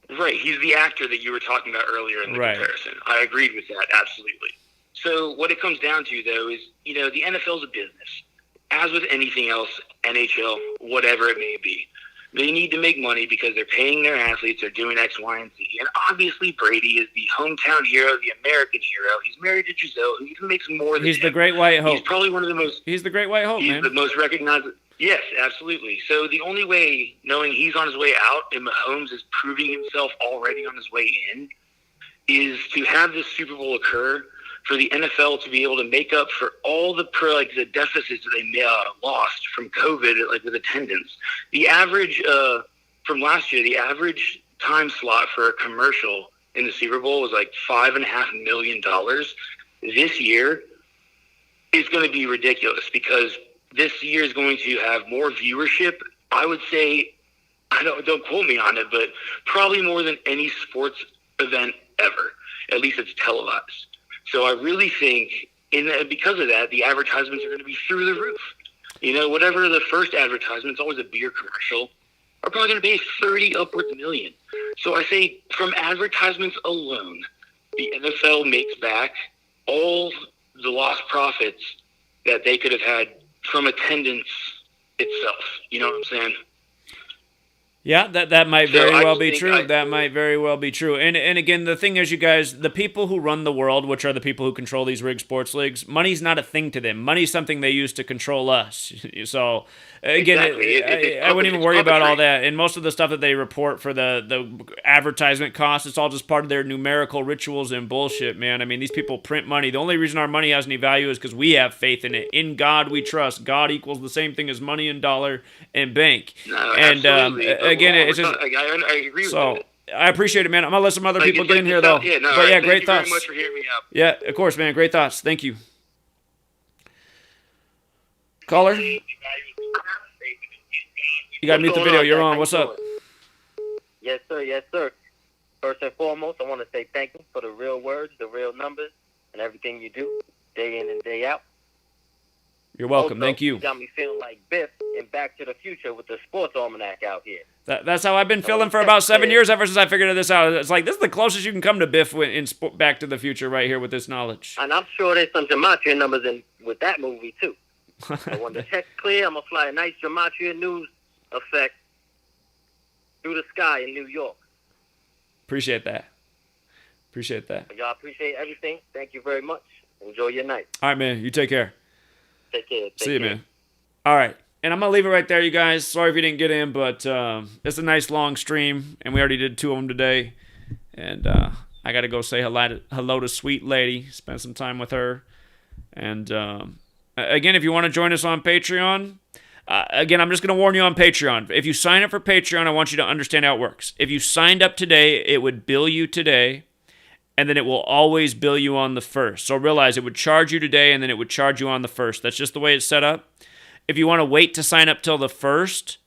Right. He's the actor that you were talking about earlier in the comparison. I agreed with that, absolutely. So what it comes down to, though, is, the NFL's a business. As with anything else, NHL, whatever it may be. They need to make money because they're paying their athletes, they're doing X, Y, and Z. And obviously Brady is the hometown hero, the American hero. He's married to Giselle, who even makes more than He's him. the Great White Hope. He's probably one of the most... He's the Great White Hope, man. He's the most recognized... Yes, absolutely. So the only way, knowing he's on his way out and Mahomes is proving himself already on his way in, is to have this Super Bowl occur for the NFL to be able to make up for all the the deficits that they lost from COVID, with attendance. The average from last year, the average time slot for a commercial in the Super Bowl was $5.5 million. This year is going to be ridiculous because this year is going to have more viewership. I would say, don't quote me on it, but probably more than any sports event ever. At least it's televised. So I really think, because of that, the advertisements are going to be through the roof. Whatever the first advertisement, it's always a beer commercial, are probably going to pay 30 upwards million. So I say, from advertisements alone, the NFL makes back all the lost profits that they could have had from attendance itself. You know what I'm saying? Yeah, that might very well be true. That might very well be true. And again, the thing is, you guys, the people who run the world, which are the people who control these rigged sports leagues, money's not a thing to them. Money's something they use to control us. So, again, I wouldn't even worry about all that. And most of the stuff that they report for the advertisement costs, it's all just part of their numerical rituals and bullshit, man. I mean, these people print money. The only reason our money has any value is because we have faith in it. In God we trust. God equals the same thing as money and dollar and bank. No, and again, it's just, I agree with so that. I appreciate it, man. I'm gonna let some other people get in here though. Yeah, no, but yeah, right. great thoughts. Thank you very much for hearing me out. Yeah, of course, man. Great thoughts. Thank you. Caller, you got to mute the video. You're on. What's up? Yes, sir. Yes, sir. First and foremost, I want to say thank you for the real words, the real numbers, and everything you do day in and day out. You're welcome. Also, Thank you. You got me feeling like Biff in Back to the Future with the sports almanac out here. That's how I've been feeling for about 7 years ever since I figured this out. It's like, this is the closest you can come to Biff in Back to the Future right here with this knowledge. And I'm sure there's some Gematria numbers in with that movie, too. So when the check's clear, I'm going to fly a nice Gematria News effect through the sky in New York. Appreciate that. Appreciate that. Y'all appreciate everything. Thank you very much. Enjoy your night. All right, man. You take care. Take care. See you, man. All right. And I'm going to leave it right there, you guys. Sorry if you didn't get in, but it's a nice long stream, and we already did 2 of them today. And I got to go say hello to Sweet Lady, spend some time with her. And again, if you want to join us on Patreon, again, I'm just going to warn you on Patreon. If you sign up for Patreon, I want you to understand how it works. If you signed up today, it would bill you today, and then it will always bill you on the 1st. So realize it would charge you today, and then it would charge you on the 1st. That's just the way it's set up. If you want to wait to sign up till the 1st,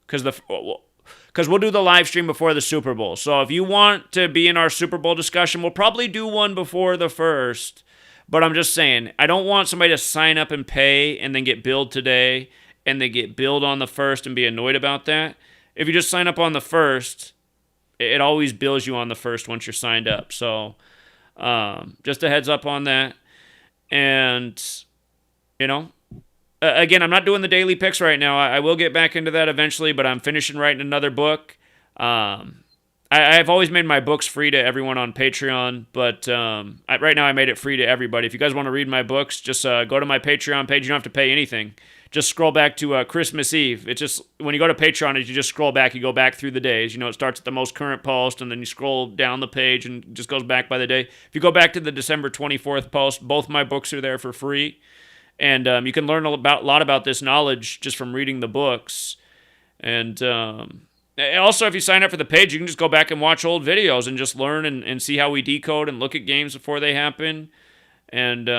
because we'll do the live stream before the Super Bowl. So if you want to be in our Super Bowl discussion, we'll probably do one before the 1st. But I'm just saying, I don't want somebody to sign up and pay and then get billed today and they get billed on the 1st and be annoyed about that. If you just sign up on the 1st, it always bills you on the 1st once you're signed up. So just a heads up on that. And, again, I'm not doing the daily picks right now. I will get back into that eventually, but I'm finishing writing another book. I've always made my books free to everyone on Patreon, but right now I made it free to everybody. If you guys want to read my books, just go to my Patreon page. You don't have to pay anything. Just scroll back to Christmas Eve. It's just, when you go to Patreon, you just scroll back. You go back through the days. It starts at the most current post, and then you scroll down the page, and it just goes back by the day. If you go back to the December 24th post, both my books are there for free. And you can learn a lot about this knowledge just from reading the books. And also, if you sign up for the page, you can just go back and watch old videos and just learn and see how we decode and look at games before they happen. And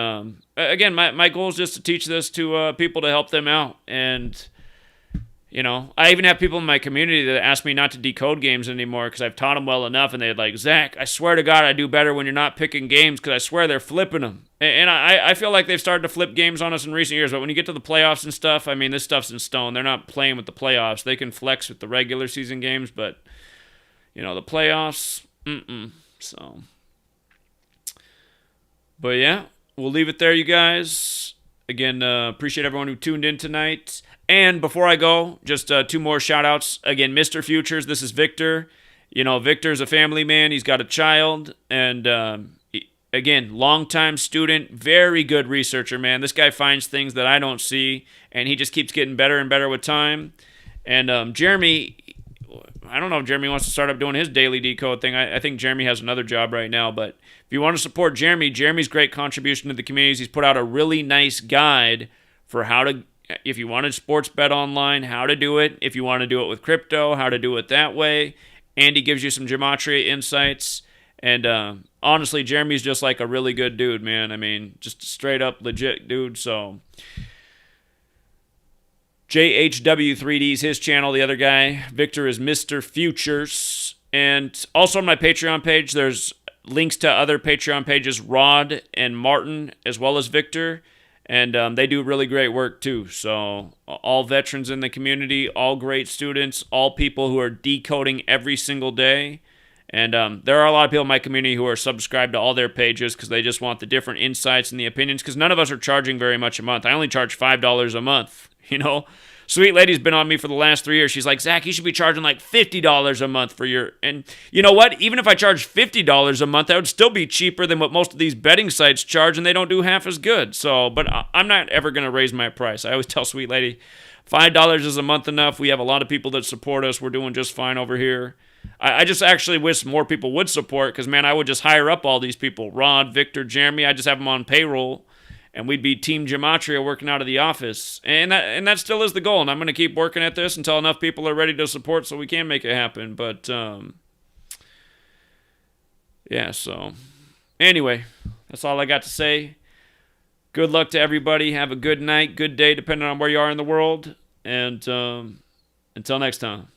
again, my goal is just to teach this to people to help them out. And, I even have people in my community that ask me not to decode games anymore because I've taught them well enough. And they're like, Zach, I swear to God, I do better when you're not picking games because I swear they're flipping them. And I feel like they've started to flip games on us in recent years. But when you get to the playoffs and stuff, I mean, this stuff's in stone. They're not playing with the playoffs. They can flex with the regular season games, but, the playoffs, So, but yeah, we'll leave it there, you guys. Again, appreciate everyone who tuned in tonight. And before I go, just 2 more shout-outs. Again, Mr. Futures, this is Victor. Victor's a family man. He's got a child. And, again, longtime student, very good researcher, man. This guy finds things that I don't see, and he just keeps getting better and better with time. And Jeremy, I don't know if Jeremy wants to start up doing his daily decode thing. I think Jeremy has another job right now. But if you want to support Jeremy's great contribution to the communities. He's put out a really nice guide for how to, if you want to sports bet online, how to do it. If you want to do it with crypto, how to do it that way. And he gives you some Gematria insights. And honestly, Jeremy's just like a really good dude, man. I mean, just a straight up legit dude. So JHW3D is his channel. The other guy, Victor, is Mr. Futures. And also on my Patreon page, there's links to other Patreon pages, Rod and Martin, as well as Victor. And they do really great work too. So all veterans in the community, all great students, all people who are decoding every single day. And there are a lot of people in my community who are subscribed to all their pages because they just want the different insights and the opinions, because none of us are charging very much a month. I only charge $5 a month, Sweet lady's been on me for the last 3 years. She's like, Zach, you should be charging like $50 a month for your... And you know what? Even if I charge $50 a month, that would still be cheaper than what most of these betting sites charge, and they don't do half as good. So, but I'm not ever going to raise my price. I always tell Sweet Lady, $5 is a month enough. We have a lot of people that support us. We're doing just fine over here. I just actually wish more people would support, because, man, I would just hire up all these people. Rod, Victor, Jeremy, I just have them on payroll, and we'd be Team Gematria working out of the office. And that still is the goal, and I'm going to keep working at this until enough people are ready to support so we can make it happen. But, yeah, so anyway, that's all I got to say. Good luck to everybody. Have a good night, good day, depending on where you are in the world. And until next time.